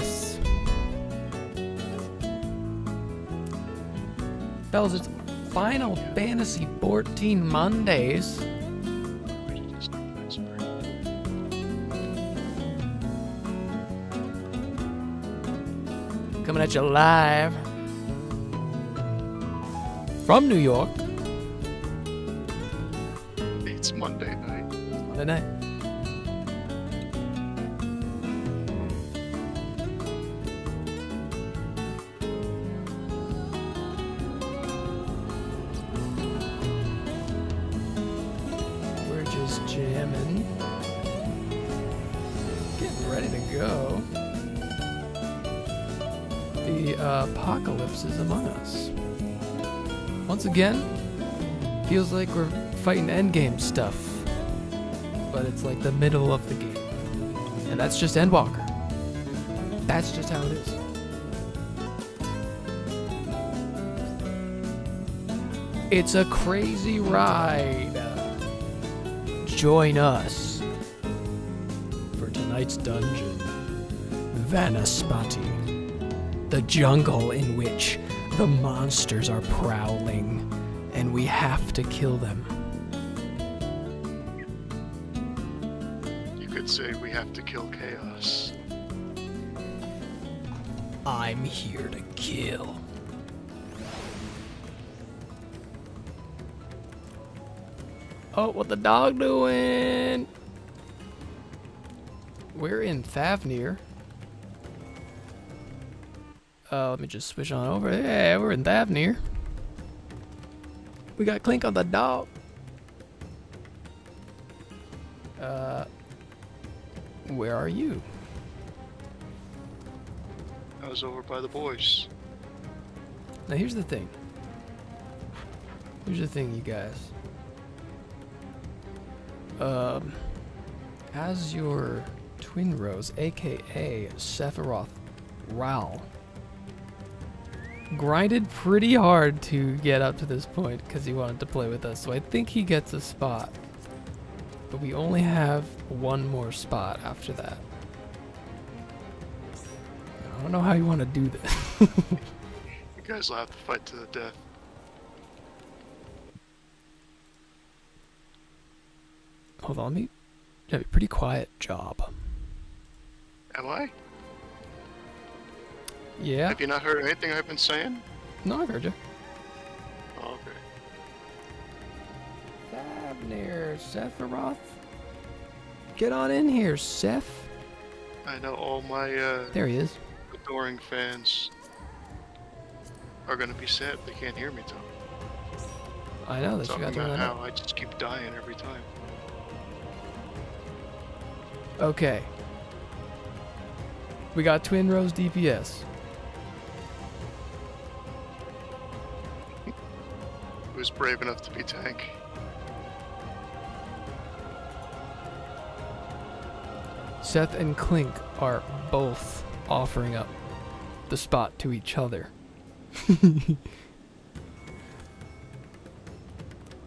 this. Fellas, it's Final Fantasy 14 Mondays. Coming at you live from New York. It's Monday night. Monday night. We're just jamming. Getting ready to go. The apocalypse is among us. Once again, feels like we're fighting endgame stuff, but it's like the middle of the game. And that's just Endwalker. That's just how it is. It's a crazy ride. Join us for tonight's dungeon, Vanaspati. The jungle in which the monsters are prowling, and we have to kill them. You could say we have to kill chaos. I'm here to kill. Oh, what the dog doing? We're in Thavnir. Let me just switch on over. Yeah, we're in Thavnir. We got Clink on the dog. Where are you? I was over by the boys. Now here's the thing. Here's the thing, you guys. As your twin rose, aka Sephiroth Ral, grinded pretty hard to get up to this point because he wanted to play with us, so I think he gets a spot. But we only have one more spot after that. I don't know how you want to do this. You guys will have to fight to the death. Hold on, me. Have a pretty quiet job. Am I? Yeah. Have you not heard anything I've been saying? No, I've heard you. Oh, okay. Thavnir, Sephiroth. Get on in here, Seph. I know all my There he is. adoring fans are gonna be sad they can't hear me talk. I know that you Talking got to about run how out. I just keep dying every time. Okay. We got Twin Rose DPS. Who's brave enough to be tank? Seth and Clink are both offering up the spot to each other.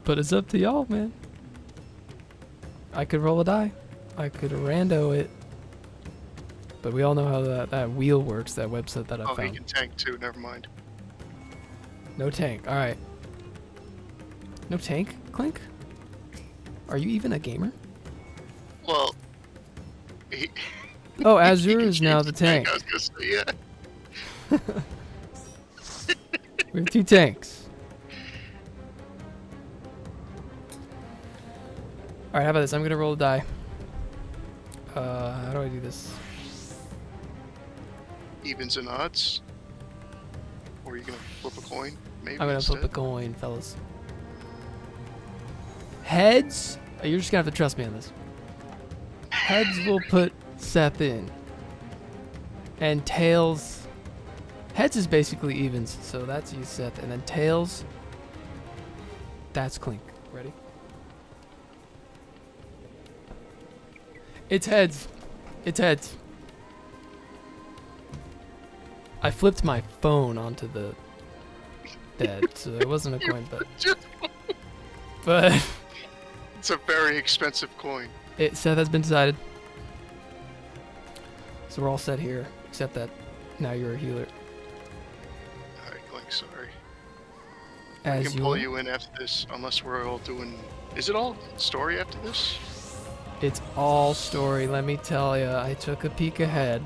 But it's up to y'all, man. I could roll a die. I could rando it. But we all know how that wheel works, that website that I Oh, he found. can tank too, never mind. No tank. Alright. No tank, Clink? Are you even a gamer? Well, he... Oh, he Azure can is now change the tank. I was gonna say, yeah. We have two tanks. Alright, how about this? I'm gonna roll a die. How do I do this? Evens and odds? Or are you gonna flip a coin? Maybe I'm gonna instead? flip a coin, fellas. Heads? Oh, you're just gonna have to trust me on this. Heads will put Seth in. And tails... Heads is basically evens, so that's you, Seth. And then tails... That's Clink. Ready? It's heads. It's heads. I flipped my phone onto the bed, so it wasn't a coin, but It's a very expensive coin. Seth has been decided. So we're all set here. Except that now you're a healer. Alright, Clink, sorry. I As can pull you in after this, unless we're all doing... Is it all story after this? It's all story, let me tell you. I took a peek ahead.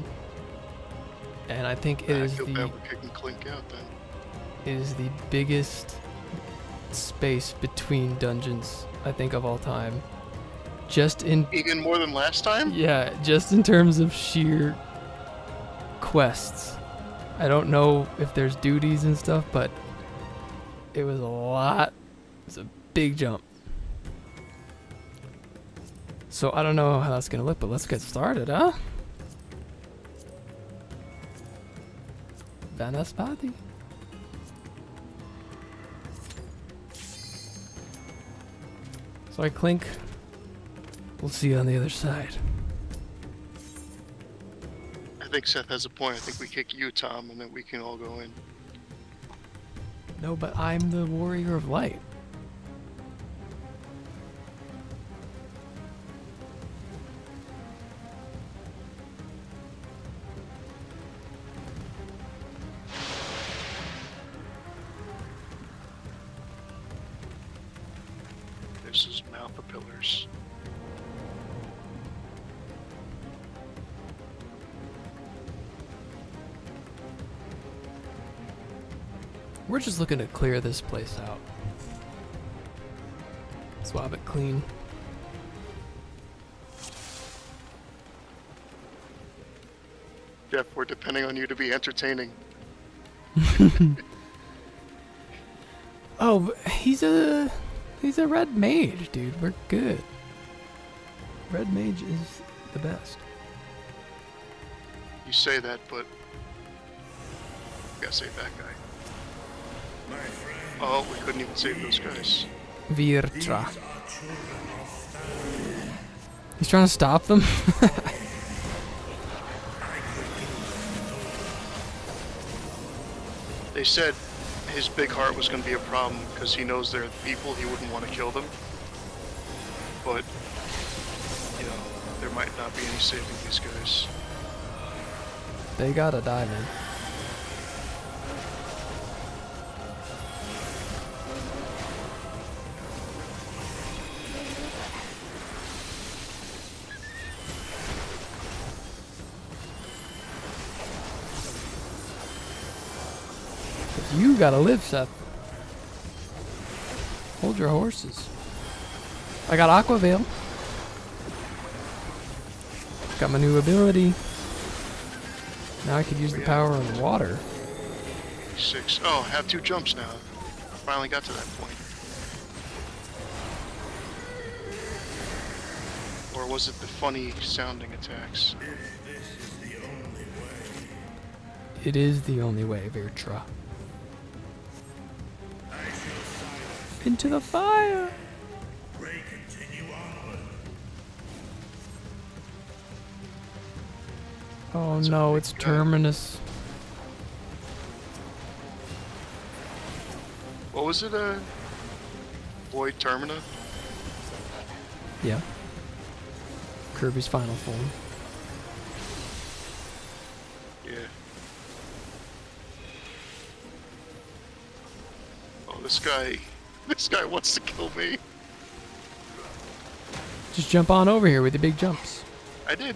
And I think it I is feel the... bad we're kicking Clink out then. is the biggest space between dungeons, I think, of all time. Just in... Even more than last time? Yeah, just in terms of sheer quests. I don't know if there's duties and stuff, but it was a lot. It was a big jump. So I don't know how that's gonna look, but let's get started, huh? Vanaspati. Sorry, Clink. We'll see you on the other side. I think Seth has a point. I think we kick you, Tom, and then we can all go in. No, but I'm the warrior of light. This is Mouth of Pillars. We're just looking to clear this place out. Swab it clean. Jeff, we're depending on you to be entertaining. Oh, he's a red mage, dude. We're good. Red mage is the best. You say that, but... gotta save that guy. Oh, we couldn't even save those guys. Virtra. He's trying to stop them? They said his big heart was going to be a problem because he knows they're people, he wouldn't want to kill them. But, you know, there might not be any saving these guys. They gotta die, man. You gotta live, Seth. Hold your horses. I got Aqua Veil. Got my new ability. Now I could use the power of water. 6. Oh, I have 2 jumps now. Finally got to that point. Or was it the funny sounding attacks? It is the only way, Virtra. Into the fire! Oh no, it's Terminus. What was it, Void Termina? Yeah. Kirby's final form. Yeah. Oh, this guy wants to kill me. Just jump on over here with the big jumps. I did.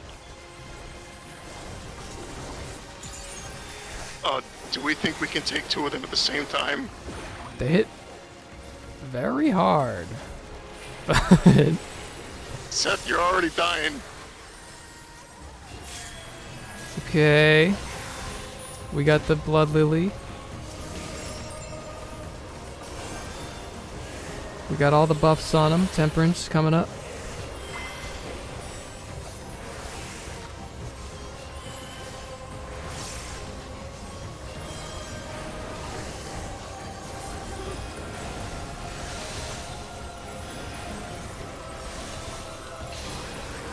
Oh, do we think we can take 2 of them at the same time? They hit very hard. But Seth, you're already dying. okay. We got the Blood Lily. We got all the buffs on him. Temperance coming up.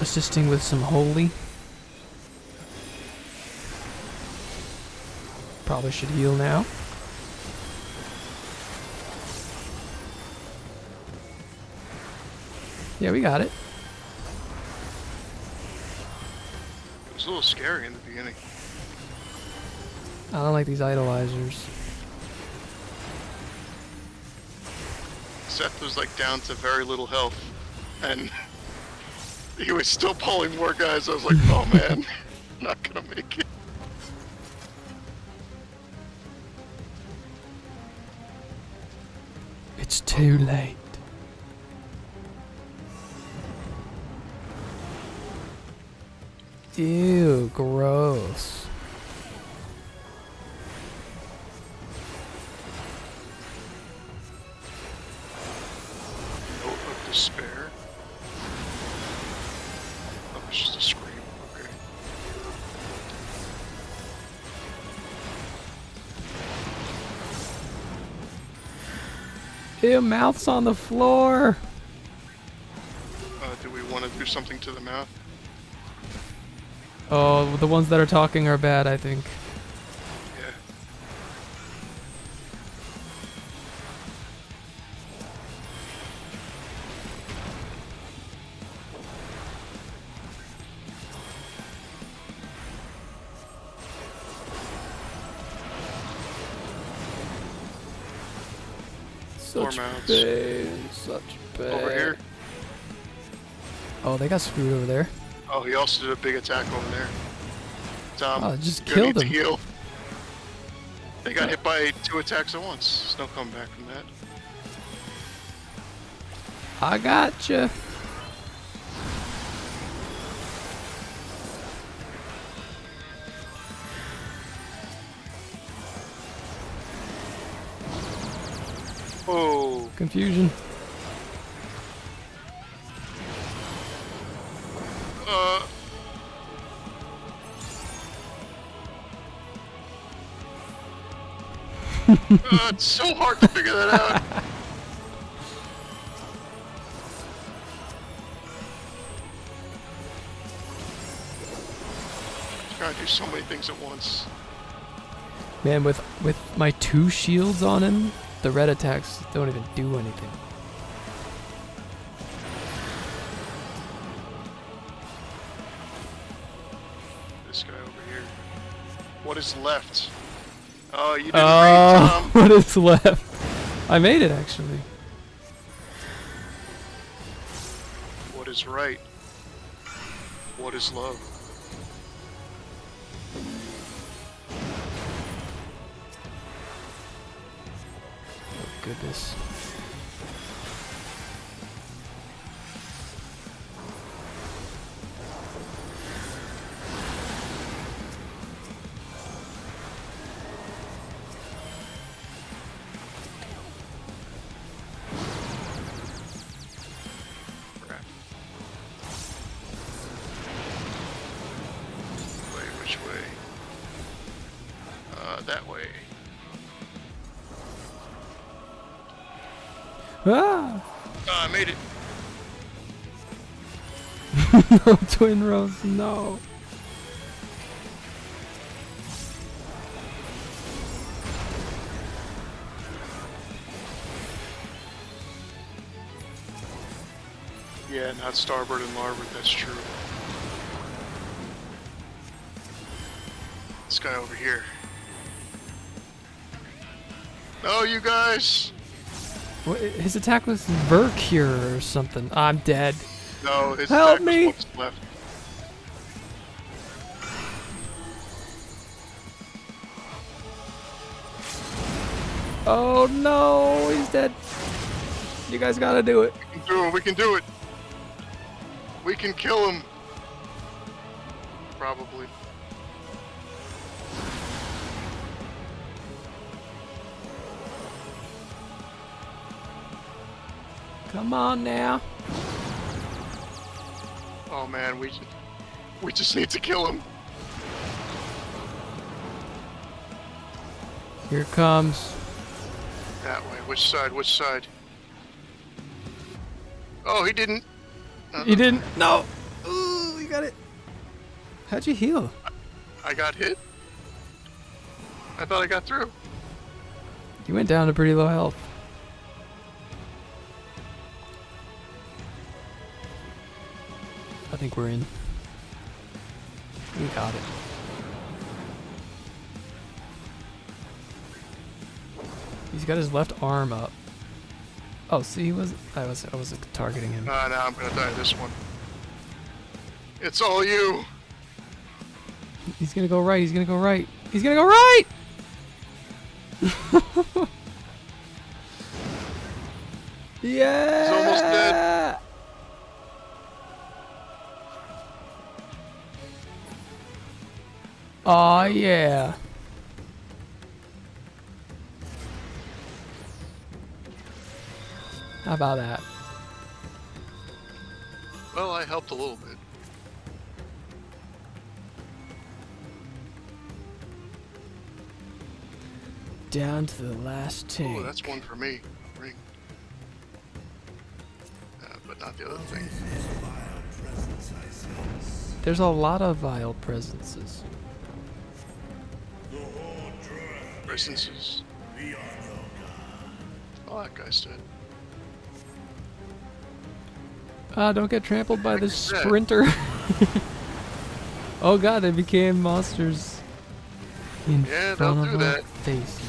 Assisting with some holy. Probably should heal now. Yeah, we got it. It was a little scary in the beginning. I don't like these idolizers. Seth was like down to very little health, and he was still pulling more guys. I was like, oh man, not gonna make it. It's too late. Ew, gross. Note of despair. Oh, it's just a scream. Okay. Ew, mouth's on the floor. Do we want to do something to the mouth? Oh, the ones that are talking are bad, I think. Yeah. Such mouths. pain, such pain. Over here. Oh, they got screwed over there. Oh, he also did a big attack over there. Tom, Oh, just you're gonna killed need to him. heal. They got hit by 2 attacks at once. There's no comeback from that. I gotcha. Oh, Confusion. uh. It's so hard to figure that out. Trying to do so many things at once. Man, with my 2 shields on him, the red attacks don't even do anything. This guy over here. What is left? Oh, you didn't read, Tom. What is left? I made it, actually. What is right? What is love? Oh, goodness. Crap. Which way? That way. Ah! Oh, I made it. No, twin rows, no. Yeah, not starboard and larboard, that's true. This guy over here. No, you guys! What, his attack was Vercure or something. I'm dead. No, his Help attack me! was what's left. Oh no, he's dead. You guys gotta do it. We can do it, we can do it! We can kill him! Probably. Come on now. Oh man, we just need to kill him. Here it comes. That way. Which side? Which side? Oh, he didn't. You didn't? No. Ooh, you got it. How'd you heal? I got hit. I thought I got through. You went down to pretty low health. I think we're in. We got it. He's got his left arm up. Oh, see, I was targeting him. Nah, I'm gonna die this one. It's all you. He's gonna go right. He's gonna go right. He's gonna go right. Yeah. He's almost dead. Aw, yeah. How about that? Well, I helped a little bit. Down to the last tank. Oh, that's one for me. Ring. But not the other thing. There's a lot of vile presences. Presences. Oh, that guy's dead. Don't get trampled by the Heck is that? sprinter. Oh god, they became monsters in Yeah, front they'll of do our that. faces.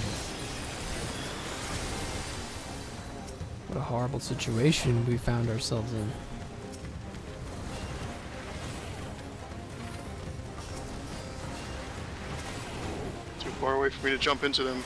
What a horrible situation we found ourselves in. Too far away for me to jump into them.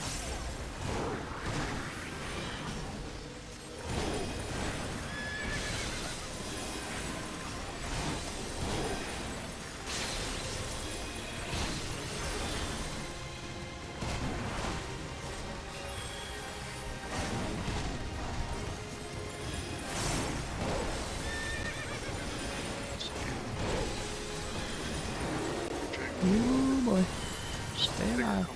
Ooh boy. Stay alive.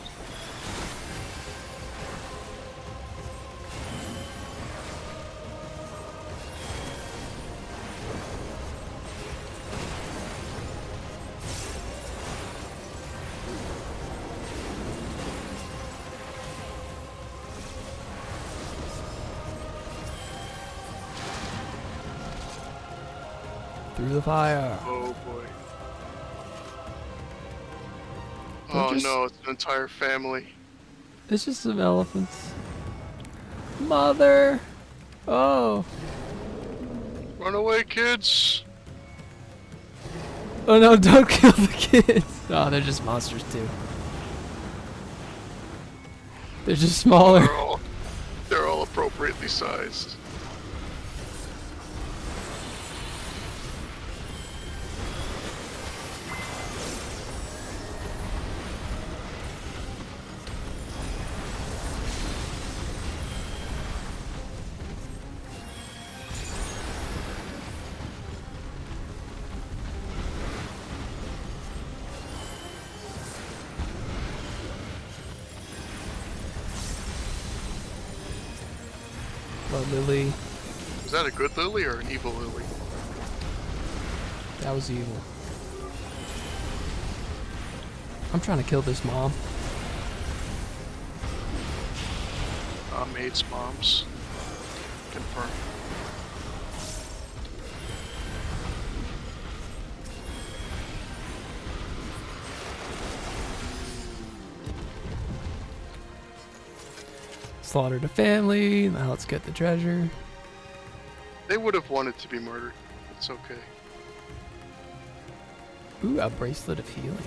Through the fire. Oh boy. They're Oh just- no, it's an entire family. It's just some elephants. Mother! Oh! Run away, kids! Oh no, don't kill the kids! Oh, they're just monsters too. They're just smaller. They're all appropriately sized. Blood lily. Is that a good lily or an evil lily? That was evil. I'm trying to kill this mom. Maids, moms. Confirm. Slaughtered a family. Now let's get the treasure. They would have wanted to be murdered. It's okay. Ooh, a bracelet of healing.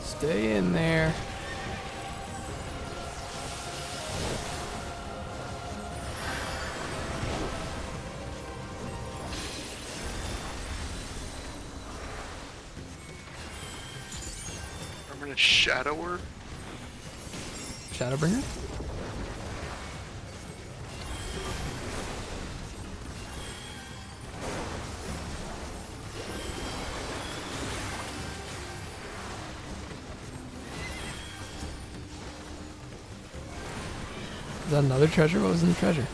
Stay in there. I'm gonna shadow her. Shadowbringer? Is that another treasure? What was in the treasure?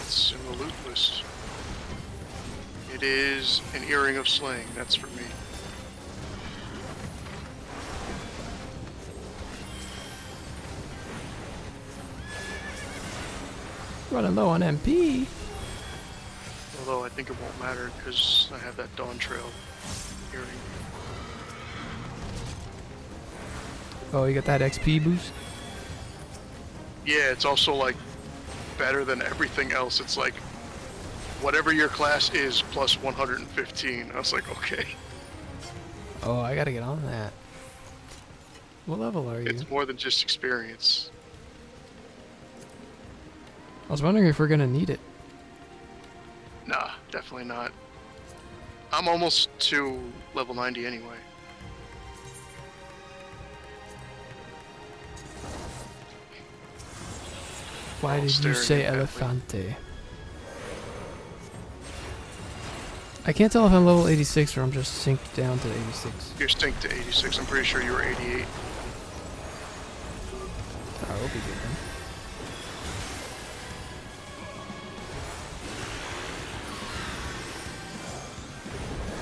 It's in the loot list. It is an earring of slaying. That's for me. Running low on MP. Although I think it won't matter because I have that Dawn Trail earring. Oh, you got that XP boost? Yeah, it's also like better than everything else. It's like whatever your class is plus 115. I was like, okay. Oh, I gotta get on that. What level are you? It's more than just experience. I was wondering if we're gonna need it. Nah, definitely not. I'm almost to level 90 anyway. Why Oh, did you staring say at that elefante? I can't tell if I'm level 86 or I'm just synced down to 86. You're synced to 86. I'm pretty sure you were 88. Oh, we'll be good then.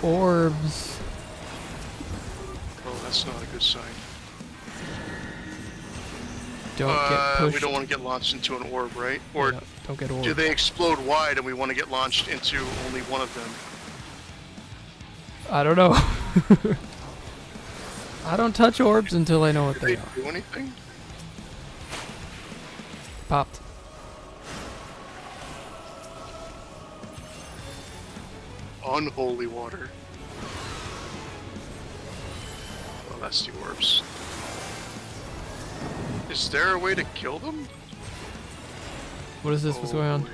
Orbs. Oh, that's not a good sign. Don't get pushed. We don't want to get launched into an orb, right? Or Yeah, don't get orbs. do they explode wide and we want to get launched into only one of them? I don't know. I don't touch orbs until I know what Do they they are. do anything? Popped. Unholy water. Oh, that's the orbs. Is there a way to kill them? What is this? What's going on? boy.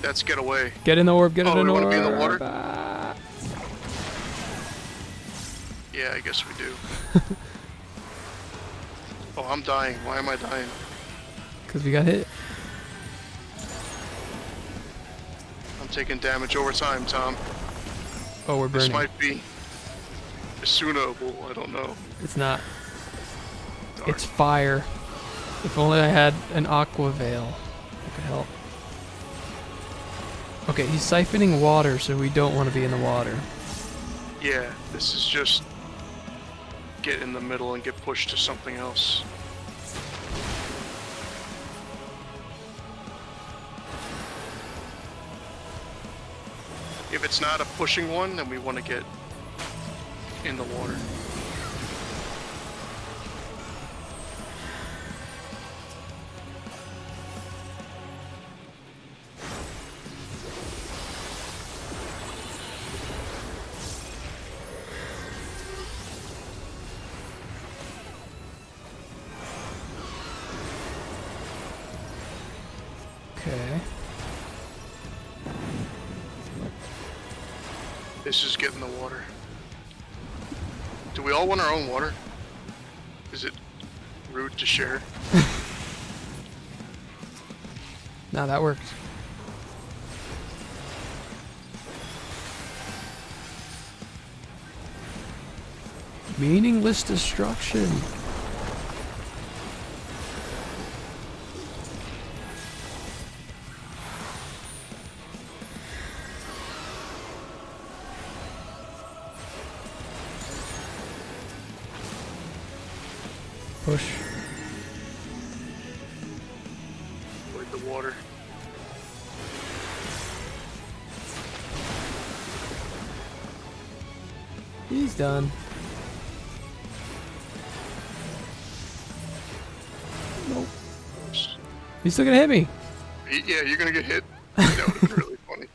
Let's get away. Get in the orb. Get Oh, in the we orb. wanna be in the water? Ah. Yeah, I guess we do. Oh, I'm dying. Why am I dying? Cause we got hit. I'm taking damage over time, Tom. Oh, we're This burning. might be Sunable. I don't know. It's not. Darn. It's fire. If only I had an aqua veil, it could help. Okay, he's siphoning water, so we don't want to be in the water. Yeah, this is just get in the middle and get pushed to something else. If it's not a pushing one, then we want to get in the water. Okay. This is getting the water. Do we all want our own water? Is it rude to share? Now that worked. Meaningless destruction. Push. Avoid the water. He's done. Nope. Oops. He's still gonna hit me. Yeah, you're gonna get hit. That would have been really funny.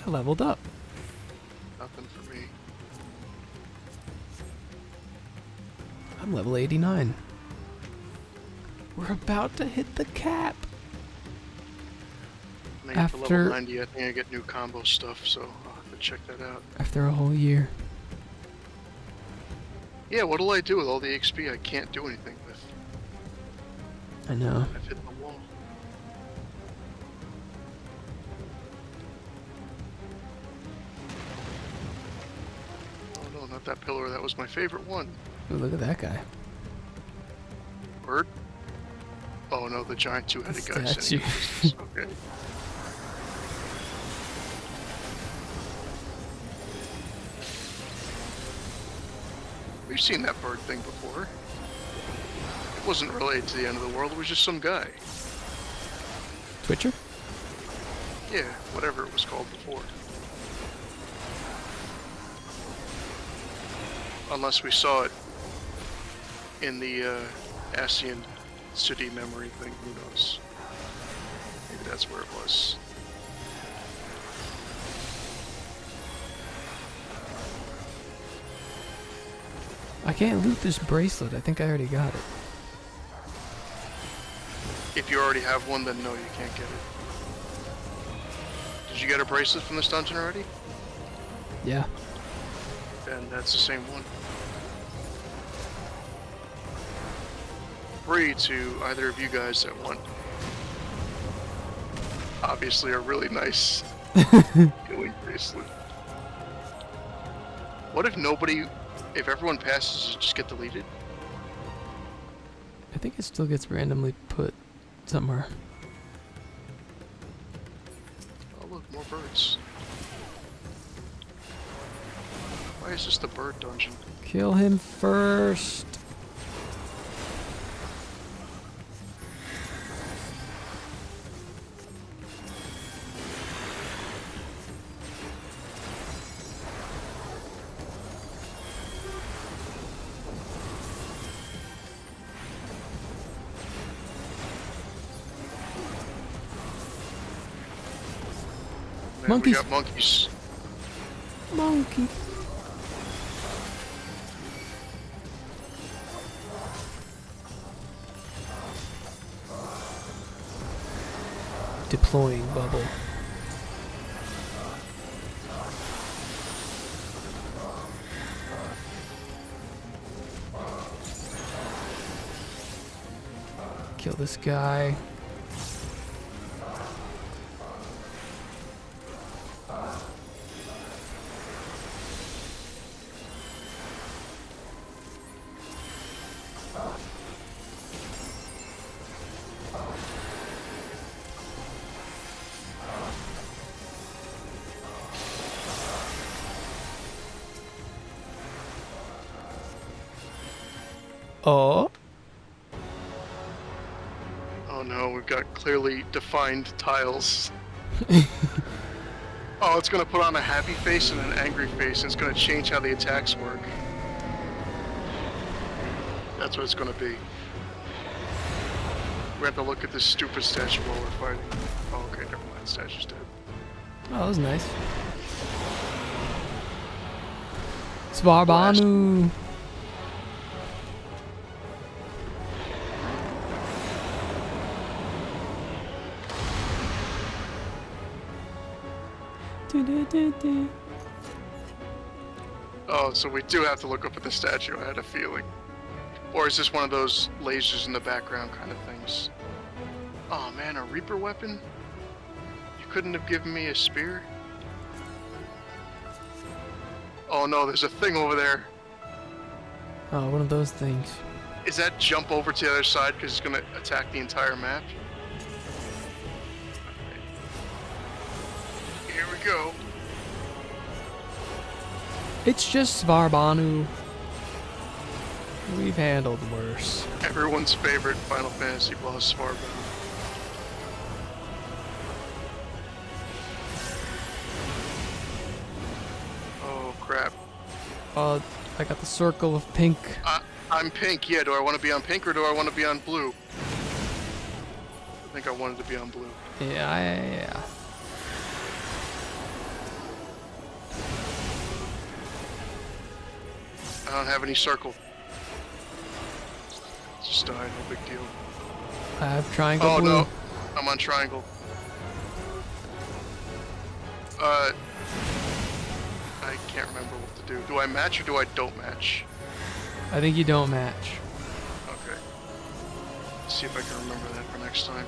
I leveled up. Nothing for me. I'm level 89. We're about to hit the cap. When I get to After- level 90, I think I get new combo stuff, so I'll have to check that out. After a whole year. Yeah, what'll I do with all the XP I can't do anything with? I know. I've hit the wall. Oh no, not that pillar. That was my favorite one. Ooh, look at that guy. Bird? Oh no, the giant two-headed guy. Statue. sitting in the distance. Okay. We've seen that bird thing before. It wasn't related to the end of the world, it was just some guy. Twitcher? Yeah, whatever it was called before. Unless we saw it in the Ascian city memory thing, who knows? Maybe that's where it was. I can't loot this bracelet. I think I already got it. If you already have one, then no, you can't get it. Did you get a bracelet from this dungeon already? Yeah. Then that's the same one. Free to either of you guys that want, obviously, a really nice healing bracelet. What if nobody, if everyone passes, it just get deleted? I think it still gets randomly put somewhere. Oh look, more birds. Why is this the bird dungeon? Kill him first. Man, Monkeys. we got monkeys. Monkey. Deploying bubble. Kill this guy. Oh. Oh no, we've got clearly defined tiles. Oh, it's gonna put on a happy face and an angry face, and it's gonna change how the attacks work. That's what it's gonna be. We have to look at this stupid statue while we're fighting. Oh, okay, never mind, statue's dead. Oh, that was nice. Svarbanu. Oh, so we do have to look up at the statue, I had a feeling. Or is this one of those lasers in the background kind of things? Oh man, a Reaper weapon? You couldn't have given me a spear? Oh no, there's a thing over there. Oh, one of those things. Is that jump over to the other side because it's going to attack the entire map? Here we go. It's just Svarbanu. We've handled worse. Everyone's favorite Final Fantasy boss, Svarbanu. Oh crap. I got the circle of pink. I'm pink, yeah. Do I want to be on pink or do I want to be on blue? I think I wanted to be on blue. Yeah. I don't have any circle. Just died, no big deal. I have triangle Oh blue. no, I'm on triangle. I can't remember what to do. Do I match or do I don't match? I think you don't match. Okay. Let's see if I can remember that for next time.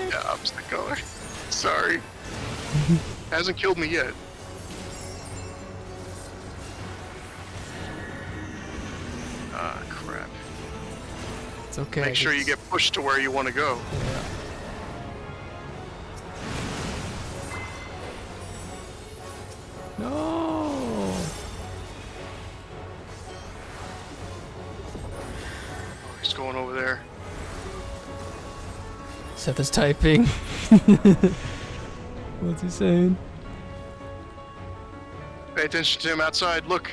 Yeah, opposite color. Sorry. Hasn't killed me yet. Ah, crap. It's okay. Make sure you get pushed to where you want to go. Yeah. what's going over there. Seth is typing. What's he saying? Pay attention to him outside. Look,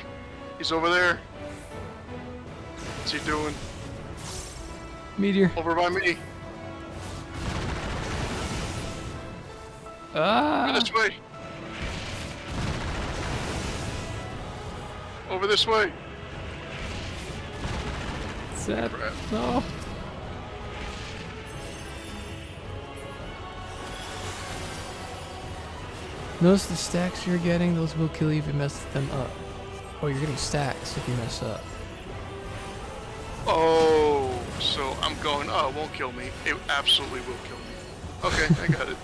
he's over there. What's he doing? Meteor. Over by me. Ah! This way. Over this way. Seth. Crap. No. Notice the stacks you're getting, those will kill you if you mess them up. Oh, you're getting stacks if you mess up. Oh, so I'm going, oh, it won't kill me. It absolutely will kill me. Okay, I got it.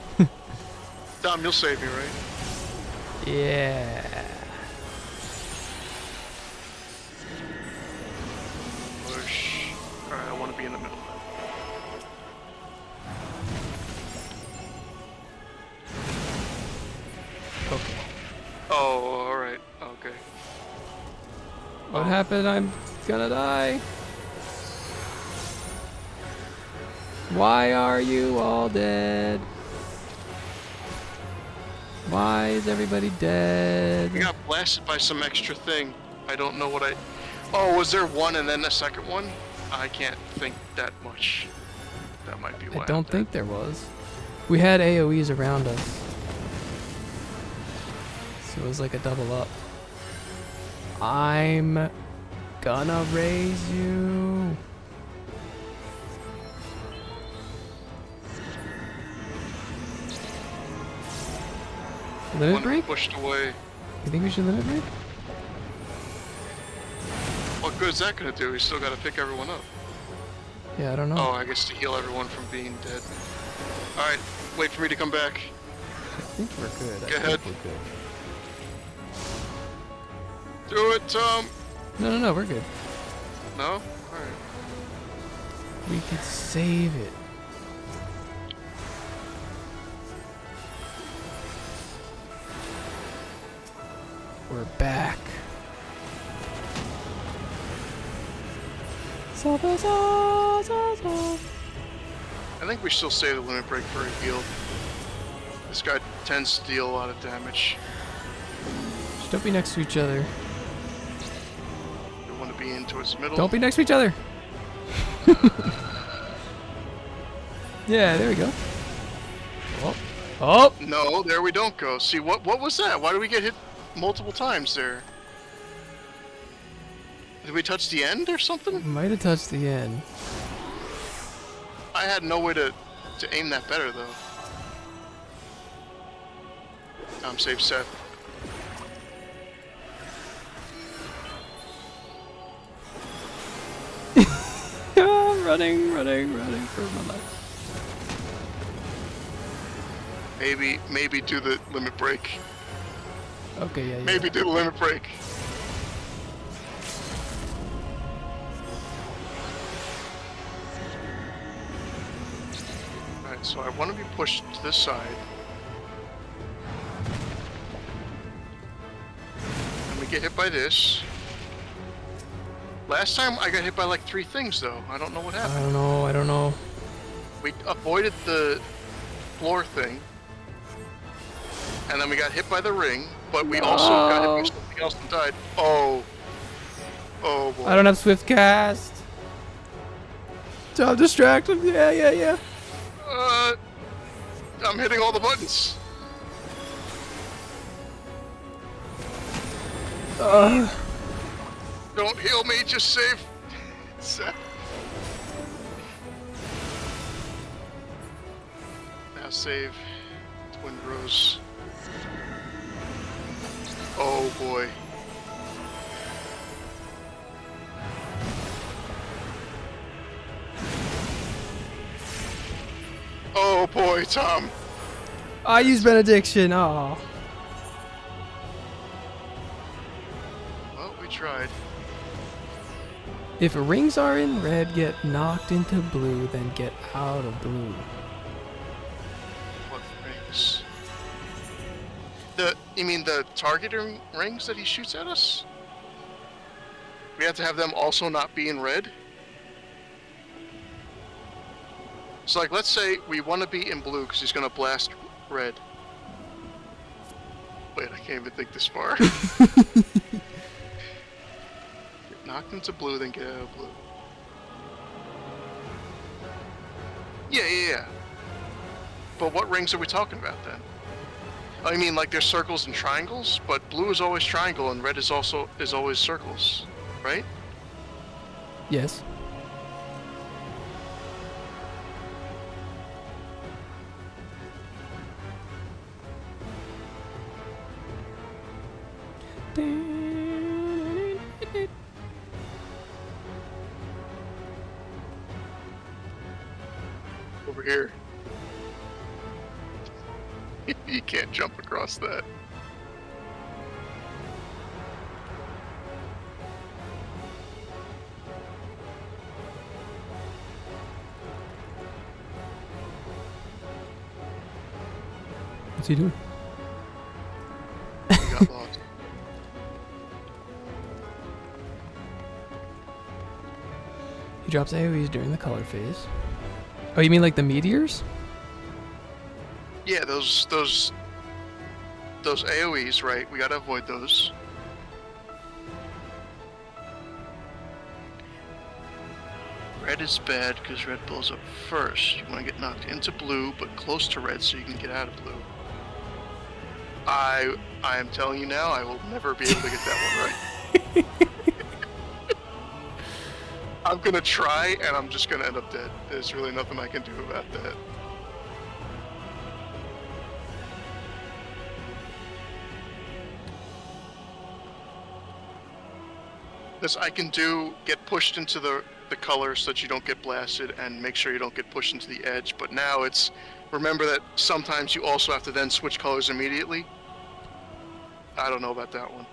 Dom, you'll save me, right? Yeah. Push. Alright, I want to be in the middle. Okay. Oh, alright. Okay. What happened? I'm gonna die. Why are you all dead? Why is everybody dead? I got blasted by some extra thing. I don't know what I... Oh, was there one and then a second one? I can't think that much. That might be why. I don't think there was. We had AoEs around us. So it was like a double up. I'm gonna raise you. Limit One break? pushed away. You think we should limit break? What good is that gonna do? We still gotta pick everyone up. Yeah, I don't know. Oh, I guess to heal everyone from being dead. Alright, wait for me to come back. I think we're good. Go ahead. We're good. Do it, Tom! No, we're good. No? Alright. We could save it. We're back. I think we still save the limit break for a heal. This guy tends to deal a lot of damage. Just don't be next to each other. We want to be in towards the middle. Don't be next to each other. Yeah, there we go. Oh. Oh! No, there we don't go. See, what was that? Why did we get hit multiple times there? Did we touch the end or something? Might have touched the end. I had no way to aim that better, though. Tom, save Seth. I'm running for my life. Maybe do the limit break. Okay, yeah. Maybe do the limit break. Alright, so I want to be pushed to this side. And we get hit by this. Last time I got hit by like 3 things though. I don't know what happened. I don't know. We avoided the floor thing. And then we got hit by the ring, but we also got hit by something else and died. Oh. Oh boy. I don't have swift cast. I'm distracted. Yeah. I'm hitting all the buttons. Don't heal me, just save Seth. Now save Twin Rose. Oh boy. Oh boy, Tom. I use benediction. Oh. Well, we tried. If rings are in red, get knocked into blue, then get out of blue. What rings? You mean the targeting rings that he shoots at us? We have to have them also not be in red? So, like, let's say we want to be in blue because he's going to blast red. Wait, I can't even think this far. Get knocked into blue, then get out of blue. Yeah. But what rings are we talking about then? I mean, like, there's circles and triangles, but blue is always triangle and red is always circles, right? Yes. Over here. You can't jump across that. What's he doing? We got lost. He drops AoEs during the color phase. Oh, you mean like the meteors? Yeah, those AoEs, right? We gotta avoid those. Red is bad because red blows up first. You want to get knocked into blue, but close to red so you can get out of blue. I am telling you now, I will never be able to get that one right. I'm gonna try, and I'm just gonna end up dead. There's really nothing I can do about that. This I can do, get pushed into the color so that you don't get blasted, and make sure you don't get pushed into the edge. But now it's, remember that sometimes you also have to then switch colors immediately. I don't know about that one.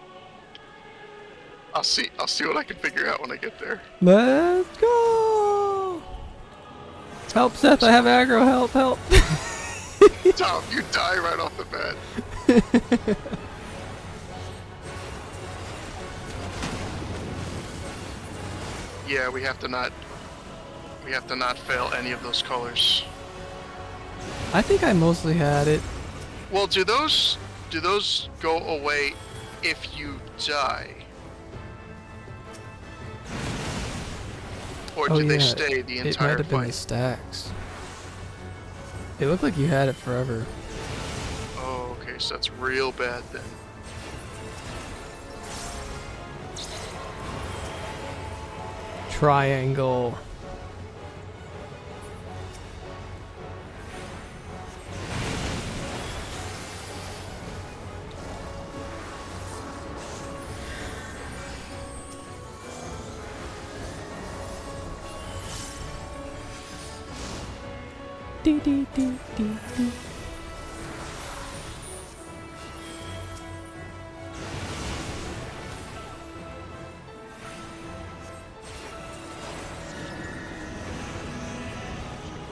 I'll see what I can figure out when I get there. Let's go! Help, Seth, I have aggro, help! Tom, you die right off the bat. Yeah, we have to not fail any of those colors. I think I mostly had it. Well, do those go away if you die? Or do they stay the It entire might have been the fight? stacks. It looked like you had it forever. Oh, okay, so that's real bad then. Triangle. Dee dee dee dee dee.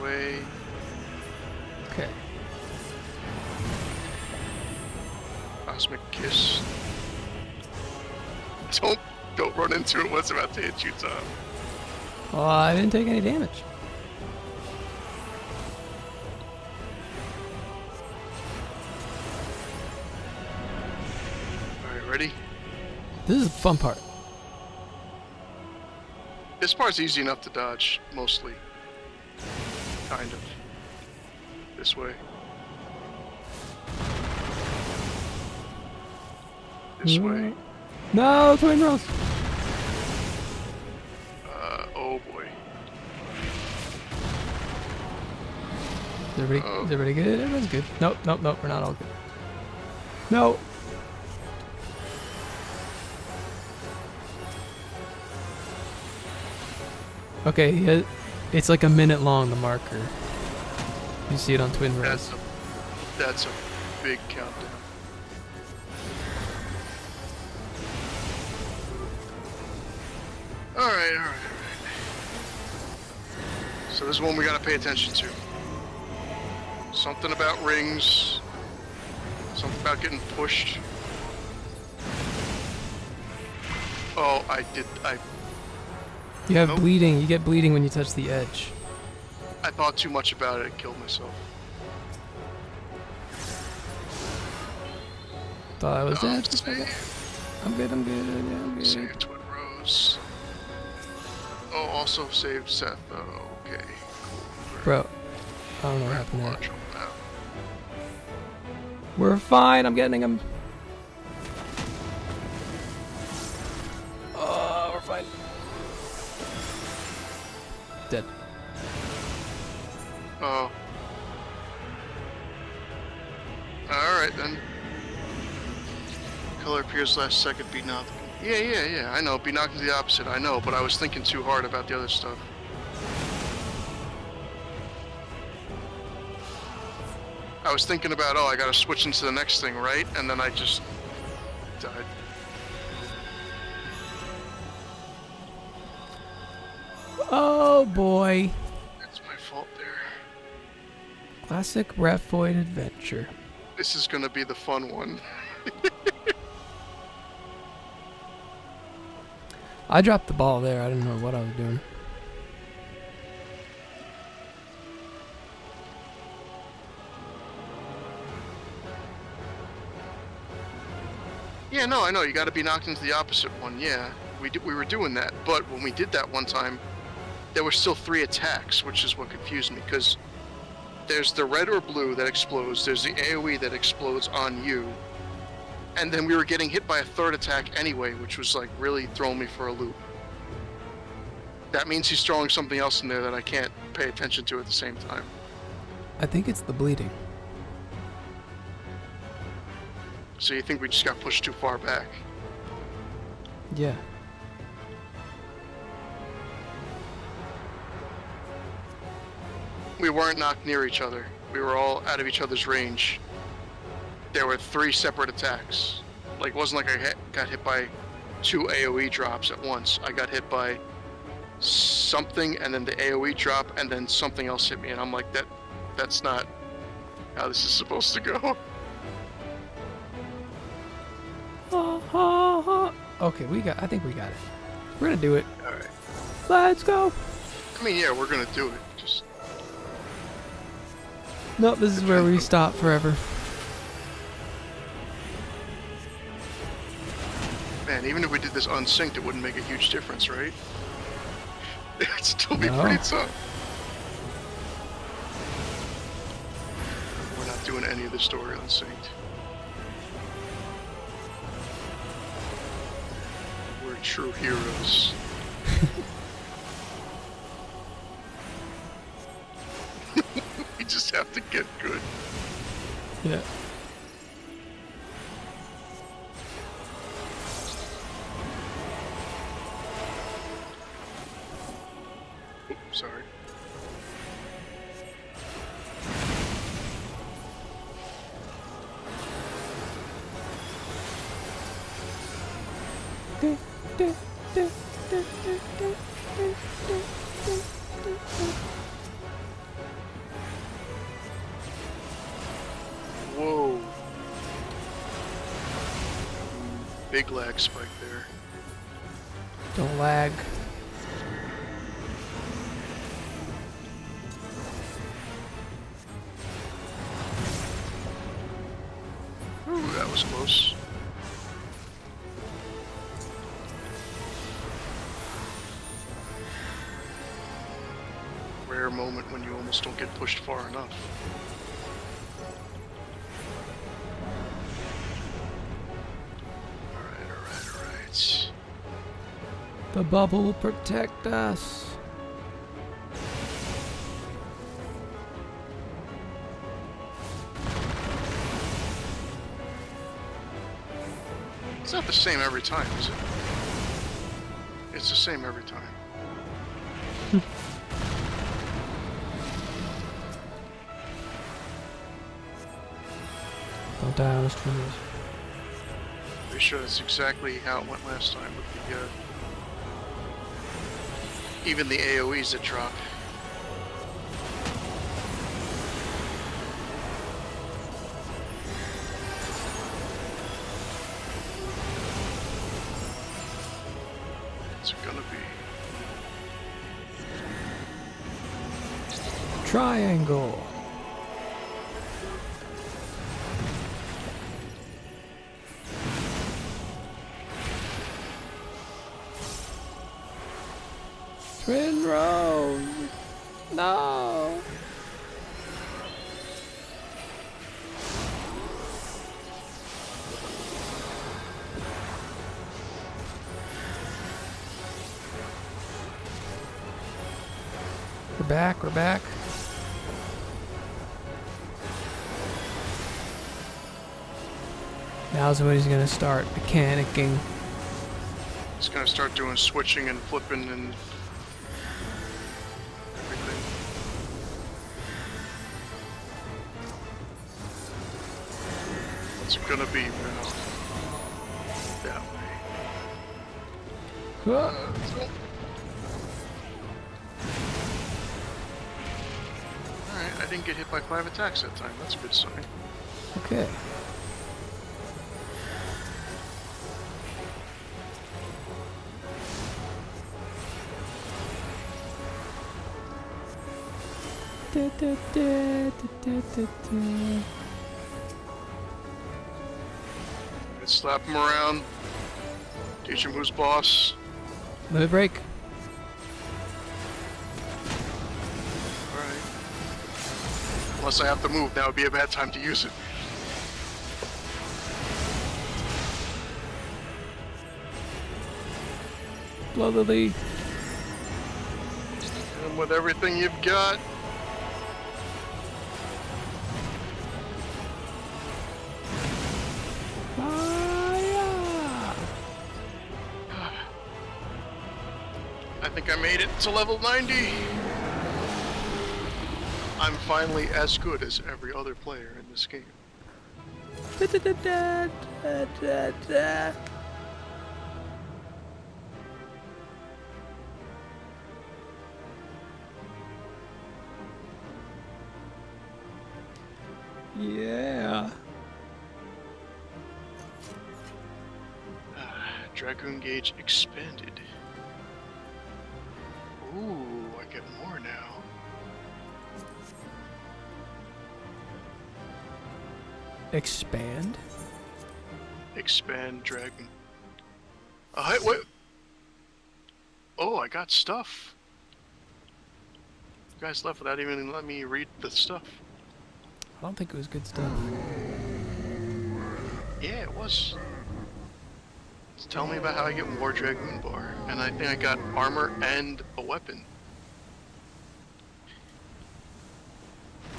Way. Okay. Cosmic Kiss. Don't run into it. What's about to hit you, Tom? Oh, I didn't take any damage. Alright, ready? This is the fun part. This part's easy enough to dodge, mostly. Kind of. This way. This way. No, twin rolls. Oh boy. Is everybody good? Everyone's good. Nope, we're not all good. No. Okay, it's like a minute long, the marker. You see it on Twin Rose. That's a big countdown. Alright. So this is one we gotta pay attention to. Something about rings. Something about getting pushed. Oh, You have bleeding. You get bleeding when you touch the edge. I thought too much about it and killed myself. Thought I was dead. Save. I'm good, I'm good, yeah, I'm good. Save Twin Rose. Oh, also save Seth. Oh, okay. Cool. Bro, I don't know what happened there. Watch on that. We're fine, I'm getting him. Oh, we're fine. Dead. Oh. Alright then. Color appears last second, be knocked. Yeah, I know. Be knocked into the opposite, I know, but I was thinking too hard about the other stuff. I was thinking about, oh, I gotta switch into the next thing, right? And then I just died. Oh boy. That's my fault there. Classic Raphoid adventure. This is gonna be the fun one. I dropped the ball there, I didn't know what I was doing. Yeah, no, I know. You got to be knocked into the opposite one. Yeah, we were doing that, but when we did that one time, there were still 3 attacks, which is what confused me. Because there's the red or blue that explodes. There's the AOE that explodes on you, and then we were getting hit by a 3rd attack anyway, which was like really throwing me for a loop. That means he's throwing something else in there that I can't pay attention to at the same time. I think it's the bleeding. So you think we just got pushed too far back? Yeah. We weren't knocked near each other. We were all out of each other's range. There were 3 separate attacks. Like, it wasn't like I got hit by 2 AoE drops at once. I got hit by something, and then the AoE drop, and then something else hit me, and I'm like, that's not how this is supposed to go. Okay, I think we got it. We're gonna do it. Alright. Let's go. I mean, yeah, we're gonna do it. Just... Nope, this is where we stop forever. Man, even if we did this unsynced, it wouldn't make a huge difference, right? It'd still be No. pretty tough. We're not doing any of the story unsynced. We're true heroes. We just have to get good. Yeah. Oops, sorry. Whoa. Big lag spike there. Don't lag. Ooh, that was close. Rare moment when you almost don't get pushed far enough. Alright. The bubble will protect us. It's not the same every time, is it? It's the same every time. Don't die on us, twins. Pretty sure that's exactly how it went last time with the, even the AoEs that drop. What's it gonna be? Triangle. Twin Rose. No. We're back, we're back. Now's when he's gonna start mechanicking. He's gonna start doing switching and flipping and everything. What's it gonna be now? That way. Let's go. Alright, I didn't get hit by 5 attacks that time. That's a good sign. Okay. Da, da, da, da, da, da, da. Let's slap him around. Teach him who's boss. Limit break. Alright. Unless I have to move, that would be a bad time to use it. Blow the lead. And with everything you've got. Fire! I think I made it to level 90. I'm finally as good as every other player in this game. Da, da, da, da, da, da, da. Yeah. Dragoon gauge expanded. Ooh, I get more now. Expand? Expand dragon. Hey, wait. Oh, I got stuff. You guys left without even letting me read the stuff. I don't think it was good stuff. Yeah, it was. Tell me about how I get more Dragoon Bar. And I think I got armor and a weapon.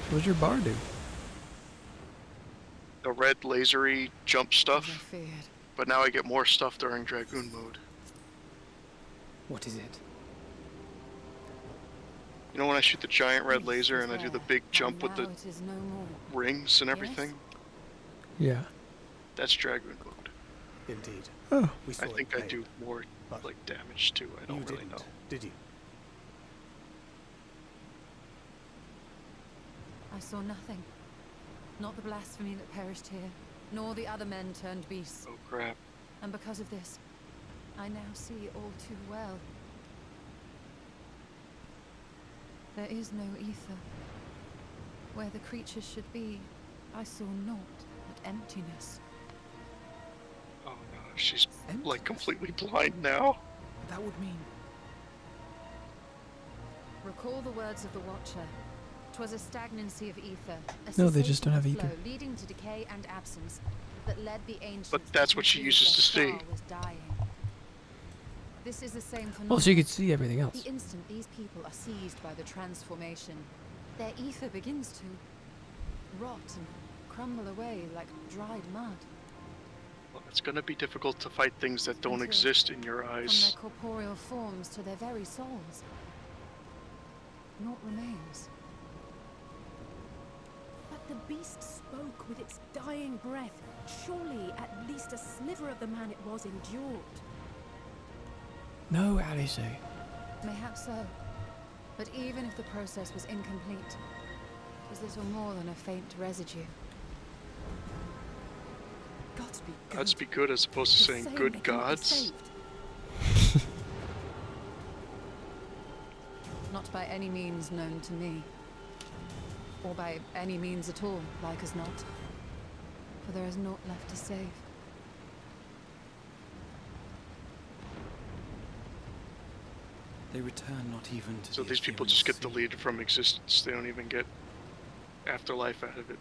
What does your bar do? The red lasery jump As I stuff. feared. But now I get more stuff during Dragoon mode. What is it? You know when I shoot the giant red laser and I do the big jump with the Now it is no more. rings and everything? Yeah. That's Dragoon mode. Indeed. Oh. We saw I think it I played, do more but like damage too. I you don't really didn't, know. did you? I saw nothing. Not the blasphemy that perished here, nor the other men turned beasts. Oh crap. And because of this, I now see all too well. There is no ether. Where the creatures should be, I saw naught but emptiness. Oh no, she's Emptiness? like completely blind now. That would mean... Recall the words of the Watcher. 'Twas a stagnancy of ether. A No, they just don't have cessation of ether. flow leading to decay and absence that led the ancients. But that's to what she conclude uses their to see. star was dying. This is the same phenomenon. Well, so you could see everything else. The instant these people are seized by the transformation, their ether begins to rot and crumble away like dried mud. Well, it's gonna be difficult to fight things that don't Until- exist in your From eyes. their corporeal forms to their very souls. Naught remains. But the beast spoke with its dying breath. Surely at least a sliver of the man it was endured. No, Alice. Mayhaps so. But even if the process was incomplete, it was little more than a faint residue. Gods be good. Gods be good as opposed to You're saying saying good they cannot be gods. saved. Not by any means known to me. Or by any means at all, like as not. For there is naught left to save. They return not even to So the these people ethereal just get sea. deleted from existence. They don't even get afterlife out of it.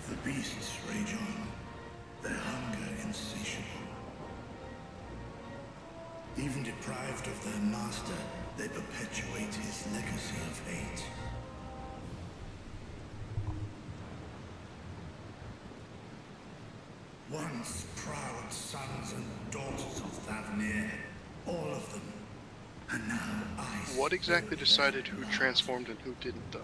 The beasts rage on, their hunger insatiable. Even deprived of their master, they perpetuate his legacy of hate. Once proud sons and daughters of Thavnir, all of them. And now I... What exactly decided who transformed and who didn't, though?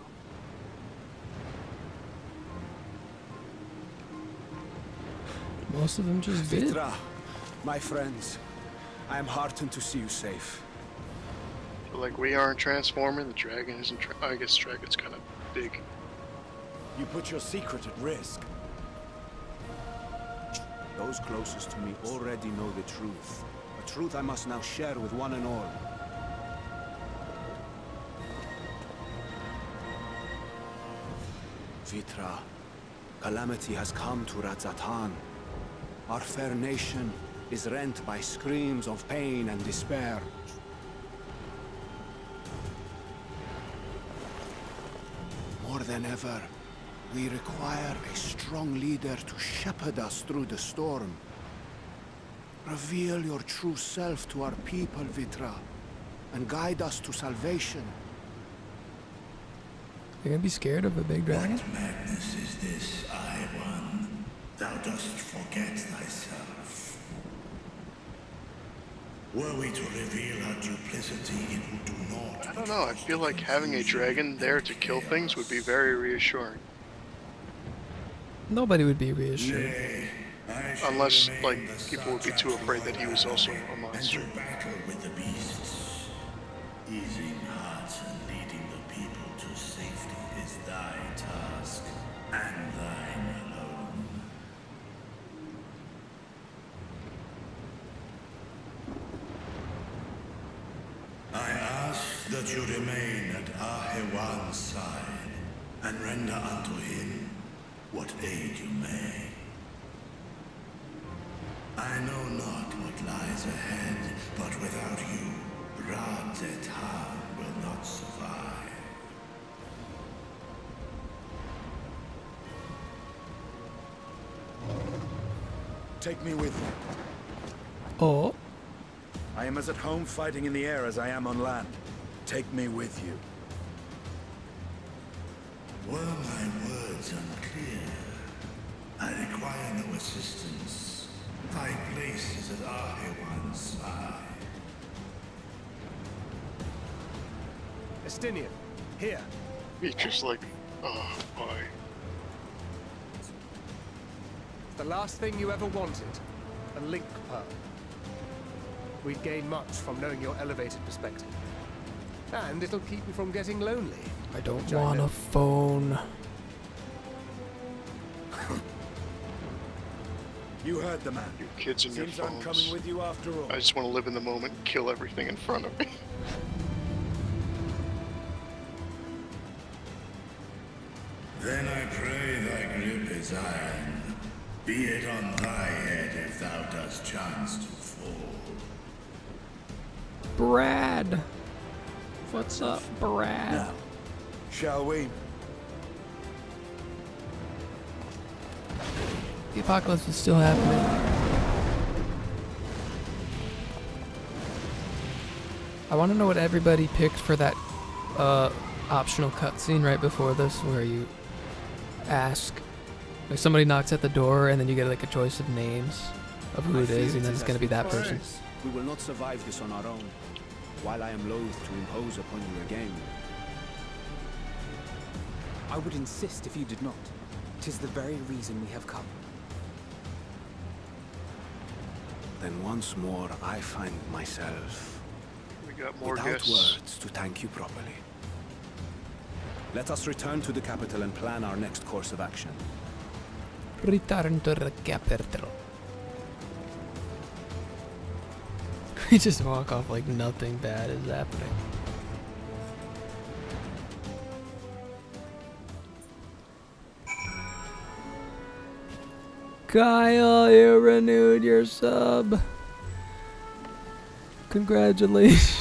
Most of them just did. Vitra, my friends, I am heartened to see you safe. So, like, we aren't transforming, the dragon isn't I guess dragon's kind of big. You put your secret at risk. Those closest to me already know the truth. A truth I must now share with one and all. Vitra, calamity has come to Radzatan. Our fair nation is rent by screams of pain and despair. More than ever, we require a strong leader to shepherd us through the storm. Reveal your true self to our people, Vitra, and guide us to salvation. You're gonna be scared of a big dragon? What madness is this, I-One? Thou dost forget thyself. Were we to reveal our duplicity, it would do naught. I don't know, I feel like having a dragon there to kill things would be very reassuring. Nobody would be reassured. Nay, I shall Unless, remain like, the people would be too Sartak afraid that he was also a and monster. to battle with the beasts. Easing hearts and leading the people to safety is thy task, and thine alone. I ask that you remain at Ahewan's side, and render unto him what aid you may. I know not what lies ahead, but without you, Radzatan will not survive. Take me with you. Oh, I am as at home fighting in the air as I am on land. Take me with you. Were my words unclear? I require no assistance. Thy place is at Ahewan's side. Estinian, here. He's just like, oh, why? The last thing you ever wanted, a link pearl. We'd gain much from knowing your elevated perspective. And it'll keep you from getting lonely. I don't Which I want know. a phone. You heard the man. You kids and your Seems I'm coming phones. with you after all. I just want to live in the moment and kill everything in front of me. Then I pray thy grip is iron. Be it on thy head if thou dost chance to fall. Brad! What's up, Brad? Now, shall we? The apocalypse is still happening. I want to know what everybody picked for that optional cutscene right before this, where you ask, like, somebody knocks at the door and then you get like a choice of names of who it is, and then it's gonna be that person. We will not survive this on our own. While I am loath to impose upon you again. I would insist if you did not. 'Tis the very reason we have come. Then once more I find myself. We got more Without guests. words to thank you properly. Let us return to the capital and plan our next course of action. Return to the capital. We just walk off like nothing bad is happening. Kyle, you renewed your sub. Congratulations.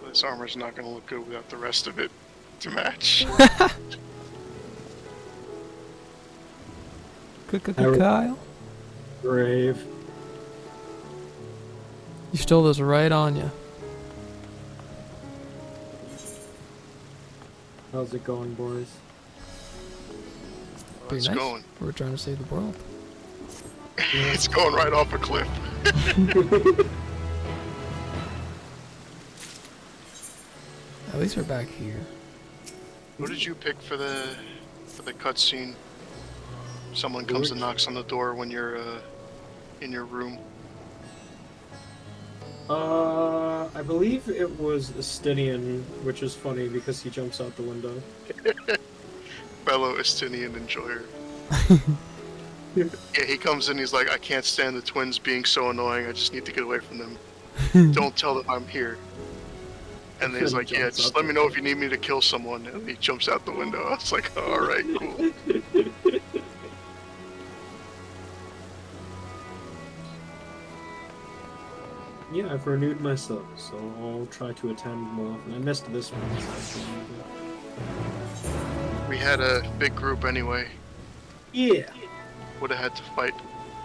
This armor's not gonna look good without the rest of it to match. Kyle? Brave. You stole this right on you. How's it going, boys? It's going. We're trying to save the world. It's going right off a cliff. At least we're back here. What did you pick for the cutscene? Someone comes and knocks on the door when you're in your room. I believe it was Estinian, which is funny because he jumps out the window. Fellow Estinian enjoyer. Yeah, he comes in, he's like, I can't stand the twins being so annoying, I just need to get away from them. Don't tell them I'm here. And then he's like, yeah, just let me know if you need me to kill someone. And he jumps out the window. I was like, alright, cool. Yeah, I've renewed myself, so I'll try to attend more often. I missed this one. We had a big group anyway. Yeah. Would have had to fight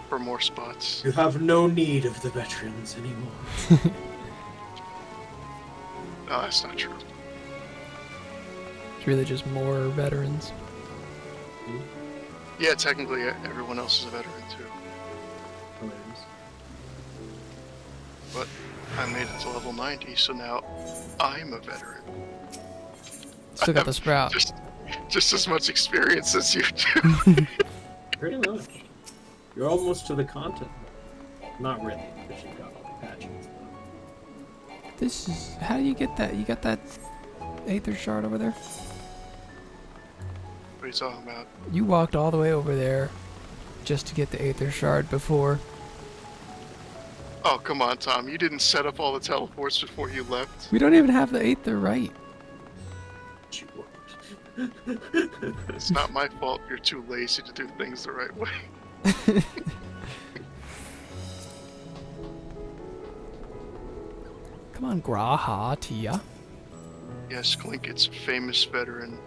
for more spots. You have no need of the veterans anymore. No, that's not true. It's really just more veterans. Yeah, technically everyone else is a veteran too. Hilarious. But I made it to level 90, so now I'm a veteran. Still got the sprout. Just as much experience as you do. Pretty much. You're almost to the content. Not really, because you've got all the patches. This is... How do you get that? You got that Aether Shard over there? What are you talking about? You walked all the way over there just to get the Aether Shard before. Oh, come on, Tom. You didn't set up all the teleports before you left. We don't even have the Aether right. It's not my fault you're too lazy to do things the right way. Come on, Graha Tia. Yes, Clink, it's famous veteran.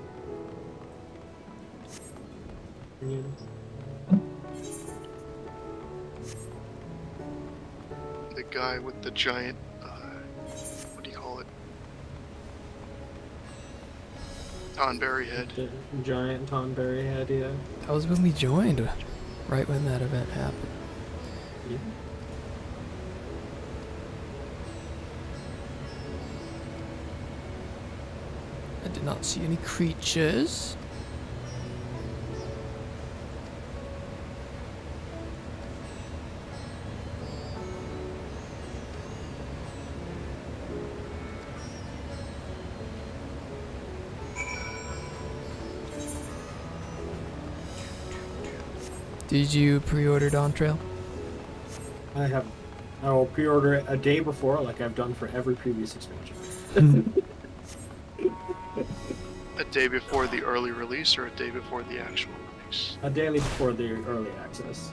The guy with the giant, what do you call it? Tonberry head. The giant Tonberry head, yeah. That was when we joined, right when that event happened. Yeah. I did not see any creatures. Did you pre-order Dawn Trail? I will pre-order it a day before, like I've done for every previous expansion. A day before the early release or a day before the actual release? A daily before the early access.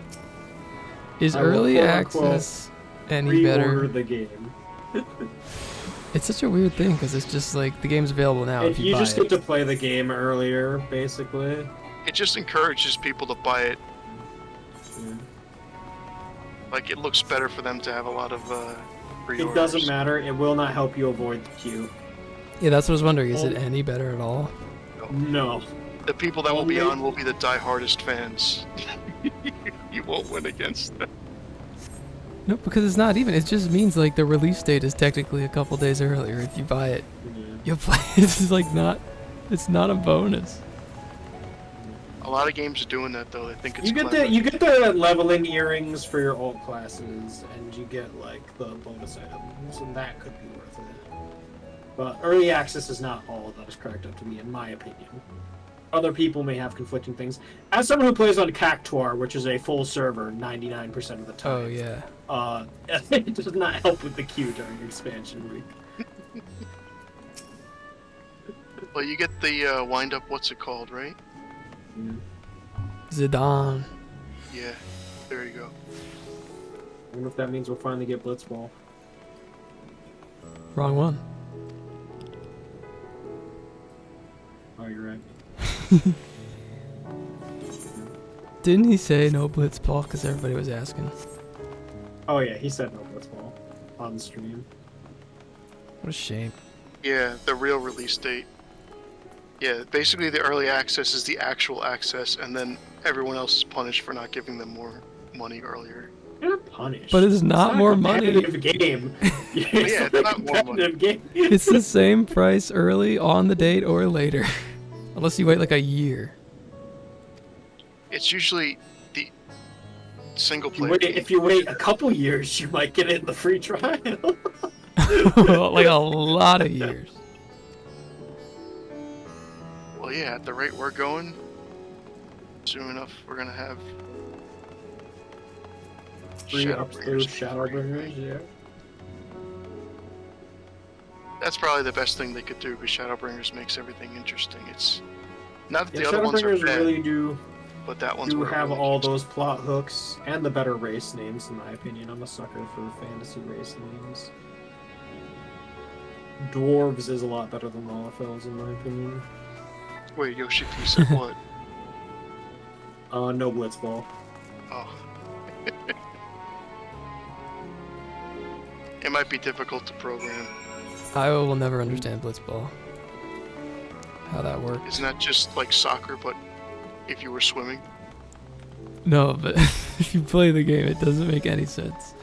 Is I will, early quote-unquote, access any better? Pre-order the game. It's such a weird thing because it's just like the game's available now if you buy just it. get to play the game earlier, basically. It just encourages people to buy it. Yeah. Like, it looks better for them to have a lot of pre-orders. It doesn't matter. It will not help you avoid the queue. Yeah, that's what I was wondering. Is it any better at all? No. The people that will be Only- on will be the die-hardest fans. You won't win against them. No, because it's not even. It just means like the release date is technically a couple days earlier. If you buy it, Yeah. you'll play it. It's like not. It's not a bonus. A lot of games are doing that though. They think it's You get clever. the leveling earrings for your alt classes, and you get like the bonus items, and that could be worth it. But early access is not all that is cracked up to be, in my opinion. Other people may have conflicting things. As someone who plays on Cactuar, which is a full server 99% of the time, Oh yeah. It does not help with the queue during expansion week. Well, you get the wind up. What's it called, right? Zidane. Yeah. There you go. I wonder if that means we'll finally get Blitzball. Wrong one. Oh, you're right. Didn't he say no Blitzball? Because everybody was asking. Oh yeah, he said no Blitzball on the stream. What a shame. Yeah, the real release date. Yeah, basically the early access is the actual access, and then everyone else is punished for not giving them more money earlier. You're not punished. But it's not more money. It's a competitive game. Yeah, it's not more money. Game. It's the same price early, on the date, or later. Unless you wait like a year. It's usually the single You player. wait, if you wait a couple years, you might get it in the free trial. Like a lot of years. Well, yeah, at the rate we're going, soon enough we're gonna have Free up those Shadowbringers. Shadowbringers, yeah. That's probably the best thing they could do, because Shadowbringers makes everything interesting. It's not that Yeah, the other ones are Shadowbringers bad, really do but that one's what it have really all keeps- those plot hooks and the better race names, in my opinion. I'm a sucker for fantasy race names. Dwarves is a lot better than Lalafels, in my opinion. Wait, Yoshi P said what? No Blitzball. Oh. It might be difficult to program. I will never understand Blitzball. How that works. Isn't that just like soccer, but if you were swimming? No, but if you play the game, it doesn't make any sense.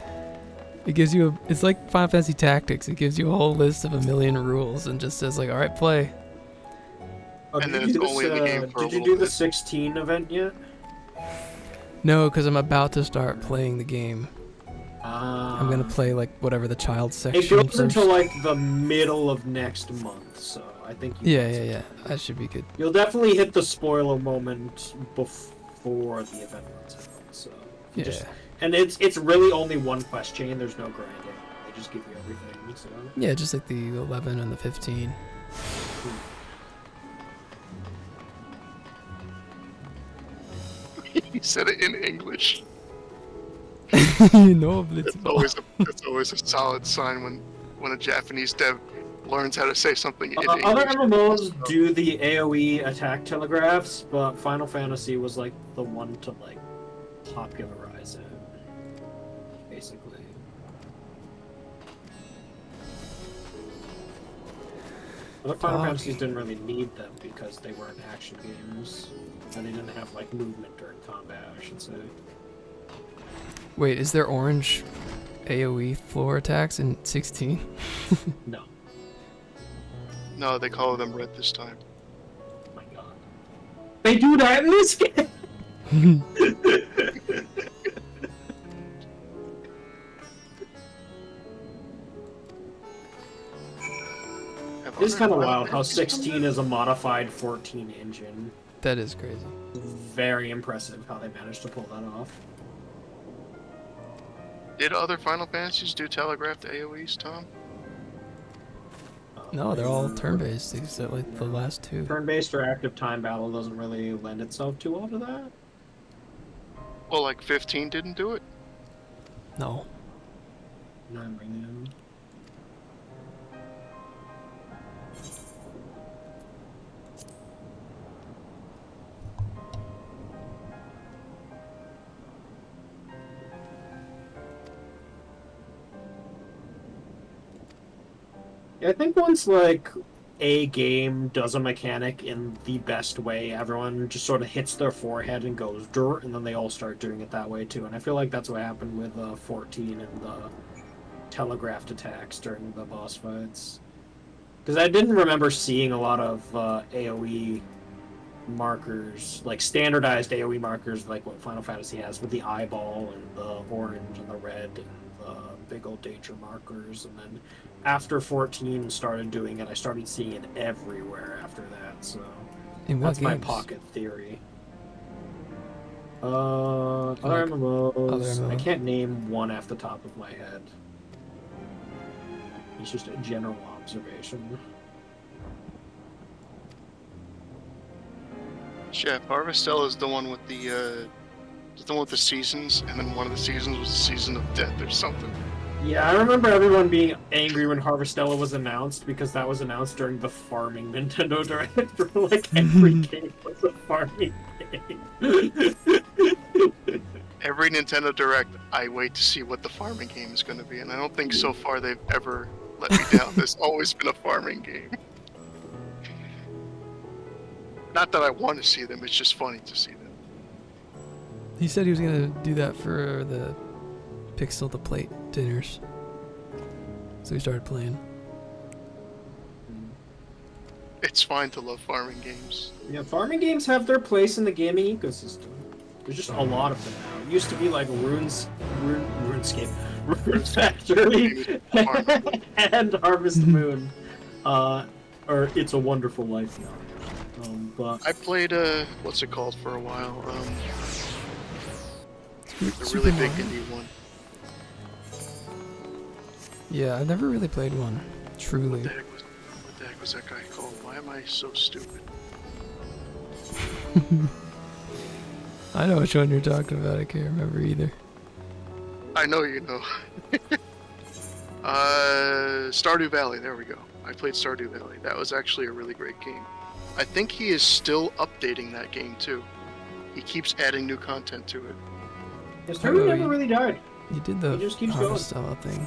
It gives you it's like Final Fantasy Tactics. It gives you a whole list of a million rules and just says like, all right, play. Oh, And did then you it's do this, only in the game for a Did you little do the bit. 16 event yet? No, because I'm about to start playing the game. Ah. I'm gonna play like whatever the child section It goes first. until like the middle of next month, so I think you Yeah. That should be good. You'll definitely hit the spoiler moment before the event runs out. So you Yeah. and it's really only one quest chain. There's no grinding. They just give you everything. So Yeah, just like the 11 and the 15. He said it in English. No That's Blitzball. that's always a solid sign when a Japanese dev learns how to say something in English. other MMOs do the AOE attack telegraphs, but Final Fantasy was like the one to like popularize it, basically. Other Final Dog. Fantasies didn't really need them because they weren't action games, and they didn't have like movement during combat, I should say. Wait, is there orange AoE floor attacks in 16? No. No, they call them red this time. Oh my god. They do that in this game! It's kind of wild how 16 is a modified 14 engine. That is crazy. Very impressive how they managed to pull that off. Did other Final Fantasies do telegraphed AoEs, Tom? No, they're all turn-based except like the last two. Turn-based or active time battle doesn't really lend itself too well to that. Well, like 15 didn't do it? No. Not really. Yeah, I think once like a game does a mechanic in the best way, everyone just sort of hits their forehead and goes dirt, and then they all start doing it that way too. And I feel like that's what happened with 14 and the telegraphed attacks during the boss fights. Because I didn't remember seeing a lot of AoE markers, like standardized AoE markers, like what Final Fantasy has with the eyeball and the orange and the red and the big old danger markers. And then after 14 started doing it, I started seeing it everywhere after that. So In what that's my games? pocket theory. Other MMOs. I can't name one off the top of my head. It's just a general observation. Yeah, Harvestella is the one with the seasons, and then one of the seasons was the season of death or something. Yeah, I remember everyone being angry when Harvestella was announced because that was announced during the farming Nintendo Direct. Like every game was a farming game. Every Nintendo Direct, I wait to see what the farming game is going to be, and I don't think so far they've ever let me down. There's always been a farming game. Not that I want to see them, it's just funny to see them. He said he was gonna do that for the Pixel to Plate dinners. So he started playing. It's fine to love farming games. Yeah, farming games have their place in the gaming ecosystem. There's just a lot of them now. It used to be like RuneScape, Rune Factory, and Harvest Moon, or It's a Wonderful Life now. But I played what's it called for a while? The really big indie one. Yeah, I've never really played one. Truly. What the heck was that guy called? Why am I so stupid? I know which one you're talking about. I can't remember either. I know you know. Stardew Valley, there we go. I played Stardew Valley. That was actually a really great game. I think he is still updating that game too. He keeps adding new content to it. his Stardew never really died. You did the He just keeps going. Harvestella thing.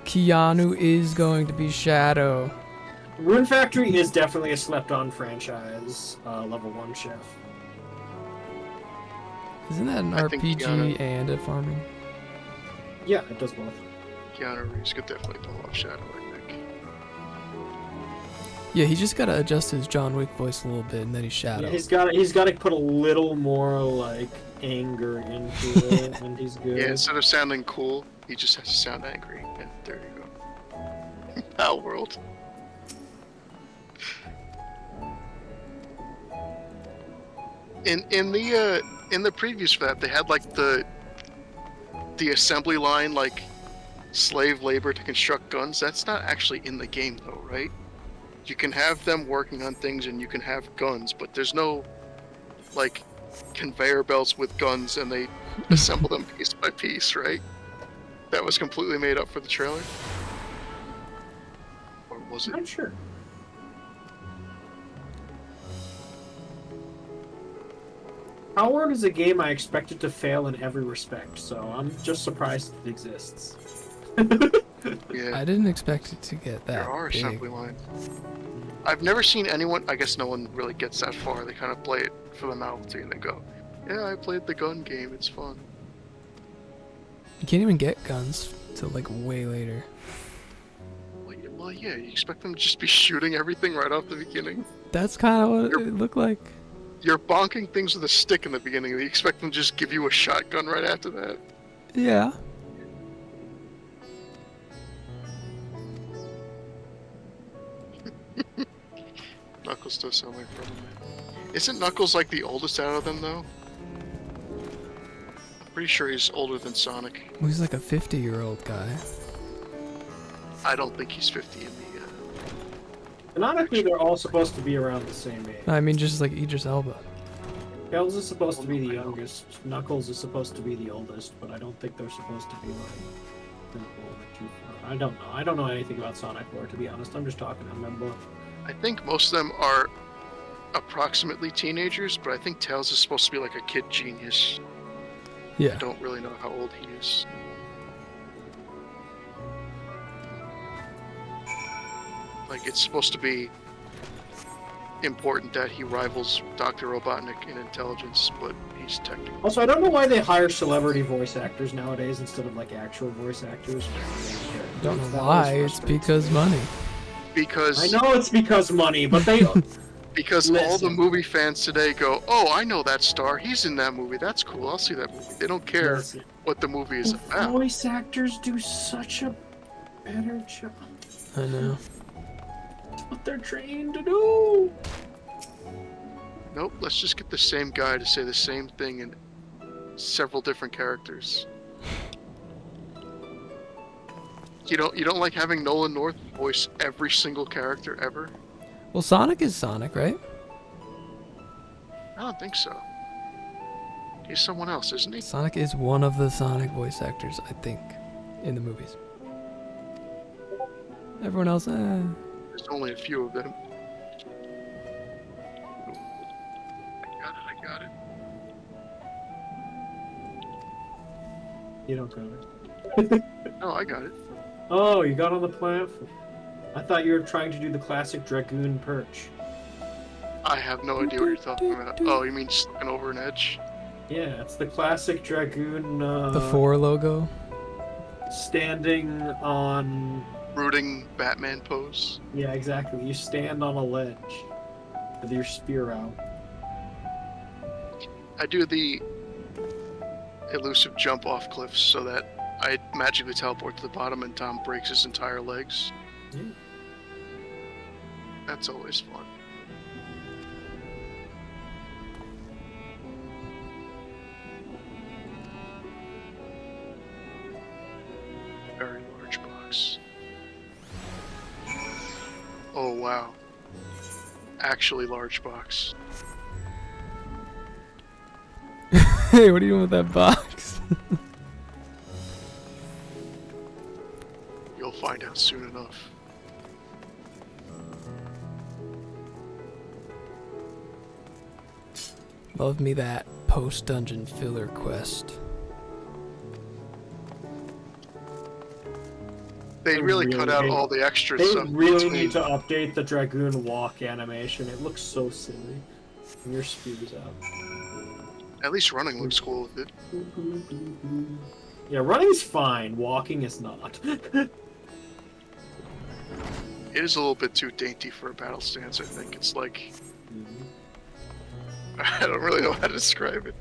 Keanu is going to be Shadow. Rune Factory is definitely a slept-on franchise. Level 1 chef. Isn't that an I think RPG Keanu- and a farming? Yeah, it does both. Keanu Reeves could definitely pull off Shadow, I think. Yeah, he just gotta adjust his John Wick voice a little bit, and then he's Shadow. Yeah, he's got to put a little more like anger into it, and he's good. Yeah, instead of sounding cool, he just has to sound angry. And there you go. Pal World. In the previews for that, they had like the assembly line, like slave labor to construct guns. That's not actually in the game though, right? You can have them working on things and you can have guns, but there's no like conveyor belts with guns and they assemble them piece by piece, right? That was completely made up for the trailer? Or was it? I'm not sure. Power is a game I expected to fail in every respect, so I'm just surprised it exists. Yeah. I didn't expect it to get that There are big. assembly lines. I've never seen anyone, I guess no one really gets that far. They kind of play it for the novelty and they go, yeah, I played the gun game, it's fun. You can't even get guns till like way later. Well, yeah, you expect them to just be shooting everything right off the beginning? That's kind of what it looked like. You're bonking things with a stick in the beginning, and you expect them to just give you a shotgun right after that? Yeah. Knuckles does sound like Brother Man. Isn't Knuckles like the oldest out of them, though? I'm pretty sure he's older than Sonic. Well, he's like a 50-year-old guy. I don't think he's 50 in the... Canonically, they're all supposed to be around the same age. I mean, just like Idris Elba. Tails is supposed to be the youngest. Knuckles is supposed to be the oldest, but I don't think they're supposed to be like too far. I don't know. I don't know anything about Sonic lore, to be honest. I'm just talking on them both. I think most of them are approximately teenagers, but I think Tails is supposed to be like a kid genius. Yeah. I don't really know how old he is. Like, it's supposed to be important that he rivals Dr. Robotnik in intelligence, but he's technically... Also, I don't know why they hire celebrity voice actors nowadays instead of like actual voice actors. Don't know That why. always It's frustrates because me. money. Because I know it's because money, but they. because all the Listen. movie fans today go, "Oh, I know that star. He's in that movie. That's cool. I'll see that movie." They don't care Listen. what the movie is The about. voice actors do such a better job. I know. It's what they're trained to do. Nope. Let's just get the same guy to say the same thing in several different characters. You don't like having Nolan North voice every single character ever? Well, Sonic is Sonic, right? I don't think so. He's someone else, isn't he? Sonic is one of the Sonic voice actors, I think, in the movies. Everyone else, There's only a few of them. I got it. You don't got it. No, I got it. Oh, you got on the platform. I thought you were trying to do the classic Dragoon perch. I have no idea what you're talking about. Oh, you mean just looking over an edge? Yeah, it's the classic Dragoon. the 4 logo. Standing on. Rooting Batman pose. Yeah, exactly. You stand on a ledge with your spear out. I do the elusive jump off cliffs so that I magically teleport to the bottom and Tom breaks his entire legs. Yeah. That's always fun. Very large box. Oh wow. Actually large box. Hey, what are you doing with that box? You'll find out soon enough. Love me that post-dungeon filler quest. They really cut out all the extra They stuff. really between- need to update the Dragoon walk animation. It looks so silly. And your spear's out. At least running looks cool with it. Yeah, running's fine. Walking is not. It is a little bit too dainty for a battle stance, I think. It's like... I don't really know how to describe it.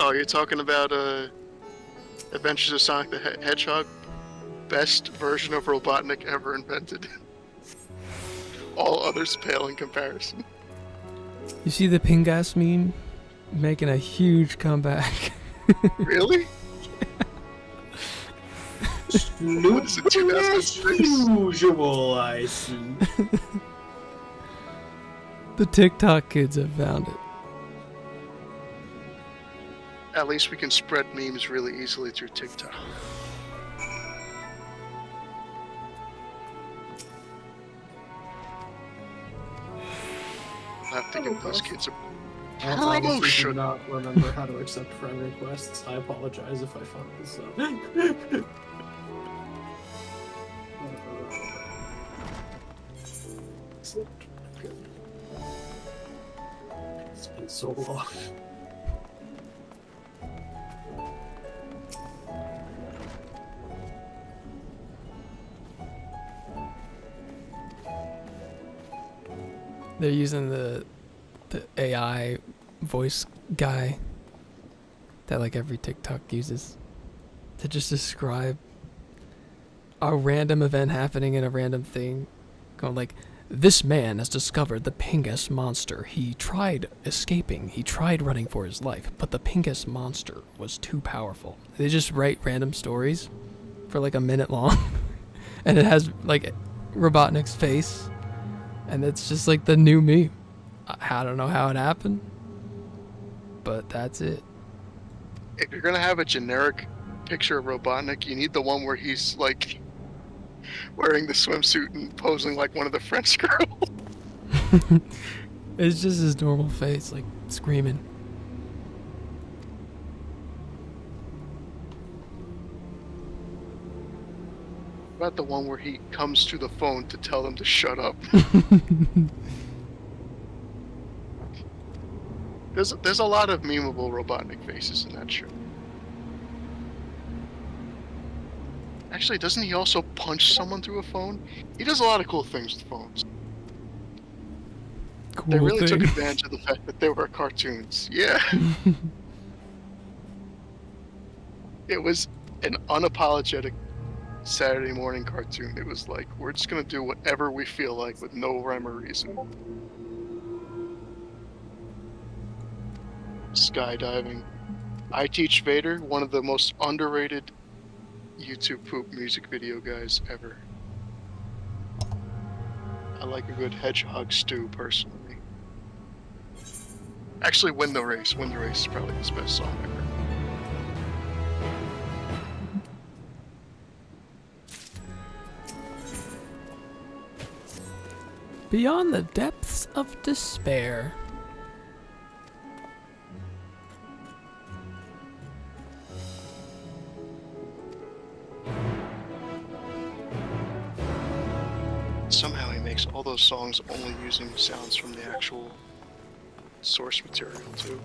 Oh, you're talking about Adventures of Sonic the Hedgehog? Best version of Robotnik ever invented. All others pale in comparison. You see the Pingas meme? Making a huge comeback. Really? What is it, 2006? Usual, I see. The TikTok kids have found it. At least we can spread memes really easily through TikTok. I have to give those kids a I obviously do promotion. not remember how to accept friend requests. I apologize if I fuck this up. It's been so long. They're using the AI voice guy that like every TikTok uses to just describe a random event happening in a random thing. Going like, this man has discovered the Pingus monster. He tried escaping. He tried running for his life, but the Pingus monster was too powerful. They just write random stories for like a minute long. And it has like Robotnik's face. And it's just like the new meme. I don't know how it happened, but that's it. If you're gonna have a generic picture of Robotnik, you need the one where he's like wearing the swimsuit and posing like one of the French girls. It's just his normal face, like screaming. What about the one where he comes to the phone to tell them to shut up? There's a lot of memeable Robotnik faces in that show. Actually, doesn't he also punch someone through a phone? He does a lot of cool things with phones. Cool They really thing. took advantage of the fact that they were cartoons. Yeah. It was an unapologetic Saturday morning cartoon. It was like, we're just gonna do whatever we feel like with no rhyme or reason. Skydiving. I Teach Vader, one of the most underrated YouTube poop music video guys ever. I like a good hedgehog stew, personally. Actually, Win the Race. Win the Race is probably his best song ever. Beyond the depths of despair. Somehow he makes all those songs only using sounds from the actual source material, too.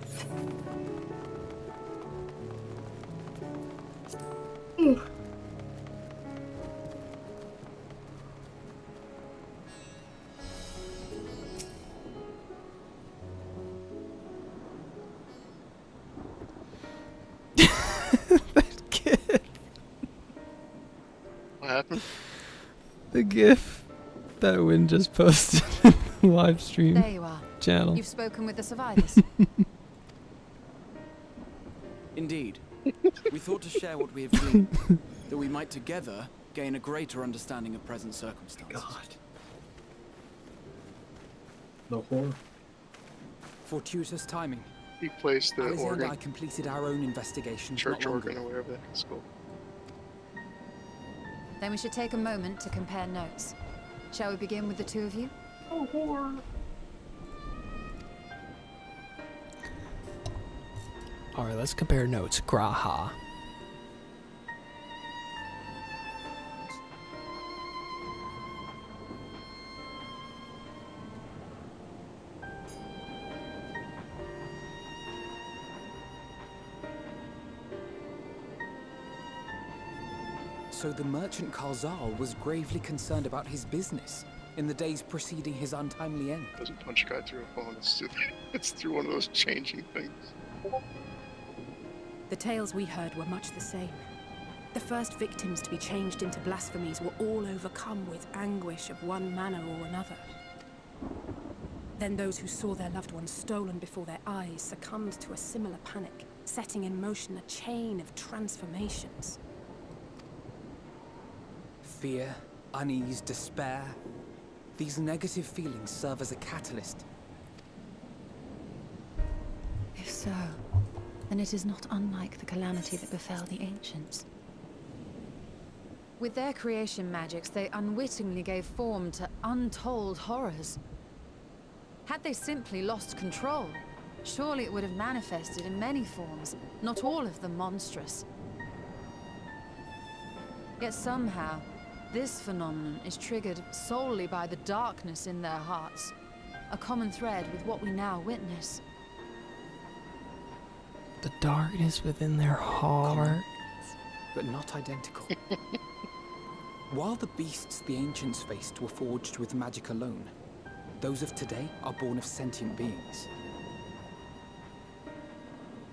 That GIF. What happened? The GIF that Win just posted in the live stream There you are. channel. You've spoken with the survivors. Indeed. We thought to share what we have gleaned, that we might together gain a greater understanding of present circumstances. God. The horror. Fortuitous timing. He plays the Alice and I organ, completed our own investigations church not long organ, ago. or whatever that is called. Then we should take a moment to compare notes. Shall we begin with the two of you? Oh, horror. Alright, let's compare notes. Graha. So the merchant Karzal was gravely concerned about his business in the days preceding his untimely end. Doesn't punch a guy through a phone, it's through one of those changing things. The tales we heard were much the same. The first victims to be changed into blasphemies were all overcome with anguish of one manner or another. Then those who saw their loved ones stolen before their eyes succumbed to a similar panic, setting in motion a chain of transformations. Fear, unease, despair. These negative feelings serve as a catalyst. If so, then it is not unlike the calamity that befell the ancients. With their creation magics, they unwittingly gave form to untold horrors. Had they simply lost control, surely it would have manifested in many forms, not all of them monstrous. Yet somehow, this phenomenon is triggered solely by the darkness in their hearts, a common thread with what we now witness. The darkness within their heart. But not identical. While the beasts the ancients faced were forged with magic alone, those of today are born of sentient beings.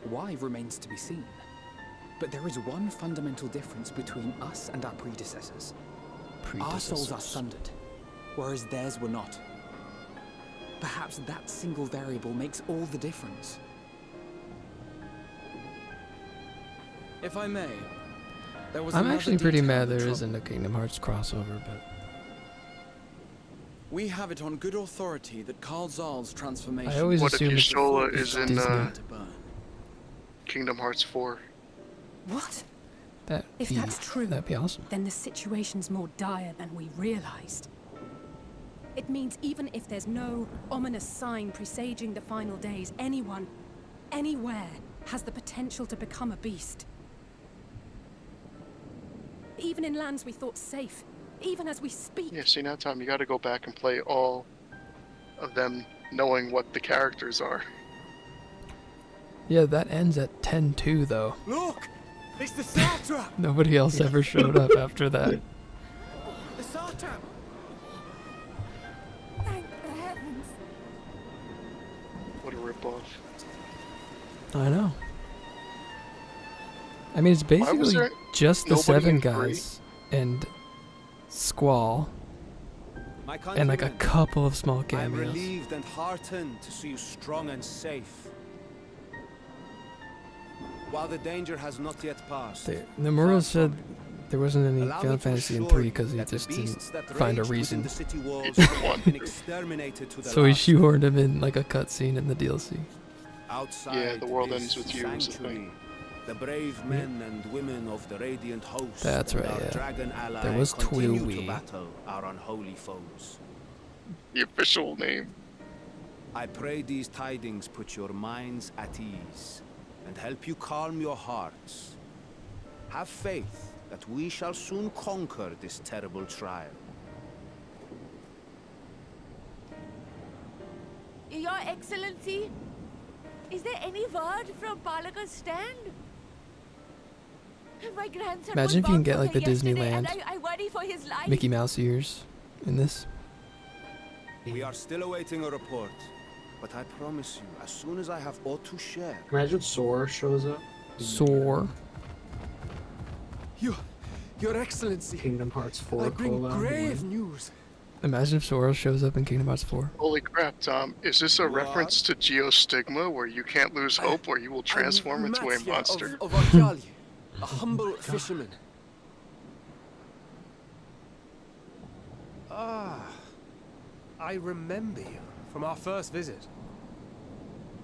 Why remains to be seen. But there is one fundamental difference between us and our predecessors. Our souls are sundered, whereas theirs were not. Perhaps that single variable makes all the difference. If I may, there was I'm another actually pretty detail mad that there isn't a troubled me. Kingdom Hearts crossover, but We have it on good authority that Karl Zahl's transformation... I always What if assume it's Yusola is in Disney. to burn. Kingdom Hearts 4? What? That'd If be, that's true, that'd be awesome. then the situation's more dire than we realized. It means even if there's no ominous sign presaging the final days, anyone, anywhere, has the potential to become a beast. Even in lands we thought safe, even as we speak. Yeah, see, now, Tom, you gotta go back and play all of them knowing what the characters are. Yeah, that ends at 10-2 though. Look! It's the satrap! Nobody else ever showed up after that. The satrap! Thank the heavens. What a ripoff. I know. I mean, it's was basically there just the nobody 7 in guys and Squall My and like a countrymen, couple of small I'm cameos. relieved and heartened to see you strong and safe. While the danger has not yet passed, Nomura said there wasn't any allow me Final to Fantasy in assure 3 you because he that the just didn't beasts that find a rage within reason. the city walls It's the one. have been exterminated to the So he last. shoehorned him in like a cutscene in the DLC. Outside Yeah, the world this ends with you is the sanctuary, thing. the brave men and women of the Radiant Host That's and right, our yeah. dragon ally There was continue Twilwy. to battle our unholy foes. The official name. I pray these tidings put your minds at ease and help you calm your hearts. Have faith that we shall soon conquer this terrible trial. Your Excellency, is there any word from Palaka's stand? My grandson Imagine was if you can bound get for like her the yesterday, Disneyland and I worry for his life. Mickey Mouse ears in this. We are still awaiting a report, but I promise you, as soon as I have aught to share, Imagine Sora shows up. Soar. Your Excellency, Kingdom Hearts 4 I bring collab. grave news. Imagine if Sora shows up in Kingdom Hearts 4. Holy crap, Tom. Is this a What? reference to Geostigma where you can't lose hope or you will transform I'm into a Mattia monster? Of Arcali, a humble fisherman. Ah, I remember you from our first visit.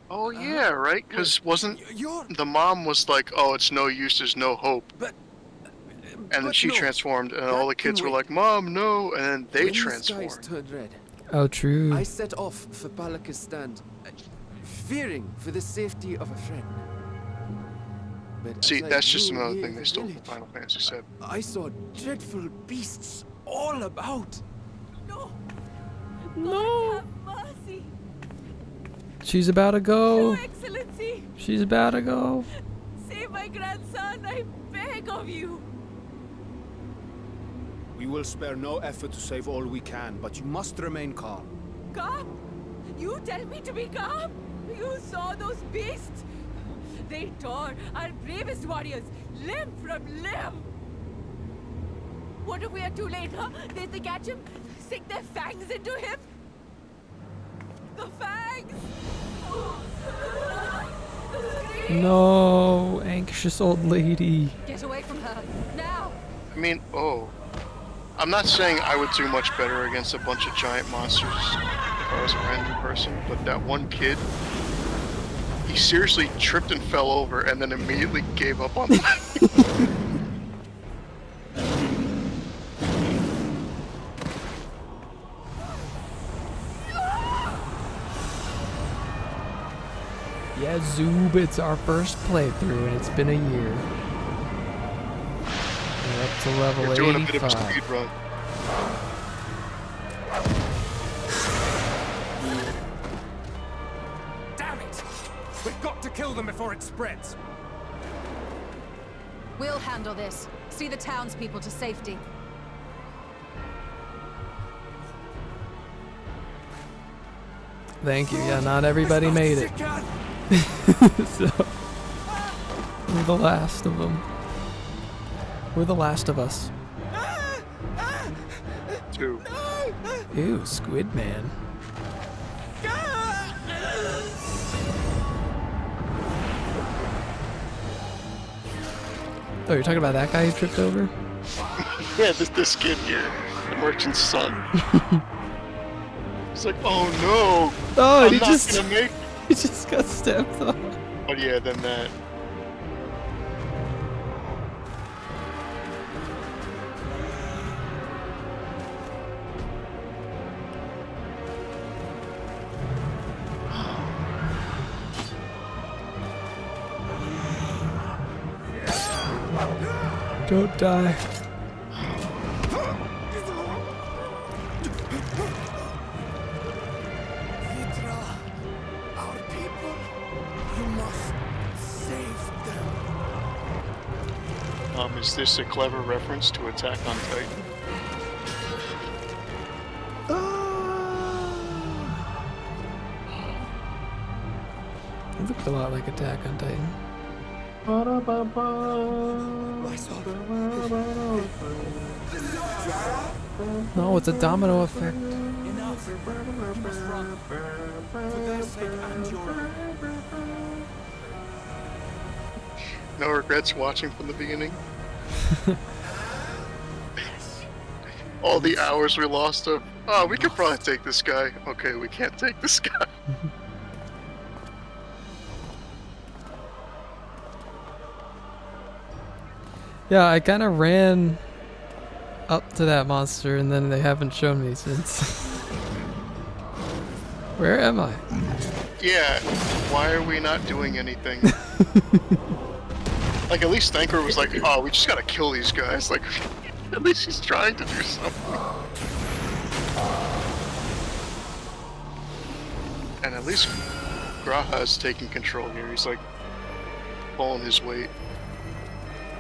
Oh yeah, right? Because wasn't You're... the mom was like, oh, it's no use, there's no hope. And then but she no, transformed, and all the that can kids were wait. like, Mom, no, and then they when the transformed. skies turned red, Oh, true. I set off for Palaka's stand, fearing for the safety of a friend. But See, as I that's just drew another near thing they the stole from village, Final Fantasy VII. I saw dreadful beasts all about. No, No. have mercy. She's about to go. Your Excellency, She's about to go. save my grandson, I beg of you. we will spare no effort to save all we can, but you must remain calm. Calm? You tell me to be calm? You saw those beasts? They tore our bravest warriors limb from limb. What if we are too late, huh? They catch him, sink their fangs into him? The fangs! No, anxious old lady. Get away from her, now! I mean, oh. I'm not saying I would do much better against a bunch of giant monsters if I was a random person, but that one kid, he seriously tripped and fell over and then immediately gave up on life. Yeah, Zoob, it's our first playthrough and it's been a year. We're up to level We're doing a bit of a 85. speed run. Damn it! We've got to kill them before it spreads. We'll handle this. See the townspeople to safety. Thank you. Yeah, not everybody made it. So, we're the last of them. We're the last of us. 2. Ew, Squid Man. Oh, you're talking about that guy who tripped over? Yeah, this kid here, the merchant's son. He's like, oh no! Oh, I'm he not just gonna make. he just got stepped on. But yeah, then that. Don't die. Vitra, our people, you must Is this a clever reference to Attack on Titan? It looked a lot like Attack on Titan. No, it's a domino effect. Enough. You must run. For their sake and your own. No regrets watching from the beginning? All the hours we lost of, oh, we could probably take this guy. Okay, we can't take this guy. Yeah, I kind of ran up to that monster and then they haven't shown me since. Where am I? Yeah, why are we not doing anything? Like, at least Thanker was like, oh, we just gotta kill these guys. Like, at least he's trying to do something. And at least Graha's taking control here. He's like, pulling his weight.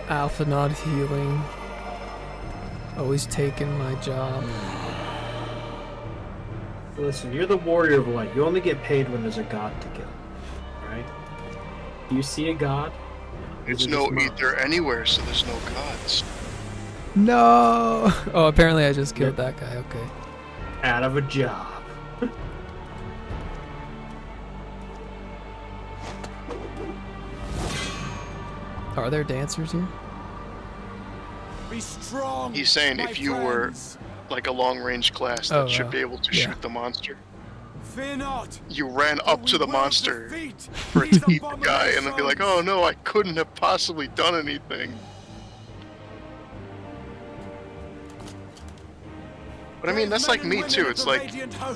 Alpha not healing. Always taking my job. Listen, you're the warrior of light. You only get paid when there's a god to kill. Right? Do you see a god? There's no ether anywhere, so there's no gods. No! Oh, apparently I just killed that guy. Okay. Out of a job. Are there dancers here? Be strong. He's saying if you were like a long-range class that should be able to shoot the monster. Fear not. You ran up to the monster for it to eat the guy and then be like, oh no, I couldn't have possibly done anything. But I mean, that's like me too. It's like,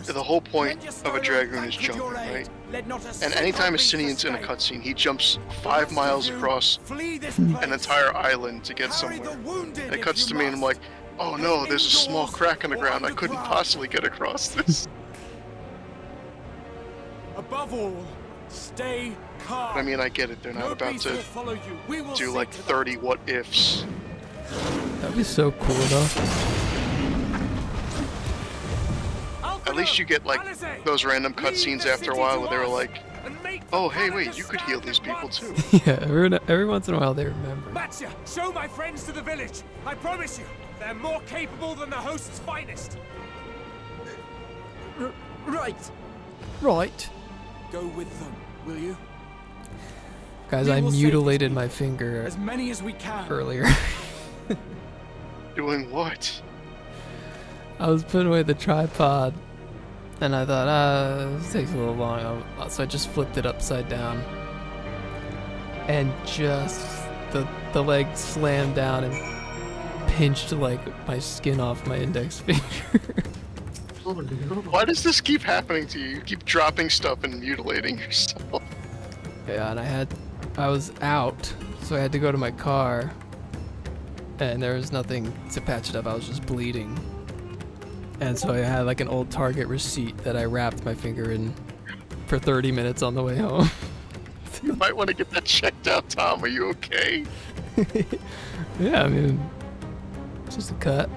the whole point of a Dragoon is jumping, right? And anytime a Sinian's in a cutscene, he jumps 5 miles across an entire island to get somewhere. And it cuts to me and I'm like, oh no, there's a small crack in the ground. I couldn't possibly get across this. Above all, stay calm. But I mean, I get it. They're not about to do like 30 what ifs. That'd be so cool though. At least you get like those random cutscenes after a while where they were like, oh hey wait, you could heal these people too. Yeah, every once in a while they remember. Matcha, show my friends to the village. I promise you, they're more capable than the host's finest. Right. Right. Go with them, will you? Guys, I mutilated my finger as many as we can earlier. Doing what? I was putting away the tripod and I thought, this takes a little long, so I just flipped it upside down and just the leg slammed down and pinched like my skin off my index finger. Why does this keep happening to you? You keep dropping stuff and mutilating yourself. Yeah, and I was out, so I had to go to my car and there was nothing to patch it up. I was just bleeding. And so I had like an old Target receipt that I wrapped my finger in for 30 minutes on the way home. You might want to get that checked out, Tom. Are you okay? Yeah, I mean, it's just a cut.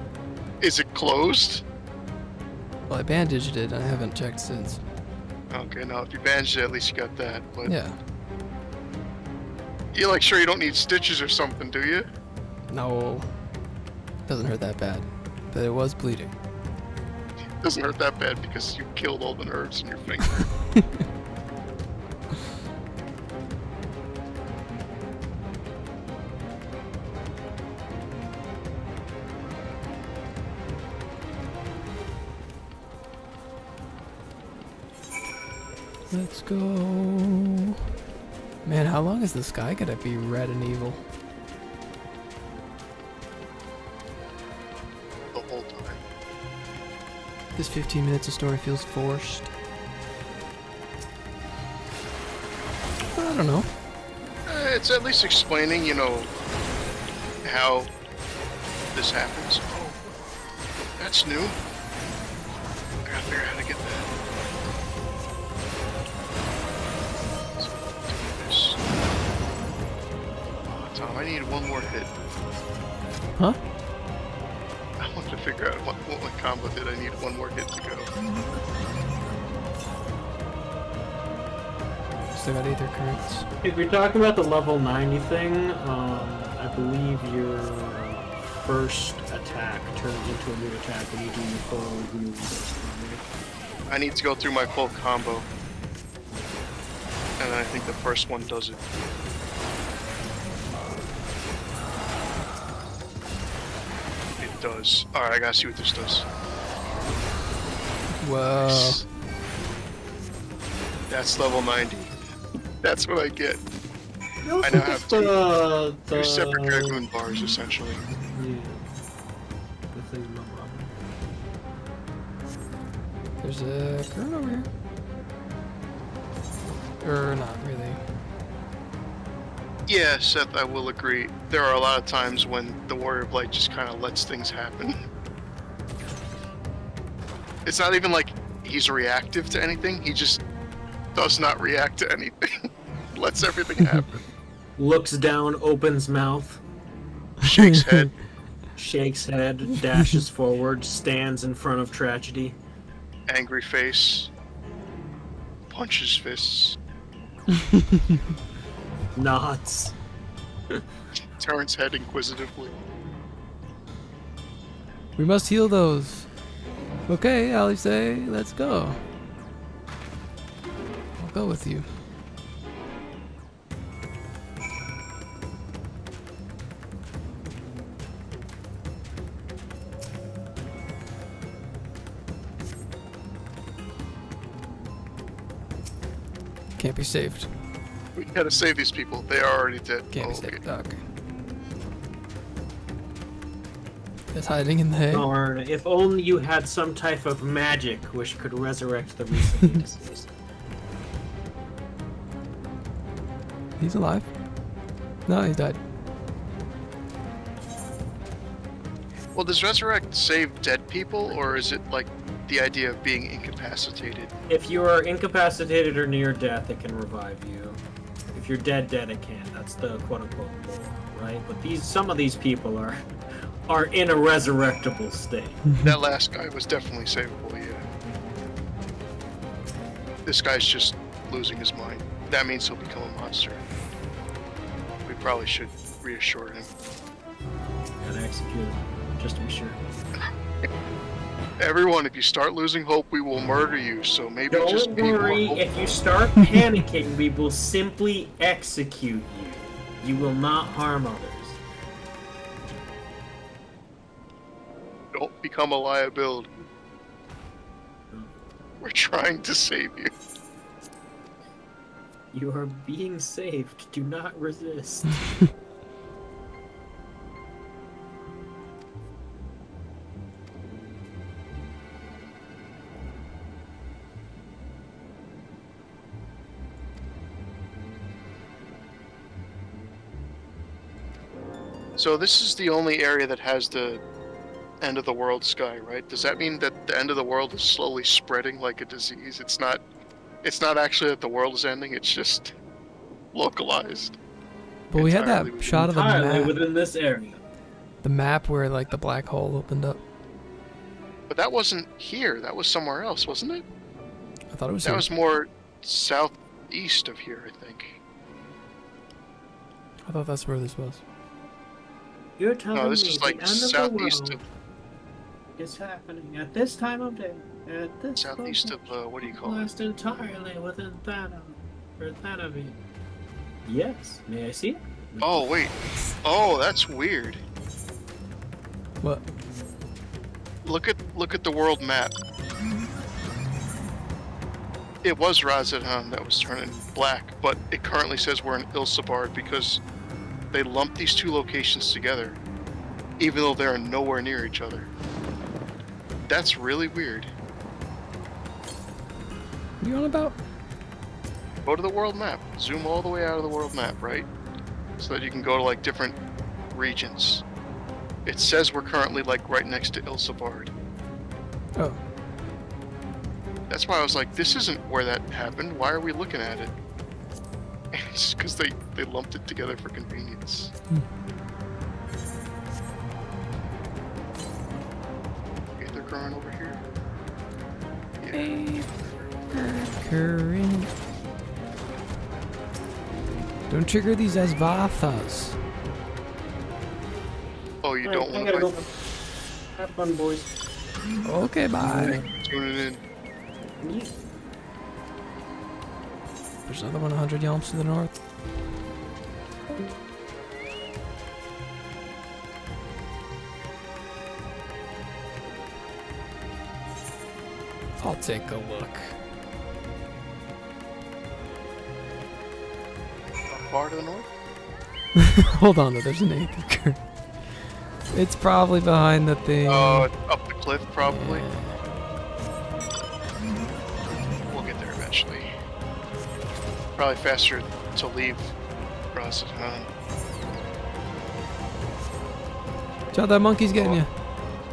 Is it closed? Well, I bandaged it. I haven't checked since. Okay, now if you bandaged it, at least you got that. But yeah. You're like sure you don't need stitches or something, do you? No. Doesn't hurt that bad. But it was bleeding. Doesn't hurt that bad because you killed all the nerves in your finger. Let's go. Man, how long is the sky gonna be red and evil? The whole time. This 15 minutes of story feels forced. I don't know. It's at least explaining, you know, how this happens. Oh, that's new. I gotta figure out how to get that. Tom, I need one more hit. Huh? I wanted to figure out what my combo did. I need one more hit to go. Still got Aether Currents. If you're talking about the level 90 thing, I believe your first attack turns into a new attack when you do your full move burst. I need to go through my full combo. And I think the first one does it. It does. Alright, I gotta see what this does. Whoa. That's level 90. That's what I get. You also I now get have two separate Dragoon bars, essentially. Yeah. The thing's not wrong. There's a current over here. Or not really. Yeah, Seth, I will agree. There are a lot of times when the Warrior of Light just kind of lets things happen. It's not even like he's reactive to anything. He just does not react to anything. Lets everything happen. Looks down, opens mouth, Shakes head. shakes head, dashes forward, stands in front of tragedy. Angry face. Punches fists. Nods. Turns head inquisitively. We must heal those. Okay, Alice, let's go. I'll go with you. Can't be saved. We gotta save these people. They are already dead. Can't be okay. saved. Oh, okay. It's hiding in the hay. Darn, if only you had some type of magic which could resurrect the recently deceased. He's alive. No, he died. Well, does Resurrect save dead people, or is it like the idea of being incapacitated? If you are incapacitated or near death, it can revive you. If you're dead, it can't. That's the quote-unquote lore, right? But some of these people are in a resurrectable state. That last guy was definitely savable, yeah. This guy's just losing his mind. That means he'll become a monster. We probably should reassure him. Gotta execute him, just to be sure. Everyone, if you start losing hope, we will murder you, so maybe just Don't be more worry, hopeful. if you start panicking, we will simply execute you. You will not harm others. Don't become a liability. We're trying to save you. You are being saved. Do not resist. So this is the only area that has the end of the world sky, right? Does that mean that the end of the world is slowly spreading like a disease? It's not actually that the world is ending, it's just localized. But we had that Entirely shot of the Entirely map. within this area. The map where like the black hole opened up. But that wasn't here, that was somewhere else, wasn't it? I thought it was That here. was more southeast of here, I think. I thought that's where this was. You're telling No, this me is the like end of the southeast world of is happening at this time of day, at this southeast of what do you call it? almost entirely within Thanovine. Yes, may I see it? Oh wait. Oh, that's weird. What? Look at the world map. It was Razadhan that was turning black, but it currently says we're in Ilsabard because they lumped these two locations together, even though they're nowhere near each other. That's really weird. What are you on about? Go to the world map. Zoom all the way out of the world map, right? So that you can go to like different regions. It says we're currently like right next to Ilsabard. Oh. That's why I was like, this isn't where that happened. Why are we looking at it? It's because they lumped it together for convenience. current over here? Yeah. Vapor current. Don't trigger these as Vathas. Oh, you Alright, don't I want gotta to go. fight? Have fun, boys. Okay, bye. Thank you for tuning in. Yeah. There's another one 100 yalms to the north. I'll take a look. How far to the north? Hold on, though. There's an anchor. It's probably behind the thing. Oh, it's up the cliff, probably. Yeah. We'll get there eventually. Probably faster to leave for us, huh? Joe, that monkey's getting you.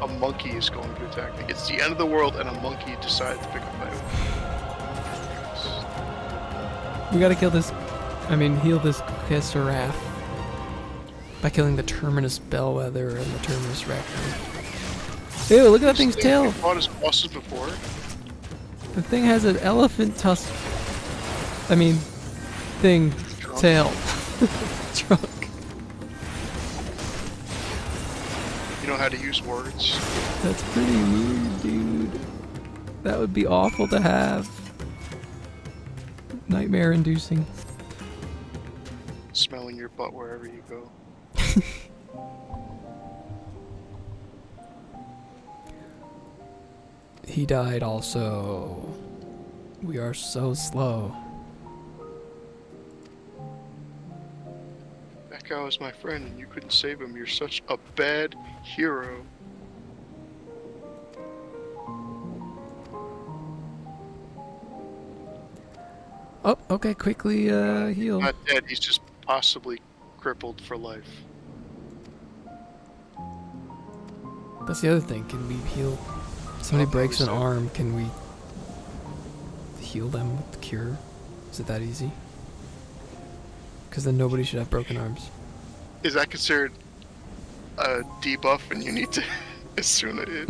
A monkey is going to attack me. It's the end of the world, and a monkey decided to pick a fight with me. We gotta kill this. Heal this Kisaraf by killing the Terminus Bellwether and the Terminus Raccoon. Ew, look at that thing's tail. We fought as bosses before. The thing has an elephant tusk. Tail. Trunk. You know how to use words. That's pretty weird, dude. That would be awful to have. Nightmare inducing. Smelling your butt wherever you go. He died also. We are so slow. That guy was my friend and you couldn't save him. You're such a bad hero. Oh, okay, quickly heal. Not dead, he's just possibly crippled for life. That's the other thing. Can we heal? Somebody breaks an arm, can we heal them with the cure? Is it that easy? Because then nobody should have broken arms. Is that considered a debuff and you need to assume it is?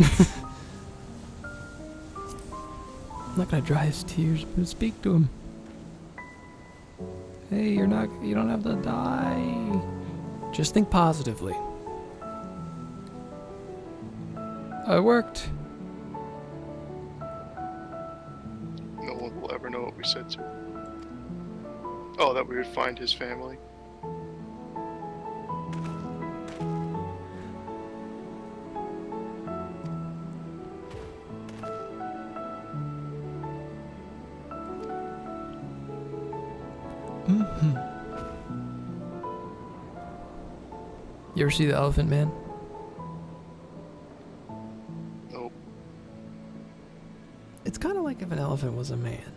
I'm not gonna dry his tears, but speak to him. Hey, you don't have to die. Just think positively. It worked. No one will ever know what we said to him. Oh, that we would find his family. Mm-hmm. You ever see The Elephant Man? Nope. It's kind of like if an elephant was a man.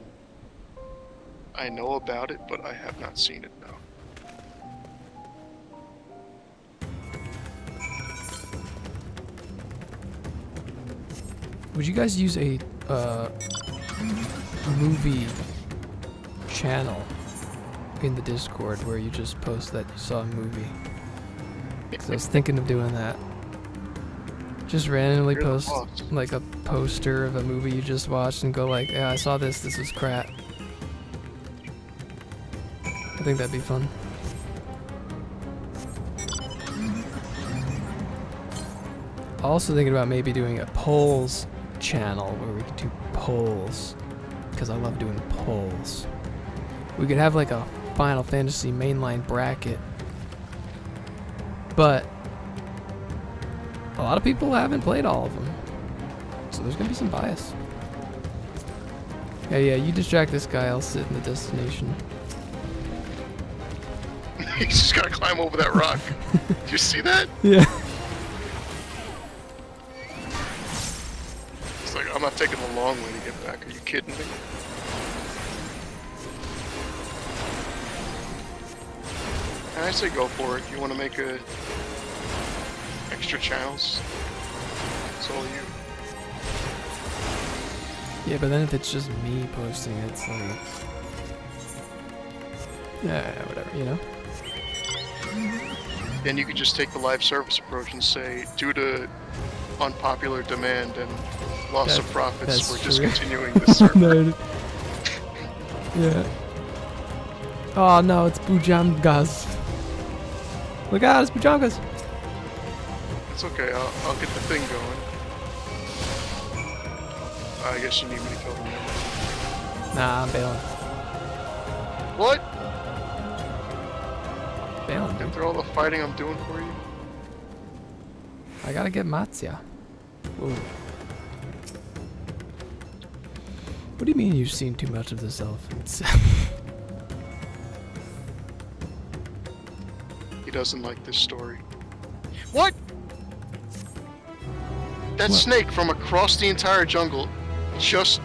I know about it, but I have not seen it, no. Would you guys use a movie channel in the Discord where you just post that you saw a movie? Because I was thinking of doing that. Just randomly You're the post boss. like a poster of a movie you just watched and go like, yeah, I saw this was crap. I think that'd be fun. Also thinking about maybe doing a polls channel where we could do polls, because I love doing polls. We could have like a Final Fantasy mainline bracket, but a lot of people haven't played all of them, so there's gonna be some bias. Yeah, you distract this guy, I'll sit in the destination. He's just gotta climb over that rock. Did you see that? Yeah. It's like, I'm not taking the long way to get back. Are you kidding me? And I say go for it. You want to make extra channels? It's all you. Yeah, but then if it's just me posting, it's like... Yeah, whatever, you know? then you could just take the live service approach and say, due to unpopular demand and loss of profits, we're discontinuing this service. Yeah. Oh no, it's Bujangas. Look out, it's Bujangas. It's okay, I'll get the thing going. I guess you need me to kill them. Nah, I'm bailing. What? Bailing, dude. After all the fighting I'm doing for you? I gotta get Matsya. Whoa. What do you mean you've seen too much of this elephant? He doesn't like this story. What? That What? snake from across the entire jungle just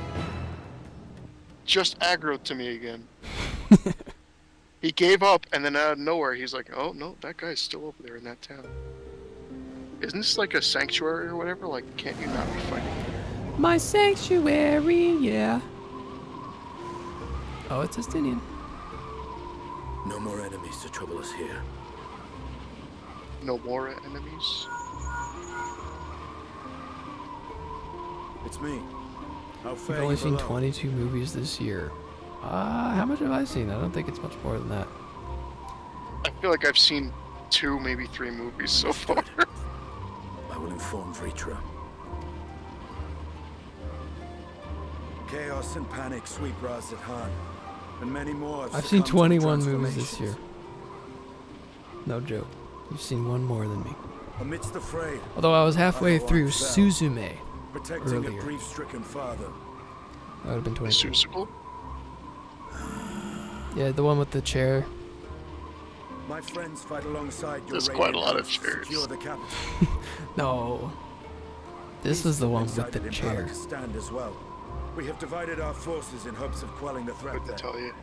aggroed to me again. He gave up, and then out of nowhere, he's like, oh, no, that guy's still over there in that town. Isn't this like a sanctuary or whatever? Like, can't you not be fighting there? My sanctuary, yeah. Oh, it's Estinian. No more enemies to trouble us here. No more enemies? It's me. How I've fare only you seen below? 22 movies this year. How much have I seen? I don't think it's much more than that. I feel like I've seen 2, maybe 3 movies so far. I will inform Vritra. Chaos and panic sweep Raz Khan, and many more. have I've seen succumbed to the 21 movies this year. transformations. No joke. You've seen one more than me. Amidst the fray, Although I was halfway Ahawan through fell, Suzume. protecting a Earlier. grief-stricken father. That would have been 22. Susical? Yeah, the one with the chair. My friends fight alongside your There's quite a lot of hosts to chairs. secure the capital. No. This was the one with Incited the in chair. Palakistan as well. We have divided our forces in hopes of quelling the threat Good to there. tell you.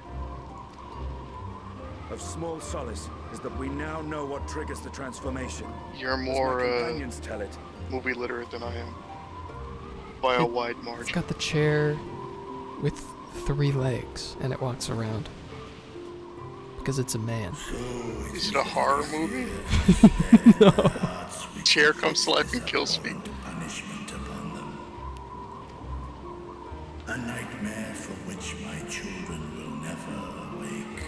Of small solace is that we now know what triggers the transformation. You're As more my companions tell it. movie literate than I am. By a wide It's margin. got the chair with 3 legs, and it walks around. Because it's a man. Is it a horror movie? Chair comes to life and kills me. Punishment upon them. A nightmare for which my children will never awake.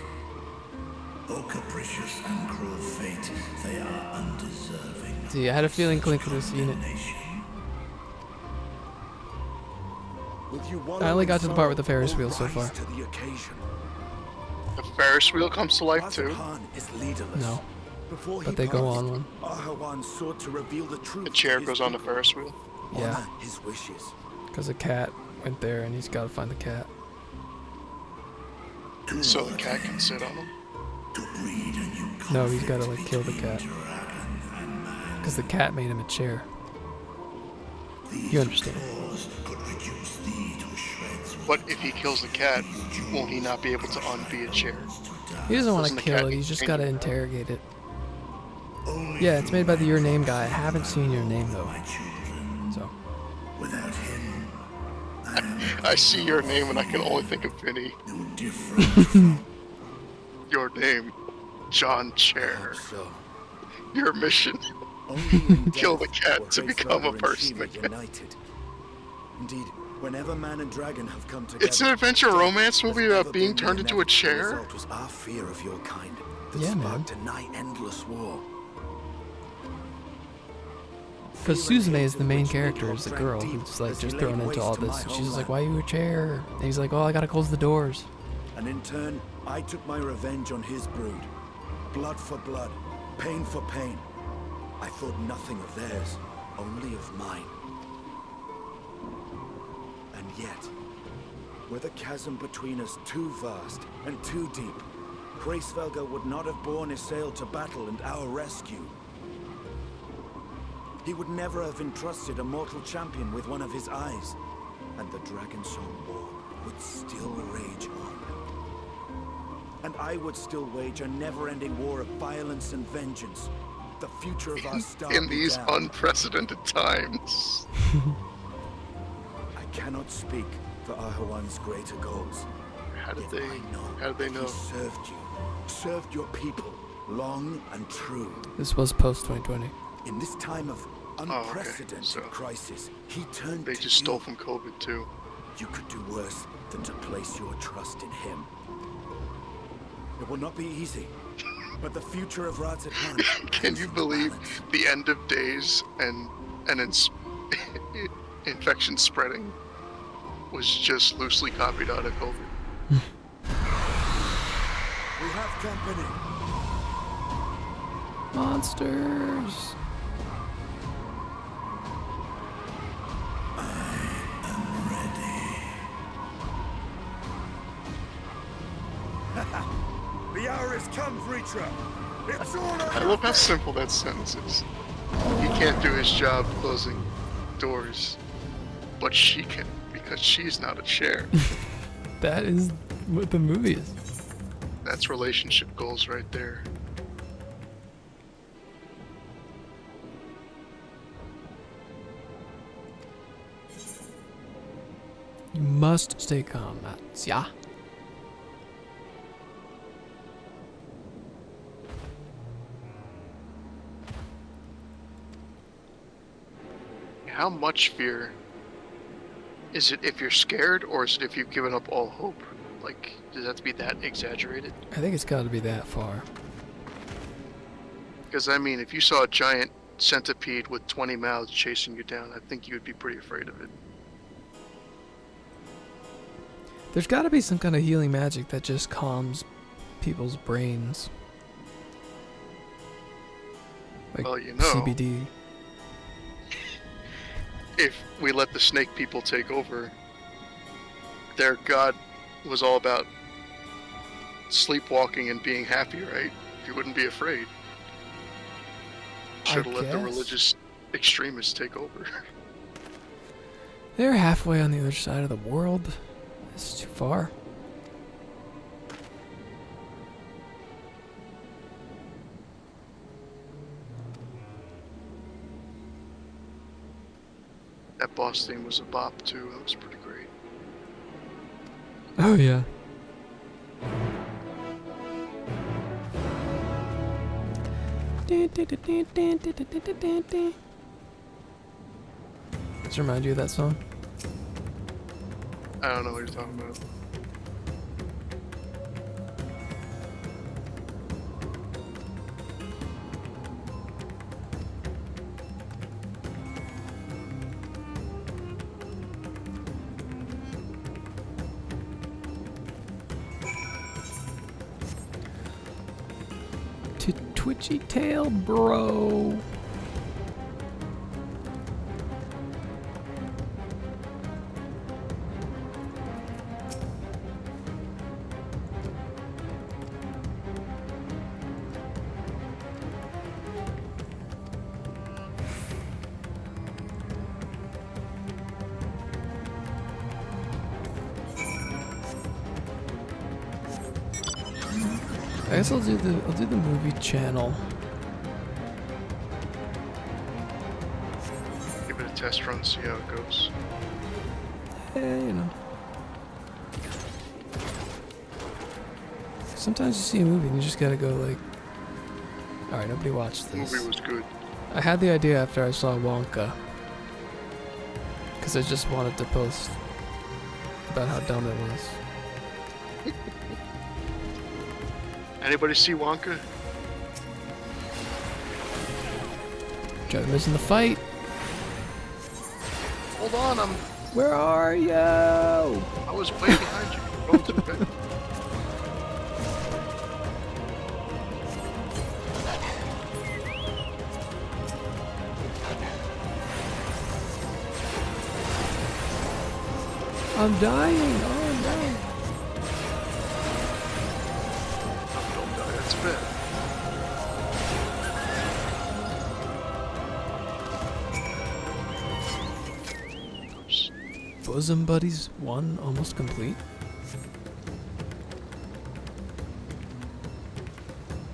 Oh, capricious and cruel fate, they are undeserving. See, I had a feeling Clink would have seen it. I only got to the part with the Ferris wheel so far. To the occasion. The Ferris wheel comes to life too. Khan is leaderless. No. Before he But they go passed, on one. Ahawan sought to reveal the truth. The chair to his goes on the people. Ferris wheel. Yeah. Honor his wishes. Because a cat went there, and he's got to find the cat. So the cat can sit on him. To breed a new No, he's got to conflict like kill the between cat. dragon and man. Because the cat made him a chair. These You understand. claws could reduce thee to shreds. But if he kills the cat, won't he not be able to unbe a chair? He doesn't want to Doesn't the kill cat it, need he's to just change got to it? interrogate it. Only Yeah, it's made by the through Your my Name guy. I force haven't seen Your Name, though. my children. So, Without him, I am I see your name and I can only think of Vinny. no different from Your name, John Chair. so. Your mission. Only in Kill the death cat were to become a Hraesvelgr and person Shiva again. united. Indeed, whenever man and dragon have come together, It's an adventure death romance has movie never about being been the turned into a inevitable chair? result. Was our fear of your kind that Yeah, man. sparked a nigh endless war. because Suzume is the main character, is the girl who's like just thrown into all this. And she's just like, why are you a chair? And he's like, oh, I gotta close the doors. And in turn, I took my revenge on his brood. Blood for blood, pain for pain. I thought nothing of theirs, only of mine. And yet, were the chasm between us too vast and too deep, Hraesvelgr would not have borne Isael to battle and our rescue. He would never have entrusted a mortal champion with one of his eyes, and the Dragonsong War would still rage on. And I would still wage a never-ending war of violence and vengeance. The future of our star In these began. unprecedented times. I cannot speak for Ahawan's greater goals. How did Yet they I know how did they that know? He served you, served your people, long and true. This was post 2020. In this time of unprecedented So crisis, he turned they to just stole you. from COVID too. You could do worse than to place your trust in him. It will not be easy, but the future of Rad's at hand. Can you believe the end of days and its infection spreading was just loosely copied out of COVID? We have company. Monsters. The hour has come, Reacher. It's all over. I love how simple that sentence is. He can't do his job closing doors, but she can because she's not a chair. That is what the movie is. That's relationship goals right there. You must stay calm, Mats. Yeah. How much fear is it if you're scared, or is it if you've given up all hope? Like, does it have to be that exaggerated? I think it's got to be that far. Because, I mean, if you saw a giant centipede with 20 mouths chasing you down, I think you would be pretty afraid of it. There's got to be some kind of healing magic that just calms people's brains. Like Well, you know. CBD. If we let the snake people take over, their god was all about sleepwalking and being happy, right? You wouldn't be afraid. Should have let the guess. religious extremists take over. They're halfway on the other side of the world. It's too far. That boss theme was a bop too. That was pretty great. Oh yeah. Does it remind you of that song? I don't know what you're talking about. Twitchy tail, bro. I guess I'll do the movie channel. Give it a test run, see how it goes. You know. Sometimes you see a movie and you just gotta go like, alright, nobody watched The this. movie was good. I had the idea after I saw Wonka. Because I just wanted to post about how dumb it was. Anybody see Wonka? Try to miss in the fight. Hold on, Where are you? I was way behind you. Going to the bed. I'm dying. Oh, I'm dying. Don't die, that's bad. Oops. Bosom Buddies 1 almost complete.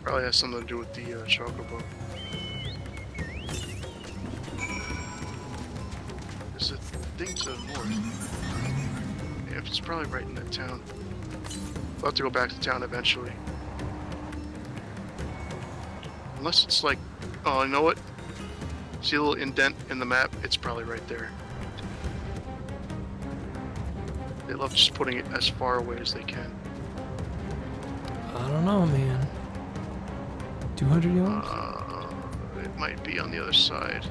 Probably has something to do with the chocobo. There's a thing to the north. Yeah, it's probably right in that town. We'll have to go back to town eventually. Unless it's like, oh, you know what? See a little indent in the map? It's probably right there. They love just putting it as far away as they can. I don't know, man. 200 yards? It might be on the other side.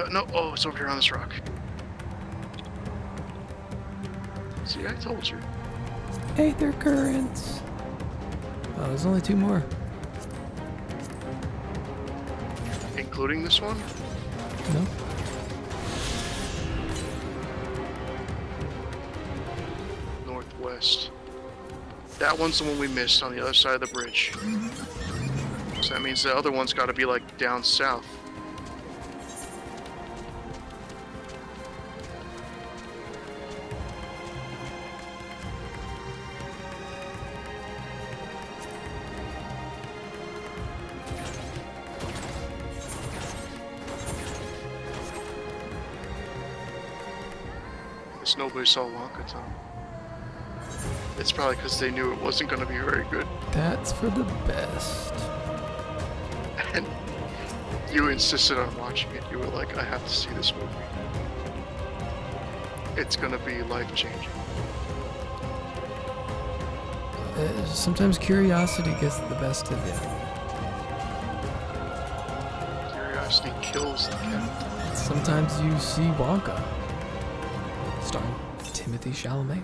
No. Oh, it's over here on this rock. See, I told you. Aether currents. Oh, there's only 2 more. Including this one? No. Northwest. That one's the one we missed on the other side of the bridge. So that means the other one's got to be like down south. Guess nobody saw Wonka, Tom. It's probably because they knew it wasn't going to be very good. That's for the best. And you insisted on watching it. You were like, I have to see this movie. It's going to be life-changing. Sometimes curiosity gets the best of you. Curiosity kills the cat. Sometimes you see Wonka. Starring Timothy Chalamet.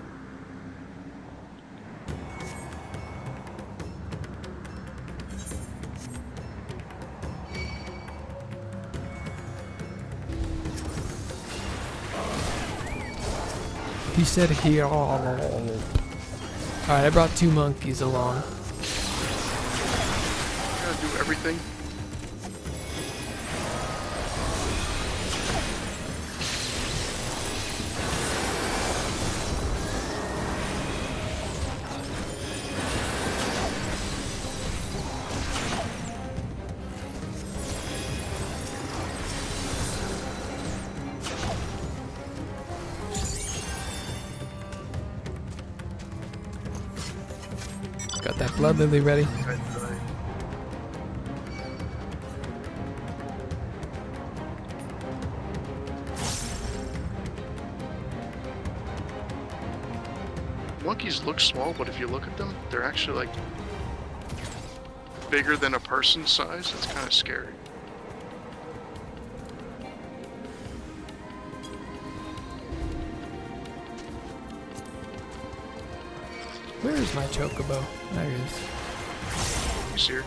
He said here. Alright, I brought 2 monkeys along. Gotta do everything. Got that blood lily ready. Monkeys look small, but if you look at them, they're actually like bigger than a person size. It's kind of scary. Where is my chocobo? There he is. You see her?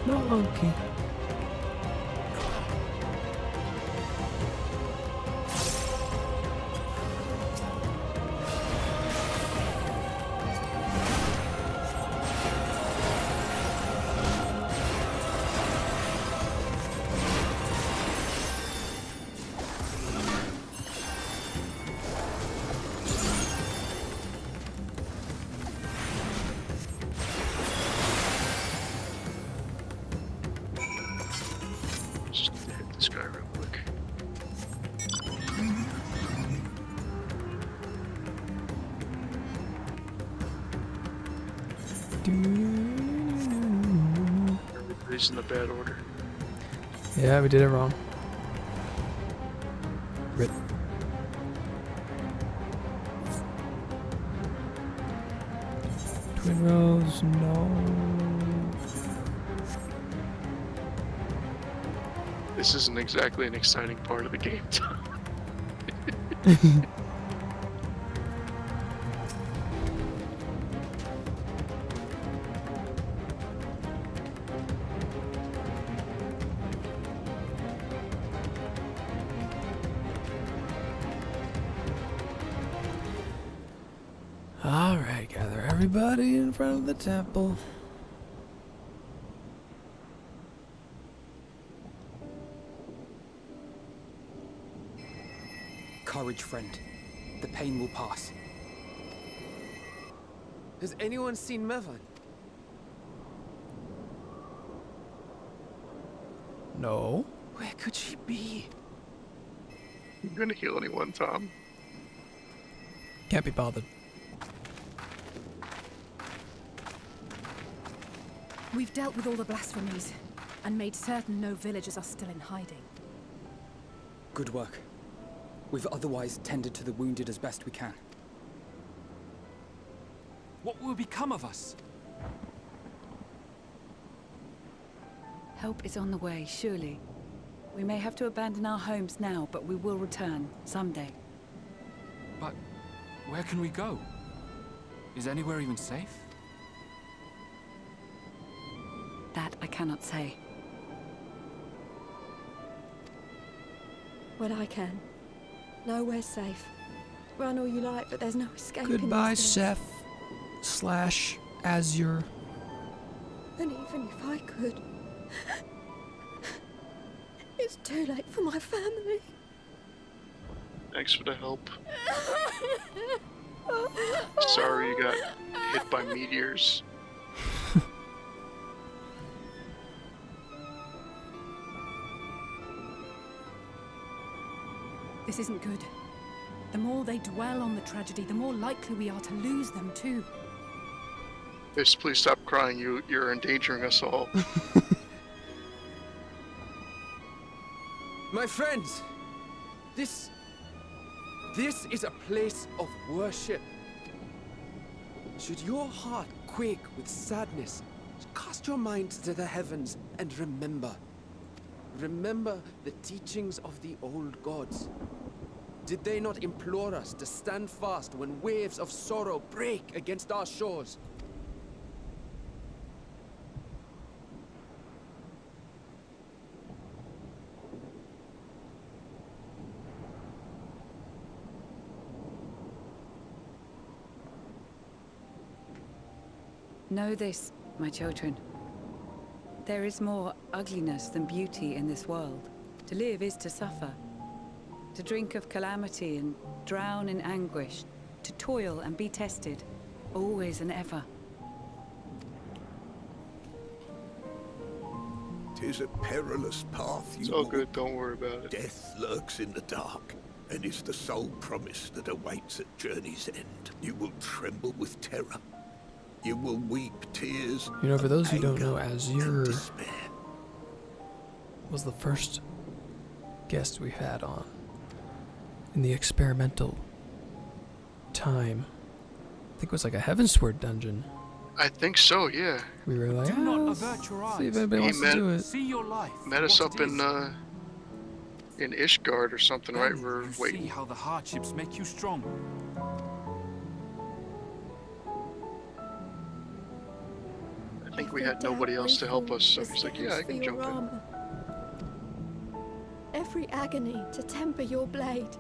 No monkey. Just need to hit this guy real quick. Everybody's in the bad order. Yeah, we did it wrong. Rip. Twin rows, no. This isn't exactly an exciting part of the game. Alright, gather everybody in front of the temple. courage, friend. The pain will pass. Has anyone seen Mevan? No. Where could she be? You gonna heal anyone, Tom? Can't be bothered. We've dealt with all the blasphemies, and made certain no villagers are still in hiding. Good work. We've otherwise tended to the wounded as best we can. What will become of us? Help is on the way, surely. We may have to abandon our homes now, but we will return, someday. But where can we go? Is anywhere even safe? That I cannot say. Well, I can. Nowhere's safe. Run all you like, but there's no escaping. Goodbye, these Seth / Azure. And even if I could, it's too late for my family. Thanks for the help. Sorry you got hit by meteors. This isn't good. The more they dwell on the tragedy, the more likely we are to lose them too. Yes, please stop crying. You're endangering us all. My friends, this is a place of worship. Should your heart quake with sadness, cast your mind to the heavens and remember. Remember the teachings of the old gods. Did they not implore us to stand fast when waves of sorrow break against our shores? Know this, my children. There is more ugliness than beauty in this world. To live is to suffer. To drink of calamity and drown in anguish. To toil and be tested, always and ever. 'Tis a perilous path you It's all walk. good, don't worry about it. Death lurks in the dark, and is the sole promise that awaits at journey's end. You will tremble with terror. You will weep tears. You know, for those who of don't know, anger Azure and despair. was the first guest we had on in the experimental time. I think it was like a Heavensward dungeon. I think so, yeah. We were like, Do not avert your see if eyes. anybody wants to do it. See your life. Met us what up it is. in Ishgard or something, right? Then We're you waiting. see how the hardships make you strong. I think we had nobody else to help us, so he's like, yeah, I can jump in. in. Every agony to temper your blade.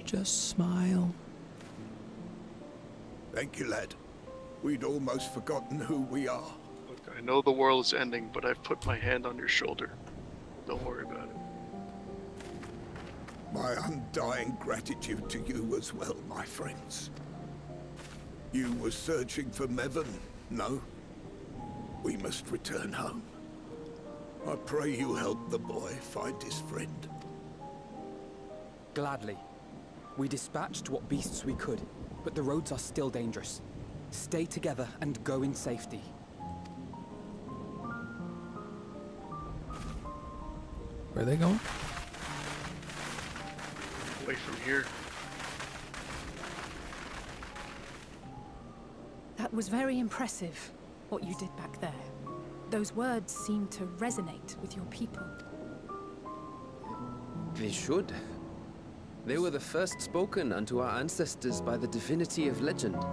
Just smile. Thank you, lad. We'd almost forgotten who we are. Look, I know the world is ending, but I've put my hand on your shoulder. Don't worry about it. My undying gratitude to you as well, my friends. You were searching for Mevan, no? We must return home. I pray you help the boy find his friend. Gladly. We dispatched what beasts we could, but the roads are still dangerous. Stay together and go in safety. Where are they going? Away from here. That was very impressive, what you did back there. Those words seem to resonate with your people. They should. They were the first spoken unto our ancestors by the divinity of legend.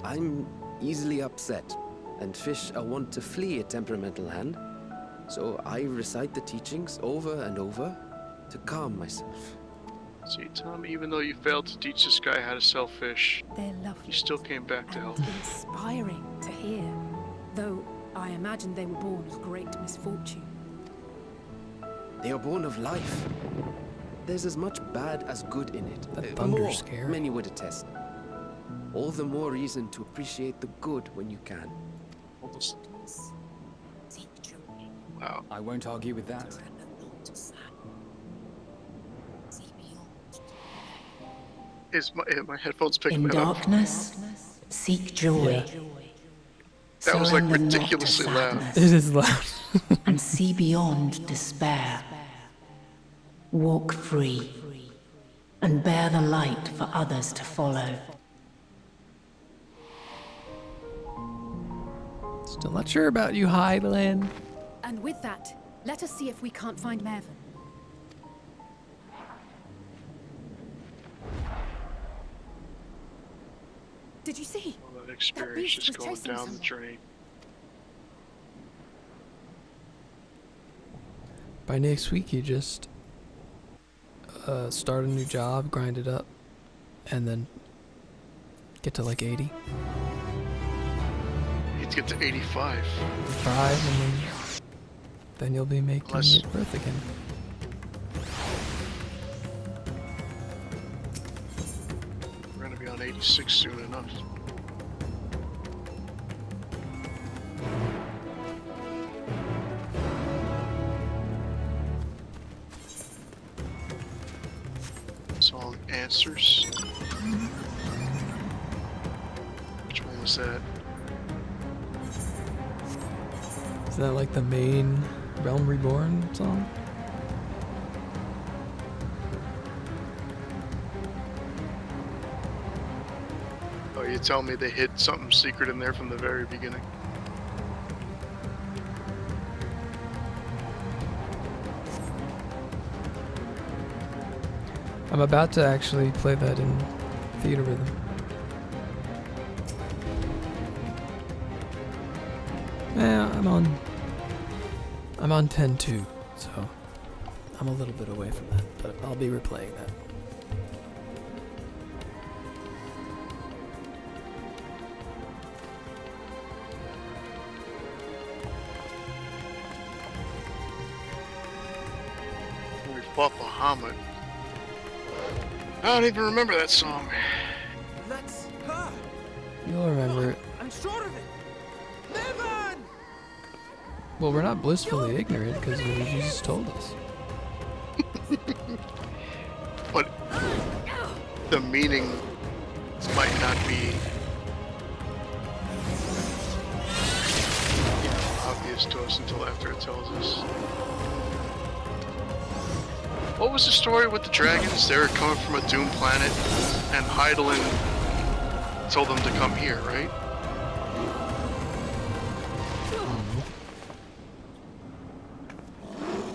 I'm easily upset, and fish are wont to flee a temperamental hand, so I recite the teachings over and over to calm myself. See, Tom, even though you failed to teach this guy how to sell fish, They're lovely. you still came back to help. And inspiring to hear. Though I imagine they were born of great misfortune. They are born of life. There's as much bad as good in it. That thunder's More, scary. many would attest. All the more reason to appreciate the good when you can. Wow. I won't argue with that. Is my headphones picking In that up? darkness, seek joy. Yeah. That was like Surrender not to ridiculously loud. sadness, It is loud. and see beyond despair. Walk free, and bear the light for others to follow. Still not sure about you, Highland. And with that, let us see if we can't find Mervyn. Did you see? All that experience beast just was going chasing down the someone. drain. By next week, you just start a new job, grind it up, and then get to like 80. Need to get to 85. 5, and then you'll be making Unless- it worth again. We're gonna be on 86 soon enough. Song Answers. Which one was that? Is that like the main Realm Reborn song? Oh, you tell me they hid something secret in there from the very beginning. I'm about to actually play that in Theater Rhythm. Yeah, I'm on 10-2, so I'm a little bit away from that, but I'll be replaying that. We fought Bahamut. I don't even remember that song. That's her! You'll remember it. I'm sure of it! Mervyn! Well, we're not blissfully ignorant because you just told us. But the meaning might not be obvious to us until after it tells us. What was the story with the dragons? They were coming from a doomed planet, and Hydaelyn told them to come here, right?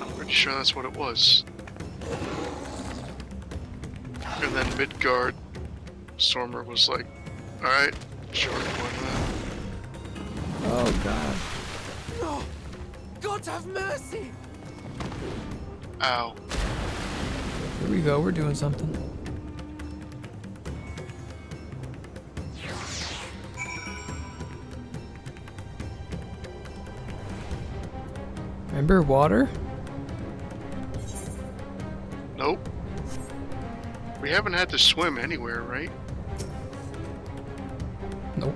I'm pretty sure that's what it was. And then Midgard, Stormer was like, alright, sure, why not? Oh god. No! God have mercy! Ow. Here we go, we're doing something. Remember water? Nope. We haven't had to swim anywhere, right? Nope.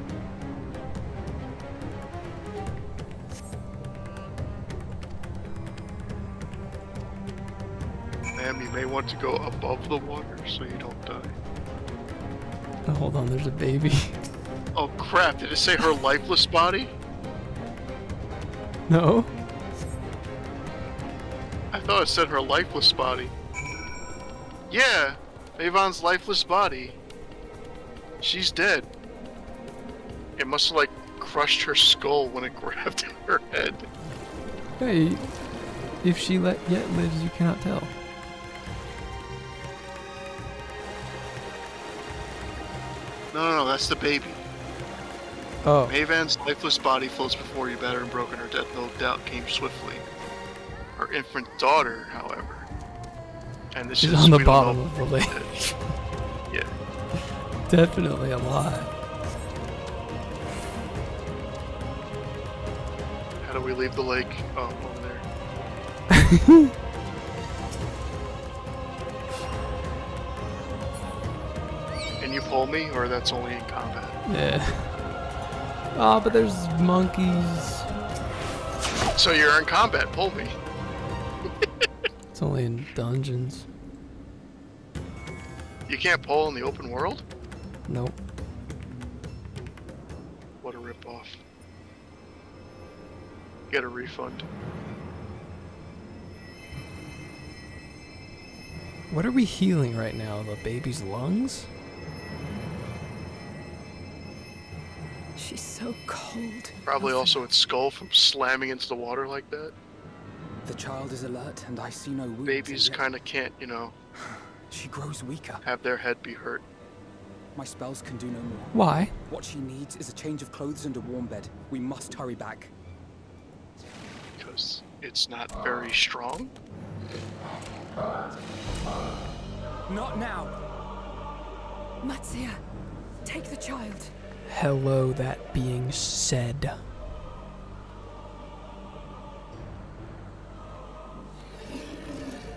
Ma'am, you may want to go above the water so you don't die. Oh, hold on, there's a baby. Oh crap, did it say her lifeless body? No? I thought it said her lifeless body. Yeah, Avon's lifeless body. She's dead. It must have like crushed her skull when it grabbed her head. Hey, if she yet lives, you cannot tell. No, that's the baby. Oh. Mavan's lifeless body floats before you, battered and broken. Her death, no doubt, came swiftly. Her infant daughter, however, and this She's is on the we don't bottom know- of the lake. Yeah. Definitely alive. How do we leave the lake? Oh, over there. Can you pull me, or that's only in combat? Yeah. Oh, but there's monkeys. So you're in combat, pull me. It's only in dungeons. You can't pull in the open world? Nope. What a ripoff. Get a refund. What are we healing right now? The baby's lungs? She's so cold. Probably also its skull from slamming into the water like that. The child is alert, and I see no wounds. Babies kind of can't, you know, She grows weaker. have their head be hurt. My spells can do no more. Why? What she needs is a change of clothes and a warm bed. We must hurry back. Because it's not very strong. Not now. Matsia, take the child. Hello, that being said.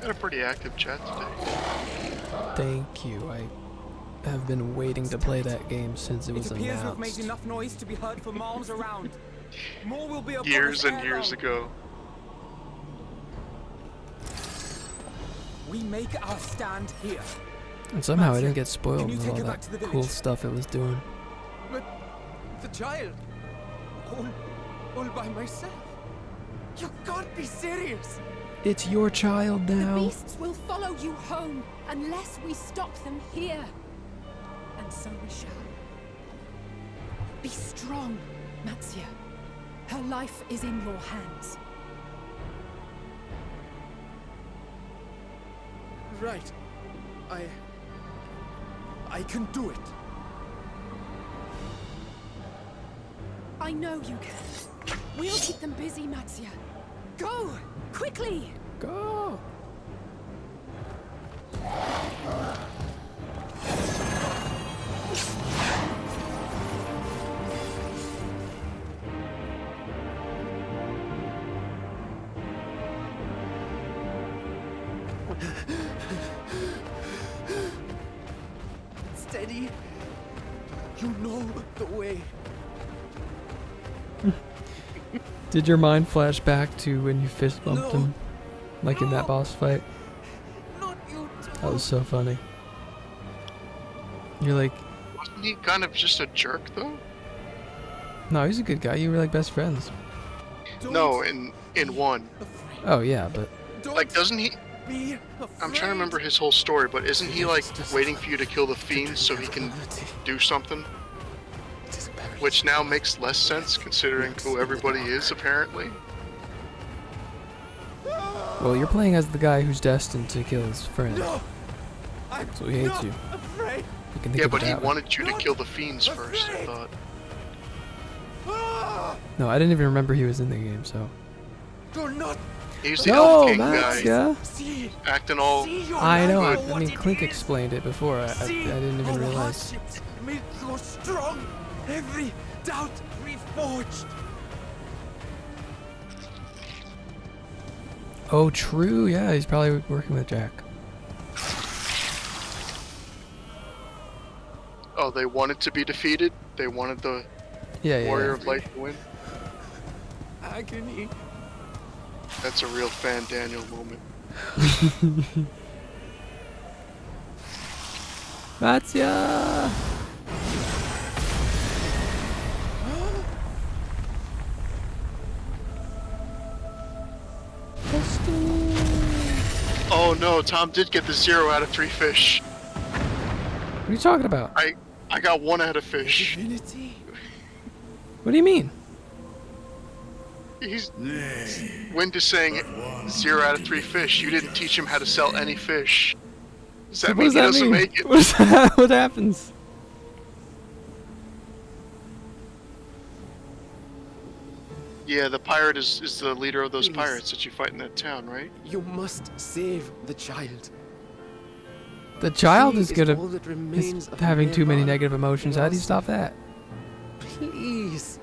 Got a pretty active chat today. Thank you. I have been waiting to play that game since it was It appears we've made announced. enough noise to be heard for miles around. More will be upon Years us and ere years long. ago. We make our stand here. And somehow I didn't get Can spoiled you with take all her back that to the cool village? stuff it was doing. But the child, all by myself. You can't be serious. It's your child The now. beasts will follow you home unless we stop them here. And so we shall. Be strong, Matsia. Her life is in your hands. Right. I can do it. I know you can. We'll keep them busy, Matsia. Go! Quickly! Go! Steady. You know the way. Did your mind flash back to when you fist bumped him? Like in that boss fight? Not you That was so funny. You're like, Wasn't he kind of just a jerk, though? no, he's a good guy. You were like best friends. No, in one. Oh, yeah, but Like, doesn't he... Be I'm trying to remember his whole story, but isn't he, like, waiting for you to kill the fiends so he can do something? Which now makes less sense, considering who everybody is, apparently. well, you're playing as the guy who's destined to kill his friend. No! So he hates you. Afraid. You can think Yeah, of it but he that way. wanted you to kill the fiends first, I thought. No, I didn't even remember he was in the game, so. Do not He's the No, Elf King Max, guy, yeah? see. acting all... See your I know. life I for mean, what Clink it is. explained it before. I See didn't even our realize. hardships make you strong. Every doubt reforged. Oh, true. Yeah, he's probably working with Jack. Oh, they wanted to be defeated? They wanted the Yeah, Warrior yeah. of Light to win? Agony. That's a real Fan Daniel moment. Matsia! Oh no, Tom did get the 0 out of 3 fish. What are you talking about? I got 1 out of fish. Divinity. What do you mean? He's... Wind is saying 0 out of 3 fish. You didn't teach him how to sell any fish. Does that What mean does he that doesn't mean? make it? What, is that? What happens? Yeah, the pirate is the leader of those Please. pirates that you fight in that town, right? You must save the child. The child She is good all that at remains of having too many Nevan negative emotions. How do you lost. stop that? Please.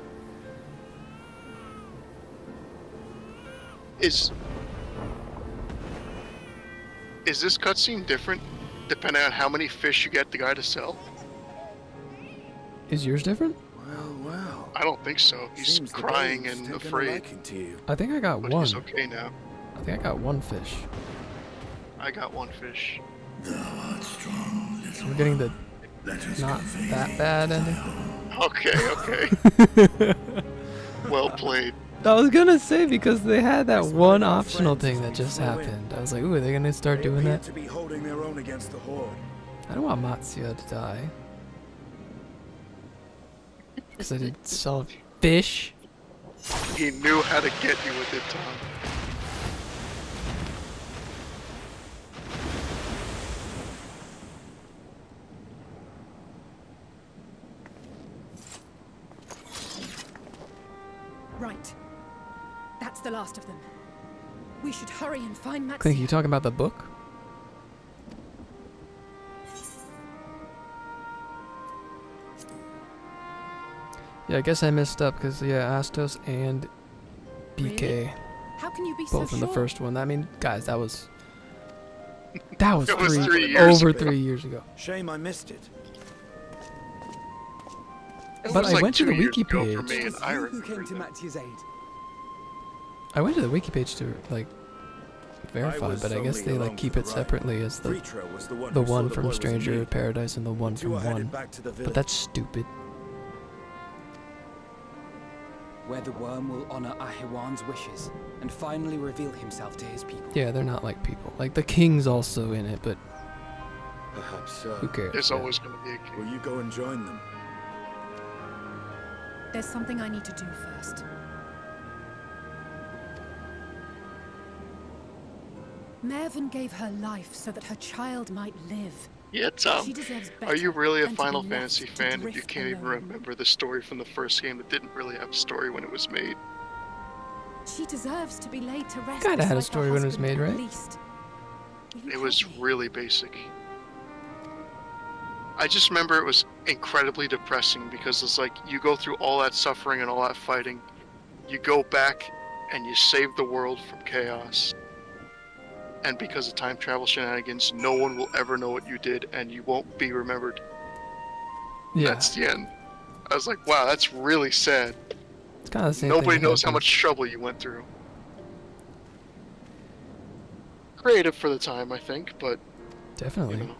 Is this cutscene different depending on how many fish you get the guy to sell? Is yours different? Well. I don't think so. He's Seems the crying babes and taken a afraid. liking to you. I think I got But one. he's okay now. I think I got one fish. I got one fish. So we're getting the not that bad ending. Okay. Well played. I was gonna say because they had that one optional thing that just happened. I was like, ooh, are they gonna start doing that? To be holding their own against the Horde. I don't want Matsuya to die. Because I didn't sell fish. He knew how to get you with it, Tom. Right. That's the last of them. We should hurry and find Matsuya. Clink, you talking about the book? Yeah, I guess I messed up because Astos and BK Really? How can you be both so in the sure? first one. I mean, guys, that was That was 3 years over ago. 3 years ago. Shame I missed it. It But was I like went to 2 the years wiki ago page. for me, and I Who remember came to that. Mattia's aid? I went to the wiki page to like verify, was but I guess only they like along keep for it the ride. separately as the Fritra was the one the who saw one the boy from was in Stranger need. of Paradise and the one You from were headed one. back to the But village. that's stupid. Where the worm will honor Ahiwan's wishes and finally reveal himself to his people. Yeah, they're not like people. Like the king's also in it, but Perhaps so. who cares? There's Yeah. always going to be a king. Will you go and join them? There's something I need to do first. Mervyn gave her life so that her child might live. Yeah, Tom. She deserves Are you better really a than to be Final left Fantasy to fan if you drift can't even alone. remember the story from the first game that didn't really have a story when it was made? She deserves to be laid to rest. Kinda had a beside her story when it was husband, made, at right? least. Will you It was help me? really basic. I just remember it was incredibly depressing because it's like you go through all that suffering and all that fighting, you go back and you save the world from chaos. And because of time travel shenanigans, no one will ever know what you did and you won't be remembered. Yeah, That's the end. I was like, wow, that's really sad. it's kind of the same Nobody thing knows how happens. much trouble you went through. Creative for the time, I think, but Definitely. you know.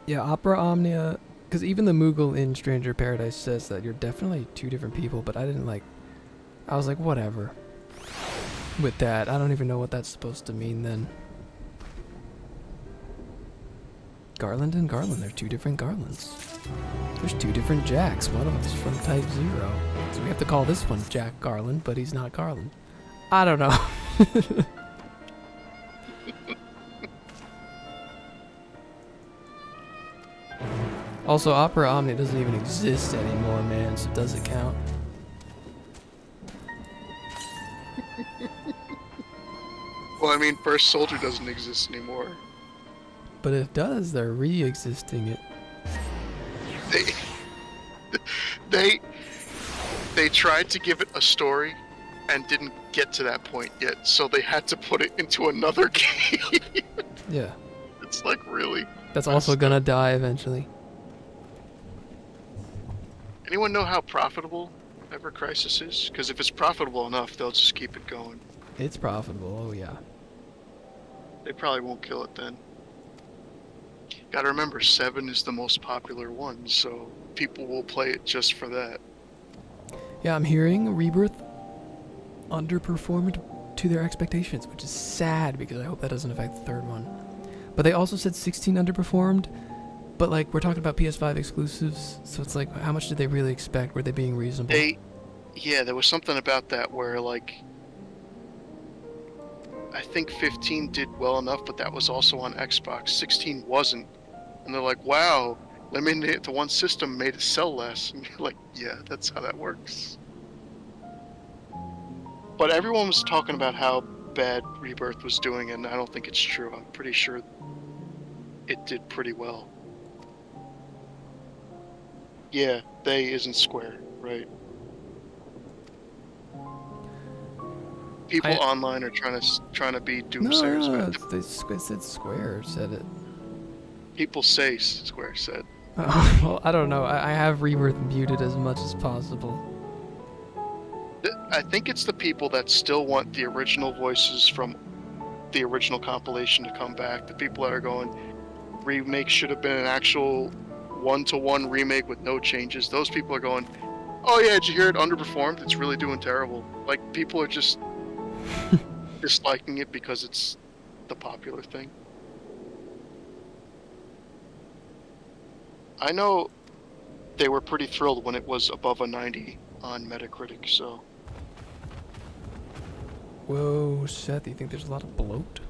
Yeah, Opera Omnia, because even the Moogle in Stranger of Paradise says that you're definitely two different people, but I didn't like, I was like, whatever. With that, I don't even know what that's supposed to mean then. Garland and Garland, they're two different Garlands. There's two different Jacks, one of them's from Type 0. So we have to call this one Jack Garland, but he's not Garland. I don't know. Also, Opera Omnia doesn't even exist anymore, man, so does it count? Well, I mean, First Soldier doesn't exist anymore. But it does, they're re-existing it. They tried to give it a story and didn't get to that point yet, so they had to put it into another game. Yeah. It's like, really? That's also gonna die eventually. Anyone know how profitable Ever Crisis is? Because if it's profitable enough, they'll just keep it going. It's profitable, oh yeah. They probably won't kill it then. Gotta remember, 7 is the most popular one, so people will play it just for that. Yeah, I'm hearing Rebirth underperformed to their expectations, which is sad because I hope that doesn't affect the third one. But they also said 16 underperformed, but like we're talking about PS5 exclusives, so it's like how much did they really expect? Were they being reasonable? Yeah, there was something about that where, like, I think 15 did well enough, but that was also on Xbox. 16 wasn't. And they're like, wow, limiting it to one system made it sell less. And you're like, yeah, that's how that works. But everyone was talking about how bad Rebirth was doing, and I don't think it's true. I'm pretty sure it did pretty well. Yeah, they isn't Square, right? People online are trying to be doomsayers about it. They said Square said it. People say Square said. Well, I don't know. I have Rebirth muted as much as possible. I think it's the people that still want the original voices from the original compilation to come back. The people that are going, remake should have been an actual one-to-one remake with no changes. Those people are going, oh yeah, did you hear it underperformed? It's really doing terrible. Like, people are just disliking it because it's the popular thing. I know they were pretty thrilled when it was above a 90 on Metacritic, so... Whoa, Seth, you think there's a lot of bloat?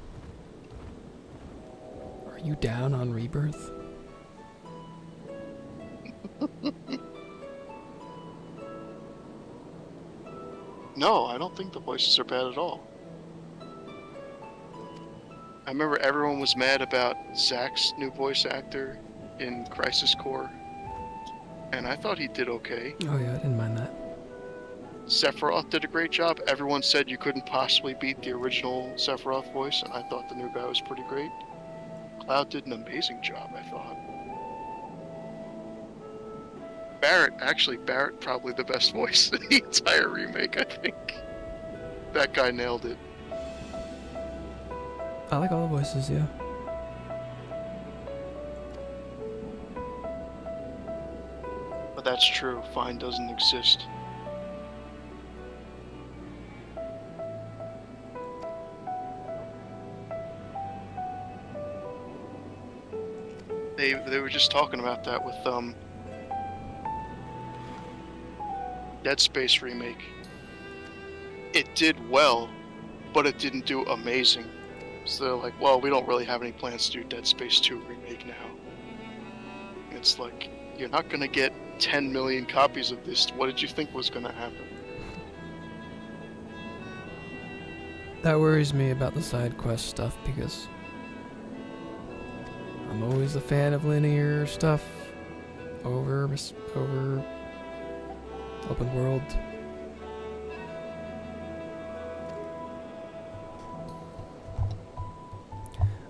Are you down on Rebirth? No, I don't think the voices are bad at all. I remember everyone was mad about Zack's new voice actor in Crisis Core, and I thought he did okay. Oh yeah, I didn't mind that. Sephiroth did a great job. Everyone said you couldn't possibly beat the original Sephiroth voice, and I thought the new guy was pretty great. Cloud did an amazing job, I thought. Barrett probably the best voice in the entire remake, I think. That guy nailed it. I like all the voices, yeah. But that's true, Fine doesn't exist. They were just talking about that with Dead Space remake. It did well, but it didn't do amazing. So they're like, well, we don't really have any plans to do Dead Space 2 remake now. It's like, you're not gonna get 10 million copies of this. What did you think was gonna happen? That worries me about the side quest stuff because I'm always a fan of linear stuff over open world.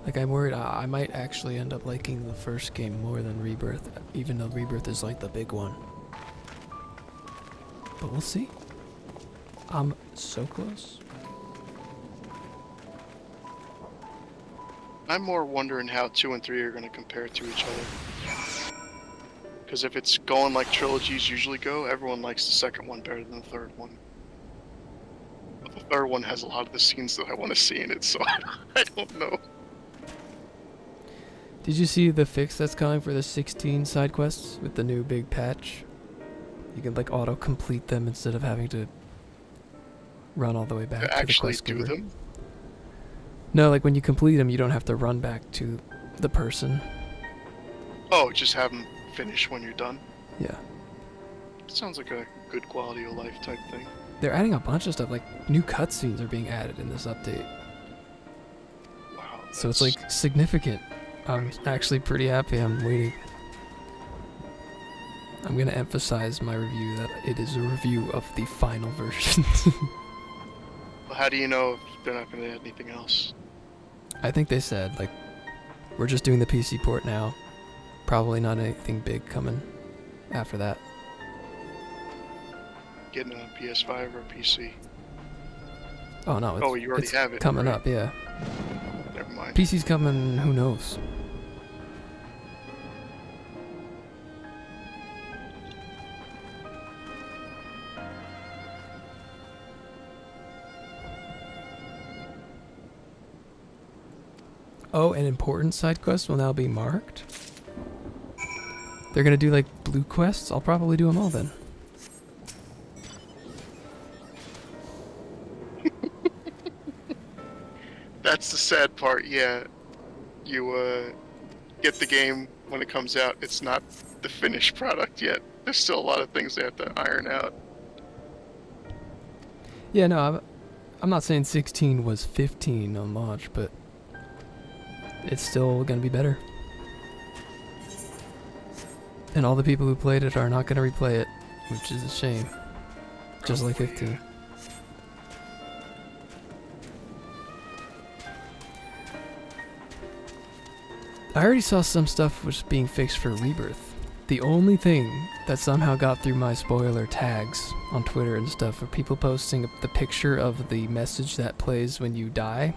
Like, I'm worried I might actually end up liking the first game more than Rebirth, even though Rebirth is like the big one. But we'll see. I'm so close. I'm more wondering how 2 and 3 are going to compare to each other. Because if it's going like trilogies usually go, everyone likes the second one better than the third one. But the third one has a lot of the scenes that I want to see in it, so I don't know. Did you see the fix that's coming for the 16 side quests with the new big patch? You can like auto-complete them instead of having to run all the way back to the quest giver. Actually do them? No, like when you complete them, you don't have to run back to the person. Oh, just have them finish when you're done? Yeah. Sounds like a good quality of life type thing. They're adding a bunch of stuff, like new cutscenes are being added in this update. Wow. So it's like significant. I'm actually pretty happy. I'm waiting. I'm gonna emphasize my review that it is a review of the final version. Well, how do you know if they're not going to add anything else? I think they said, like, we're just doing the PC port now. Probably not anything big coming after that. Getting it on PS5 or PC? Oh no, it's, you already have it. Coming right? up, yeah. Never mind. PC's coming, who knows? Oh, an important side quest will now be marked. They're gonna do like blue quests. I'll probably do them all then. That's the sad part, yeah. You get the game when it comes out. It's not the finished product yet. There's still a lot of things they have to iron out. Yeah, no, I'm not saying 16 was 15 on launch, but it's still gonna be better. And all the people who played it are not gonna replay it, which is a shame. Just like 15. I already saw some stuff was being fixed for Rebirth. The only thing that somehow got through my spoiler tags on Twitter and stuff are people posting the picture of the message that plays when you die,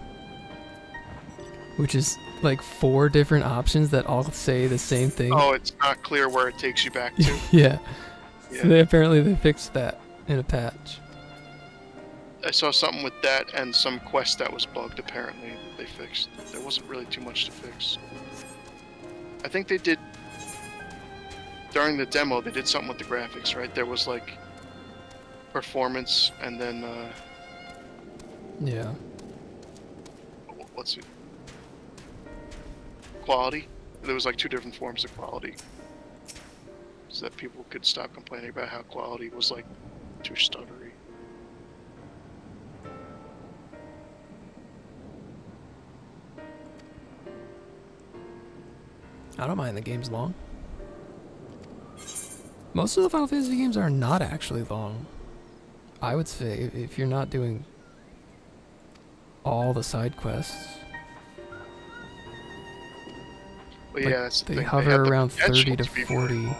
which is like 4 different options that all say the same thing. Oh, it's not clear where it takes you back to. Yeah. Yeah. So they fixed that in a patch. I saw something with that and some quest that was bugged, apparently, that they fixed. There wasn't really too much to fix. I think they did... During the demo, they did something with the graphics, right? There was, like, performance, and then, Yeah. what's it? Quality? There was, like, 2 different forms of quality. So that people could stop complaining about how quality was, like, too stuttery. I don't mind the games long. Most of the Final Fantasy games are not actually long. I would say if you're not doing all the side quests. Well, like, yeah, that's the they thing. hover have the around 30 to potential be 40.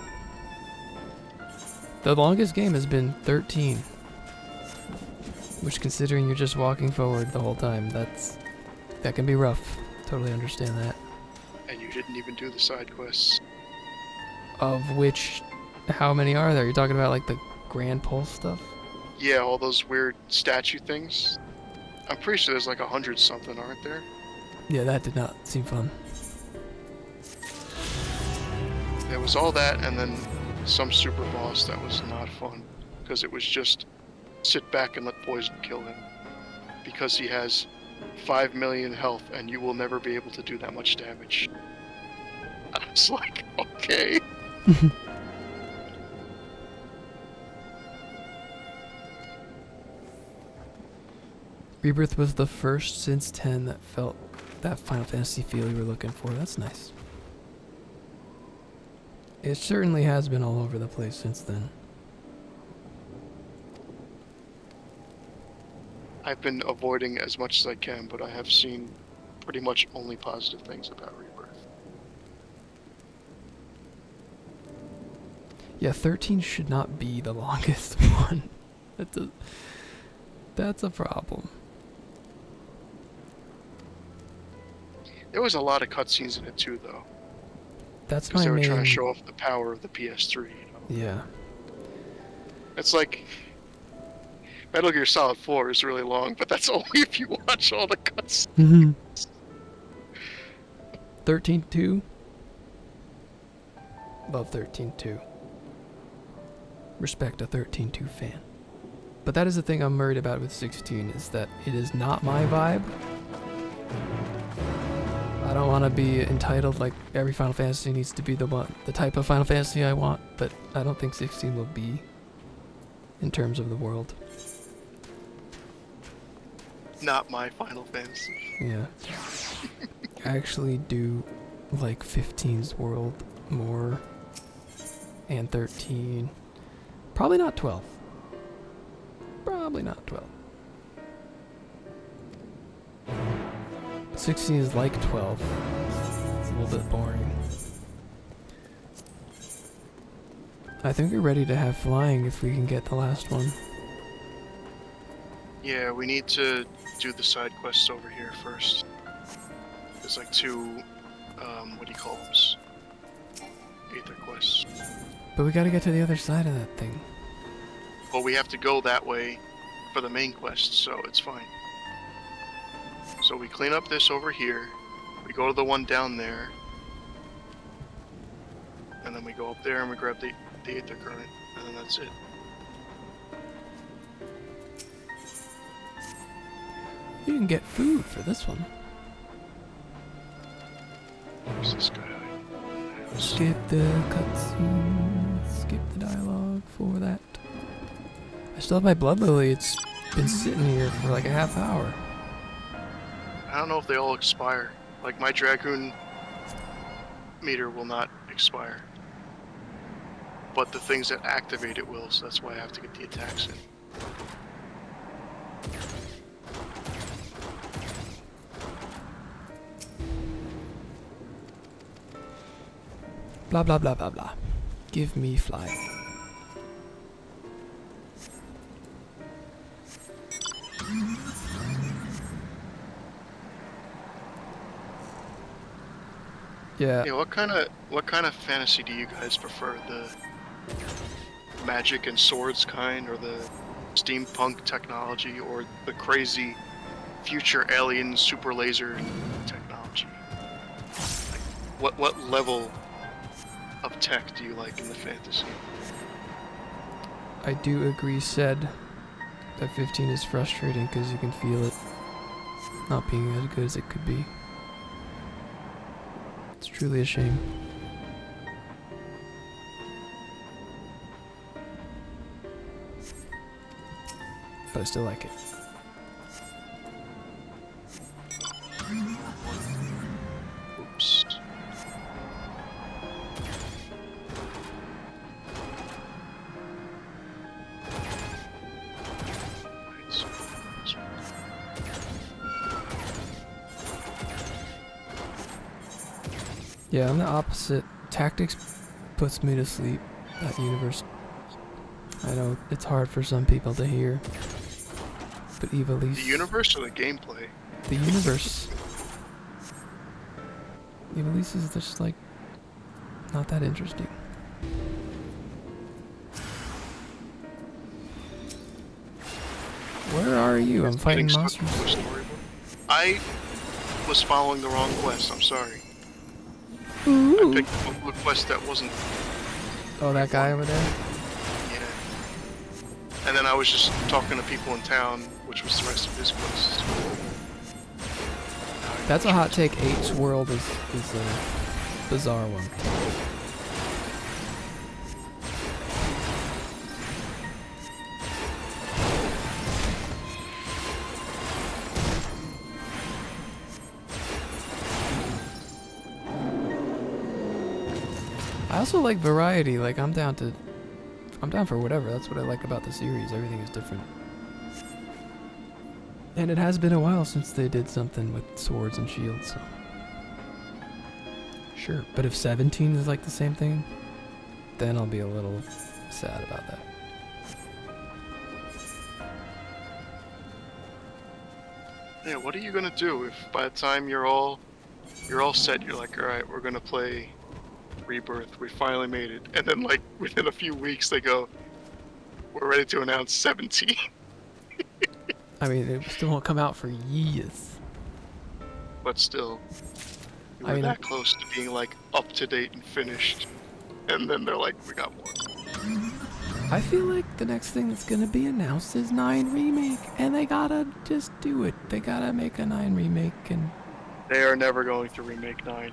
The longest game has been 13. Which, considering you're just walking forward the whole time, that can be rough. Totally understand that. And you didn't even do the side quests. Of which, how many are there? You're talking about like the Grand Pulse stuff? Yeah, all those weird statue things. I'm pretty sure there's like 100 something, aren't there? Yeah, that did not seem fun. There was all that, and then some super boss that was not fun. Because it was just sit back and let poison kill him. Because he has 5 million health, and you will never be able to do that much damage. I was like, okay. Rebirth was the first since 10 that felt that Final Fantasy feel you were looking for. That's nice. It certainly has been all over the place since then. I've been avoiding as much as I can, but I have seen pretty much only positive things about Rebirth. Yeah, 13 should not be the longest one. That's a problem. There was a lot of cutscenes in it too, though. That's because my they were main... trying to show off the power of the PS3. You know? Yeah. It's like Metal Gear Solid 4 is really long, but that's only if you watch all the cutscenes. 13.2. Love 13.2. Respect a 13.2 fan. But that is the thing I'm worried about with 16, is that it is not my vibe. I don't want to be entitled like every Final Fantasy needs to be the type of Final Fantasy I want, but I don't think 16 will be in terms of the world. Not my Final Fantasy. Yeah. I actually do like 15's world more, and 13. Probably not 12. Probably not 12. 16 is like 12. It's a little bit boring. I think we're ready to have flying if we can get the last one. Yeah, we need to do the side quests over here first. There's like 2, what do you call them? Aether quests. But we gotta get to the other side of that thing. Well, we have to go that way for the main quest, so it's fine. So we clean up this over here, we go to the one down there, and then we go up there and we grab the Aether Current, and then that's it. You can get food for this one. Where's this guy? Skip the cutscene. Skip the dialogue for that. I still have my Blood Lily. It's been sitting here for like a half hour. I don't know if they all expire. Like, my Dragoon meter will not expire. But the things that activate it will, so that's why I have to get the attacks in. Blah blah blah blah blah. Give me flying. Yeah. Yeah, what kind of fantasy do you guys prefer? The magic and swords kind, or the steampunk technology, or the crazy future alien super laser technology? Like, what level of tech do you like in the fantasy? I do agree, said that 15 is frustrating because you can feel it not being as good as it could be. It's truly a shame. But I still like it. Oops. Yeah, I'm the opposite. Tactics puts me to sleep. That universe. I know it's hard for some people to hear. But Evilise. The universe or the gameplay? The universe. Evilise is just like not that interesting. Where are you? I'm fighting monsters. I was following the wrong quest, I'm sorry. I picked a quest that wasn't... Oh, that guy over there? Yeah. And then I was just talking to people in town, which was the rest of his quest. That's a hot take. 8's world is a bizarre one. I also like variety. Like I'm down for whatever. That's what I like about the series. Everything is different. And it has been a while since they did something with swords and shields, so sure. But if 17 is like the same thing, then I'll be a little sad about that. Yeah, what are you gonna do if by the time you're all set, you're like, all right, we're gonna play Rebirth, we finally made it, and then like within a few weeks they go, we're ready to announce 17. I mean, it still won't come out for years. But still, we're that close to being like up to date and finished, and then they're like, we got more. I feel like the next thing that's gonna be announced is 9 Remake, and they gotta just do it. They gotta make a 9 Remake, and they are never going to remake 9.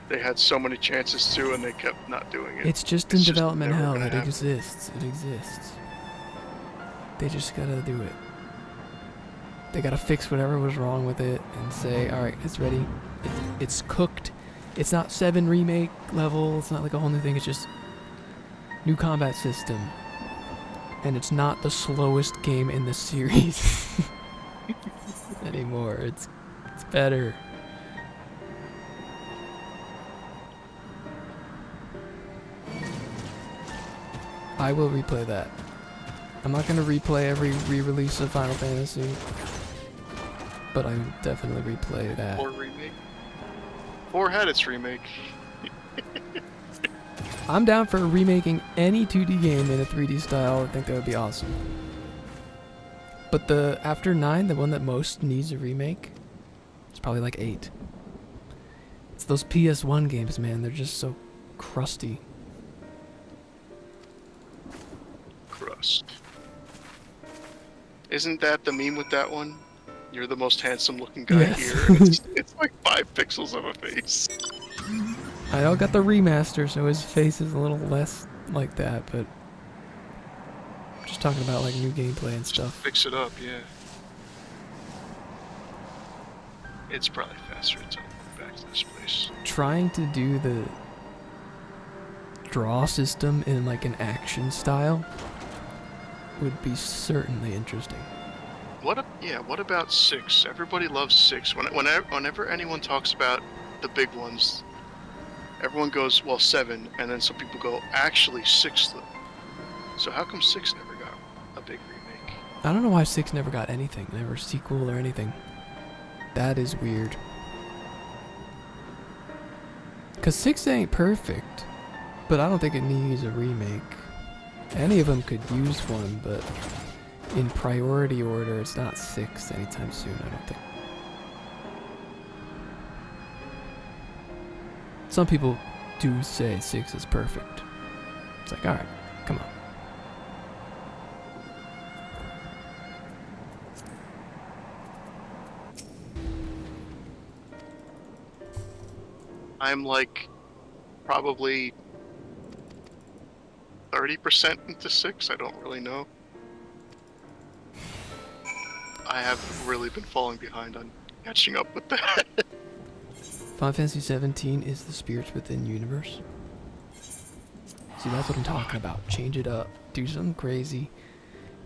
They had so many chances to, and they kept not doing it. It's just in development hell. It exists. It exists. They just gotta do it. They gotta fix whatever was wrong with it and say, alright, it's ready. It's cooked. It's not 7 Remake level. It's not like a whole new thing. It's just new combat system. And it's not the slowest game in the series anymore. It's better. I will replay that. I'm not going to replay every re-release of Final Fantasy, but I will definitely replay that. 4 remake? 4 had its remake. I'm down for remaking any 2D game in a 3D style. I think that would be awesome. But after 9, the one that most needs a remake, it's probably like 8. It's those PS1 games, man. They're just so crusty. Crust. Isn't that the meme with that one? You're the most handsome looking guy here. It's like 5 pixels of a face. I know got the remaster, so his face is a little less like that, but Just talking about like new gameplay and stuff. Fix it up, yeah. It's probably faster to teleport back to this place. Trying to do the draw system in like an action style would be certainly interesting. What about 6? Everybody loves 6. Whenever anyone talks about the big ones, everyone goes, well, 7, and then some people go, actually 6 though. So how come 6 never got a big remake? I don't know why 6 never got anything, never a sequel or anything. That is weird. Cause 6 ain't perfect, but I don't think it needs a remake. Any of them could use one, but in priority order, it's not 6 anytime soon, I don't think. Some people do say 6 is perfect. It's like, alright, come on. I'm like probably 30% into 6. I don't really know. I have really been falling behind on catching up with that. Final Fantasy 17 is the Spirits Within universe. See, that's what I'm talking about. Change it up. Do something crazy.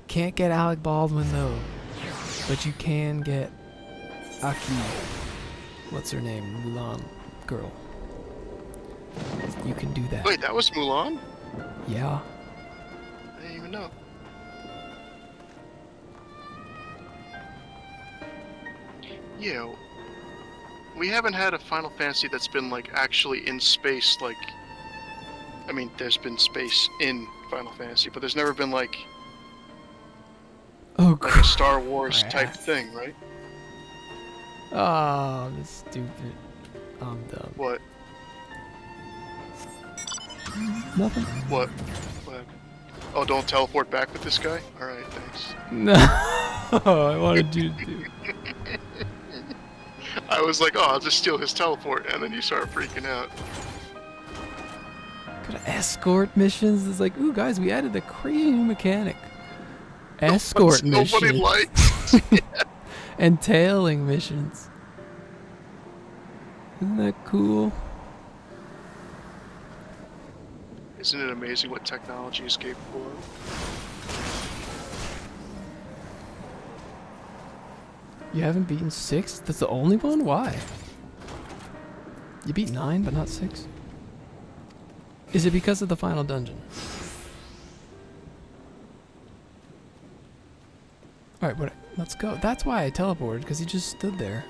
Can't get Alec Baldwin though, but you can get Aki. What's her name? Mulan girl. You can do that. Wait, that was Mulan? Yeah. I didn't even know. Yeah, we haven't had a Final Fantasy that's been like actually in space. Like, I mean, there's been space in Final Fantasy, but there's never been like like a Star Wars type thing, right? Oh, this stupid. I'm dumb. What? Nothing. What? What? Oh, don't teleport back with this guy? Alright, thanks. No, I wanted you to do. I was like, oh, I'll just steal his teleport, and then you start freaking out. Got escort missions. It's like, ooh, guys, we added a crazy new mechanic. Escort missions. Nobody likes. And tailing missions. Isn't that cool? Isn't it amazing what technology is capable of? You haven't beaten 6? That's the only one? Why? You beat 9, but not 6? Is it because of the final dungeon? Alright, let's go. That's why I teleported, because he just stood there.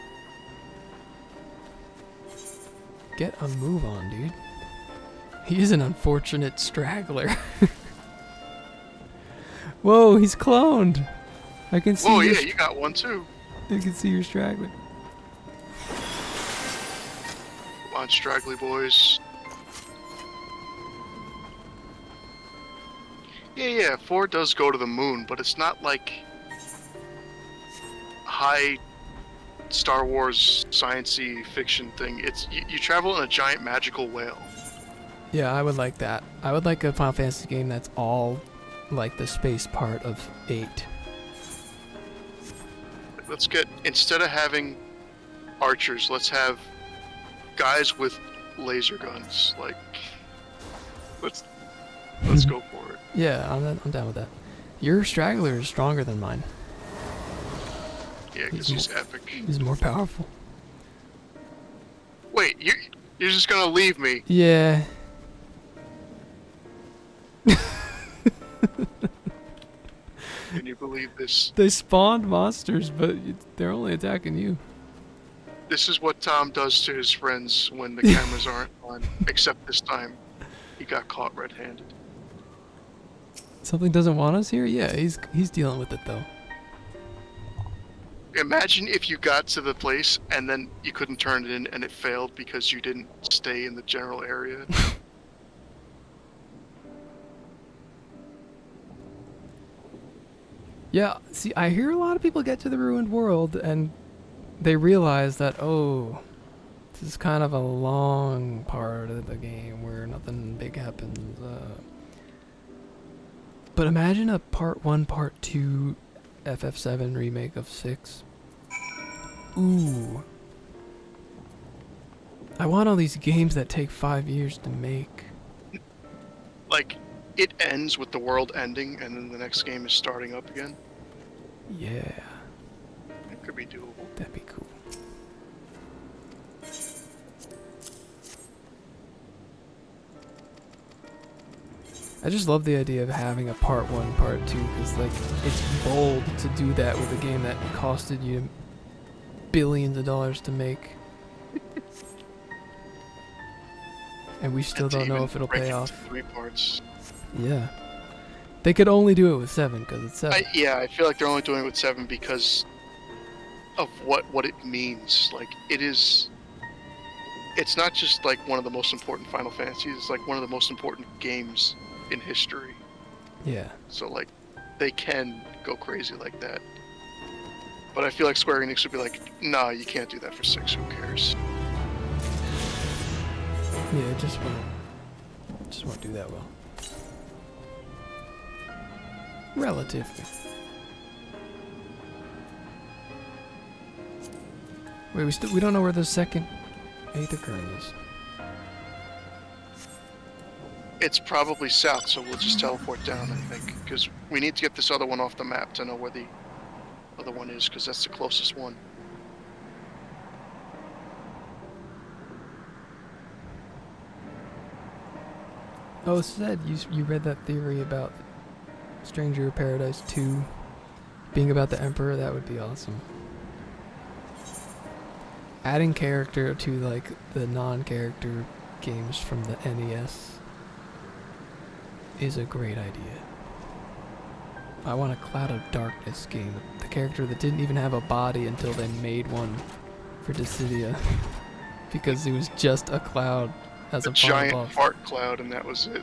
Get a move on, dude. He is an unfortunate straggler. Whoa, he's cloned! I can see. Oh yeah, you got one too. I can see your straggler. Come on, straggly boys. Yeah, 4 does go to the moon, but it's not like high Star Wars science-y fiction thing. It's you travel in a giant magical whale. Yeah, I would like that. I would like a Final Fantasy game that's all like the space part of 8. Let's get, instead of having archers, let's have guys with laser guns. Like, let's go for it. Yeah, I'm down with that. Your straggler is stronger than mine. Yeah, because he's epic. He's more powerful. Wait, you're just gonna leave me? Yeah. Can you believe this? They spawned monsters, but they're only attacking you. This is what Tom does to his friends when the cameras aren't on. Except this time, he got caught red-handed. Something doesn't want us here? Yeah, he's dealing with it though. Imagine if you got to the place and then you couldn't turn it in and it failed because you didn't stay in the general area. Yeah, see, I hear a lot of people get to the ruined world and they realize that, oh, this is kind of a long part of the game where nothing big happens. But imagine a part 1, part 2 FF7 remake of 6. Ooh. I want all these games that take 5 years to make. Like, it ends with the world ending, and then the next game is starting up again. Yeah. It could be doable. That'd be cool. I just love the idea of having a part 1, part 2, because like it's bold to do that with a game that costed you billions of dollars to make. And we still don't know if it'll pay off. 3 parts. Yeah. They could only do it with 7 because it's 7. Yeah, I feel like they're only doing it with 7 because of what it means. Like, it's not just like one of the most important Final Fantasies, it's like one of the most important games in history. Yeah. So like, they can go crazy like that. But I feel like Square Enix would be like, nah, you can't do that for 6, who cares? Yeah, it just won't do that well. Relatively. Wait, we don't know where the second Aether Current is. It's probably south, so we'll just teleport down, I think. Because we need to get this other one off the map to know where the other one is, because that's the closest one. Oh, Sed, you read that theory about Stranger of Paradise 2 being about the Emperor? That would be awesome. Adding character to like the non-character games from the NES is a great idea. I want a Cloud of Darkness game. The character that didn't even have a body until they made one for Dissidia. Because it was just a cloud as a giant boss. fart cloud, and that was it.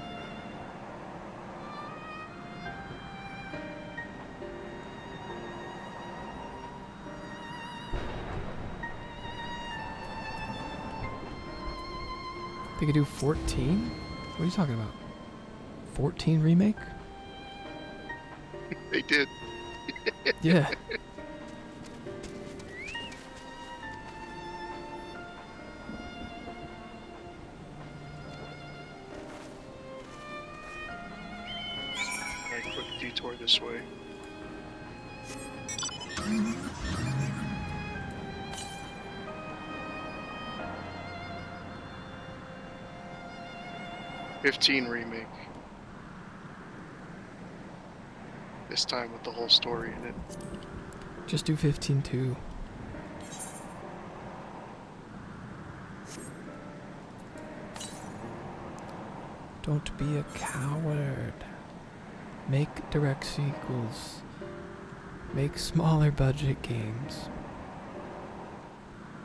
They could do 14? What are you talking about? 14 remake? They did. Yeah. Alright, quick detour this way. '15 remake. This time with the whole story in it. Just do 15 too. Don't be a coward. Make direct sequels. Make smaller budget games.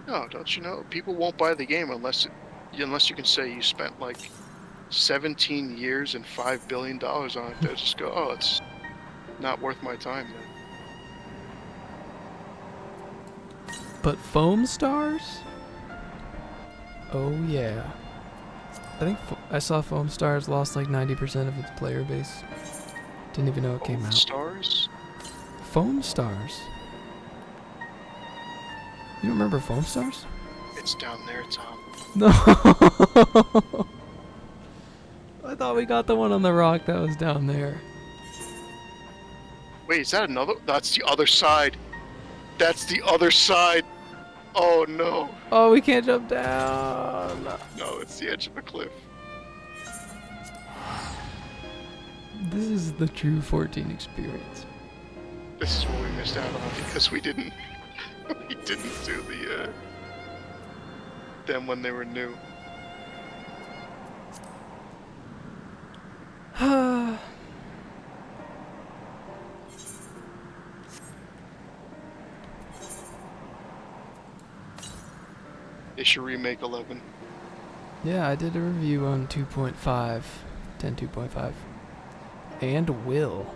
No, don't you know? People won't buy the game unless you can say you spent like 17 years and $5 billion on it. They'll just go, oh, it's not worth my time then. But Foam Stars? Oh yeah. I think I saw Foam Stars lost like 90% of its player base. Didn't even know it came out. Stars? Foam Stars? You don't remember Foam Stars? It's down there, Tom. No. I thought we got the one on the rock that was down there. Wait, is that another? That's the other side. That's the other side. Oh no. Oh, we can't jump down. No, it's the edge of the cliff. This is the true 14 experience. This is what we missed out on because we didn't do the them when they were new. They should remake 11. Yeah, I did a review on 2.5, 10.2.5, and will.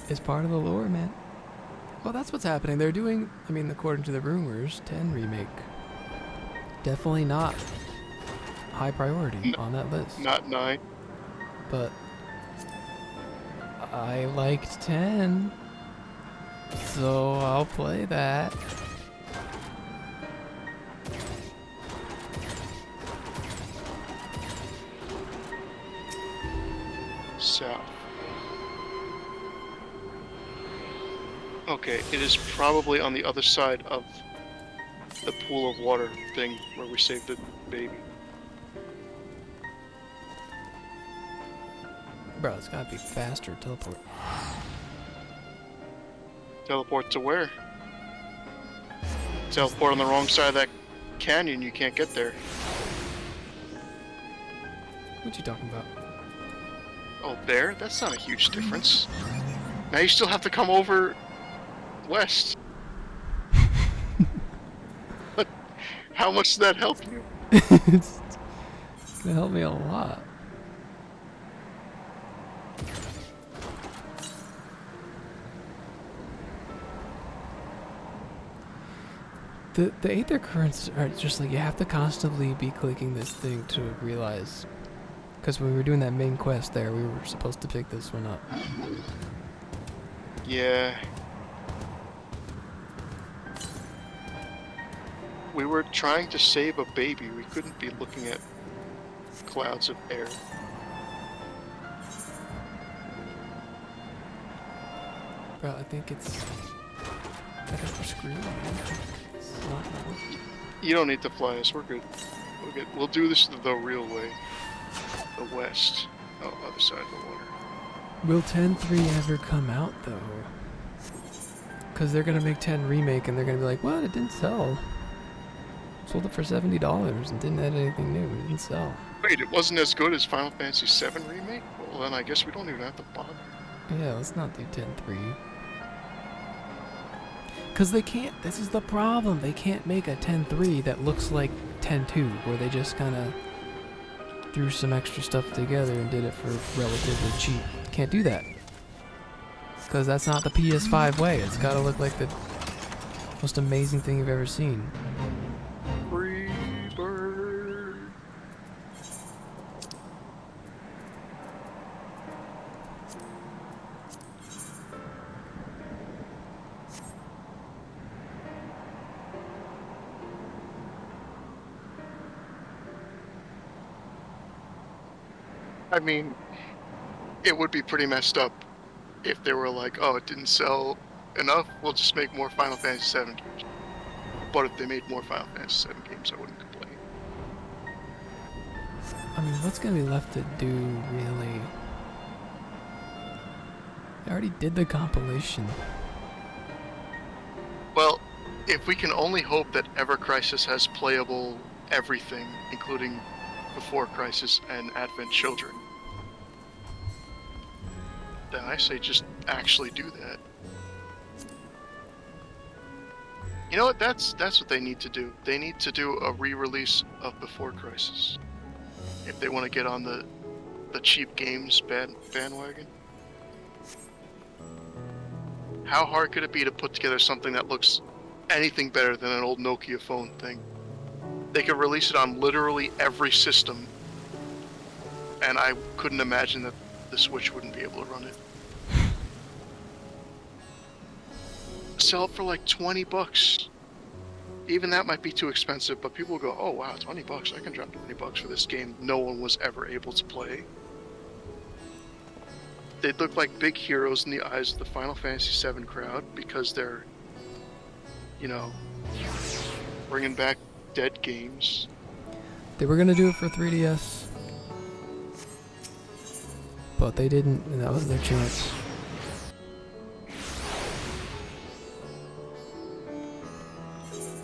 It's part of the lore, man. Well, that's what's happening. They're doing, I mean, according to the rumors, 10 remake. Definitely not high priority on that list. Not 9. But I liked 10, so I'll play that. South. Okay, it is probably on the other side of the pool of water thing where we saved the baby. Bro, it's gotta be faster teleport. Teleport to where? Teleport on the wrong side of that canyon, you can't get there. What you talking about? Oh, there? That's not a huge difference. Now you still have to come over west. But how much does that help you? It's gonna help me a lot. The Aether currents are just like, you have to constantly be clicking this thing to realize. Because when we were doing that main quest there, we were supposed to pick this one up. Yeah. We were trying to save a baby. We couldn't be looking at clouds of air. Bro, I think we're screwed, man. It's not now. You don't need to fly us. We're good. We're good. We'll do this the real way. The west. Oh, other side of the water. Will 10.3 ever come out, though? Because they're going to make 10 Remake, and they're going to be like, what? It didn't sell. Sold it for $70 and didn't add anything new. It didn't sell. Wait, it wasn't as good as Final Fantasy VII Remake? Well, then I guess we don't even have to bother. Yeah, let's not do 10.3. Because they can't. This is the problem. They can't make a 10.3 that looks like 10.2, where they just kind of threw some extra stuff together and did it for relatively cheap. Can't do that. Because that's not the PS5 way. It's got to look like the most amazing thing you've ever seen. Freebird. I mean, it would be pretty messed up if they were like, oh, it didn't sell enough, we'll just make more Final Fantasy VII games. But if they made more Final Fantasy VII games, I wouldn't complain. I mean, what's going to be left to do, really? I already did the compilation. Well, if we can only hope that Ever Crisis has playable everything, including Before Crisis and Advent Children, then I say just actually do that. You know what? That's what they need to do. They need to do a re-release of Before Crisis if they want to get on the cheap games bandwagon. How hard could it be to put together something that looks anything better than an old Nokia phone thing? They could release it on literally every system, and I couldn't imagine that the Switch wouldn't be able to run it. Sell it for like $20. Even that might be too expensive, but people will go, oh wow, $20, I can drop $20 for this game no one was ever able to play. They'd look like big heroes in the eyes of the Final Fantasy VII crowd because they're, you know, bringing back dead games. They were going to do it for 3DS, but they didn't, and that was their chance.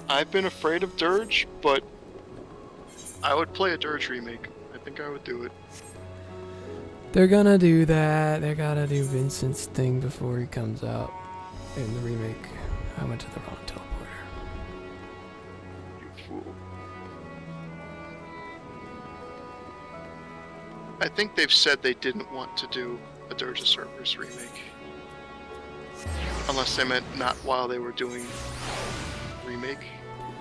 I've been afraid of Dirge, but I would play a Dirge remake. I think I would do it. They're gonna do that. They gotta do Vincent's thing before he comes out in the remake. I went to the wrong teleporter. You fool. I think they've said they didn't want to do a Dirge of Cerberus remake. Unless they meant not while they were doing remake,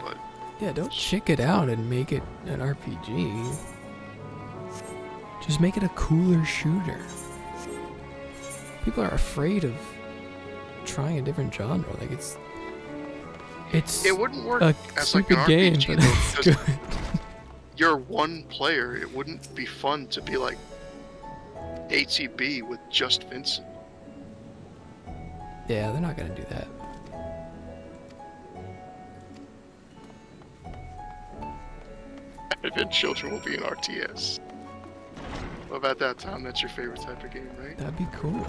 but... Yeah, don't chick it out and make it an RPG. Just make it a cooler shooter. People are afraid of trying a different genre. Like It wouldn't work a as like an stupid game, RPG, but though, it's because good. you're one player. It wouldn't be fun to be like ATB with just Vincent. Yeah, they're not gonna do that. Advent Children will be an RTS. Well, at that time, that's your favorite type of game, right? That'd be cool.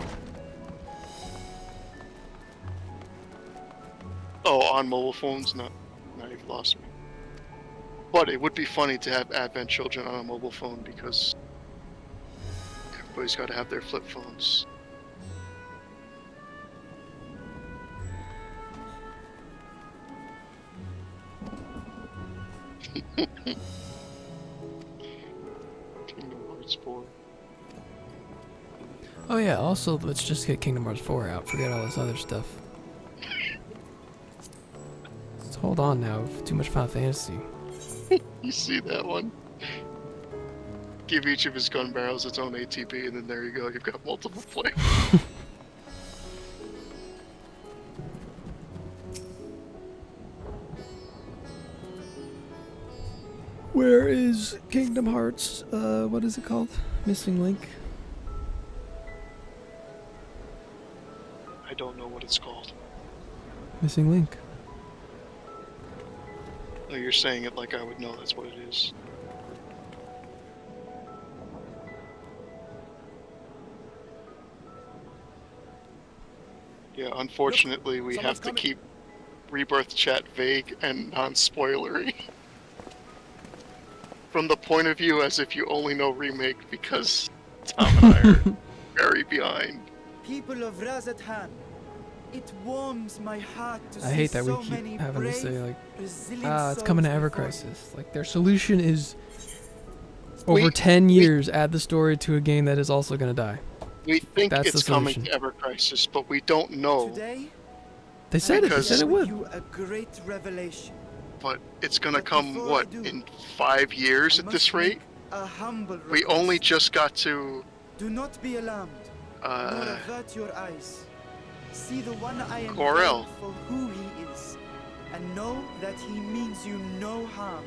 Oh, on mobile phones? No, you've lost me. But it would be funny to have Advent Children on a mobile phone because everybody's got to have their flip phones. Kingdom Hearts 4. Oh yeah, also let's just get Kingdom Hearts 4 out. Forget all this other stuff. Let's hold on now. Too much Final Fantasy. You see that one? Give each of his gun barrels its own ATB, and then there you go. You've got multiple flames. Where is Kingdom Hearts? What is it called? Missing Link? I don't know what it's called. Missing Link. No, you're saying it like I would know that's what it is. Yeah, unfortunately, we have to keep Rebirth chat vague and non-spoilery. From the point of view as if you only know remake, because Tom and I are very behind. People of Razathan, it warms my heart to I hate that we keep having to say like, it's coming to Ever Crisis. Like their solution is over 10 years add the story to a game that is also going to die. We think That's it's the coming solution. to Ever Crisis, but we don't know. Today, They said it. They said it would. you a great revelation. But it's gonna come, what, in 5 years at this rate? A humble We only just got to... Do not be alarmed, nor avert your eyes. See the one I am Corel. for who he is, and know that he means you no harm.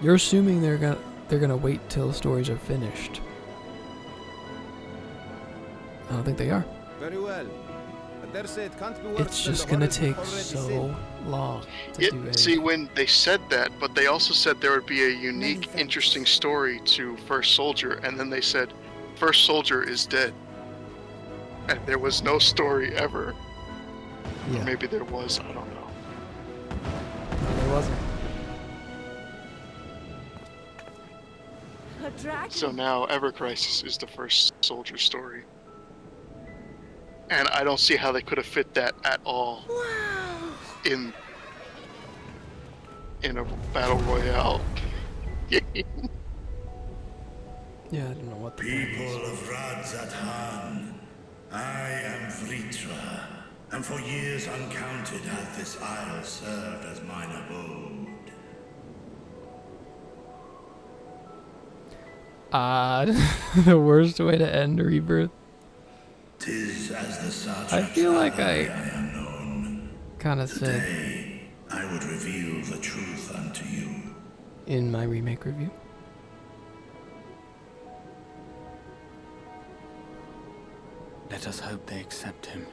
You're assuming they're gonna wait till the stories are finished. I don't think they are. Very well. I dare say it can't be worse It's than just the gonna horrors we've take already so seen. long to do See, anything. when they said that, but they also said there would be a unique, interesting story to First Soldier, and then they said, First Soldier is dead. And there was no story ever. Yeah. Or maybe there was, I don't know. No, there wasn't. A dragon? So now Ever Crisis is the First Soldier story. And I don't see how they could have fit that at all in a battle royale game. Yeah, I don't know what the People of Radzathan, I am Vritra, and for years uncounted hath this isle served as mine abode. The worst way to end Rebirth. 'Tis as the Satrap's I feel like ally I am known. kind of said Today, I would reveal the truth unto you. in my remake review. Let us hope they accept him.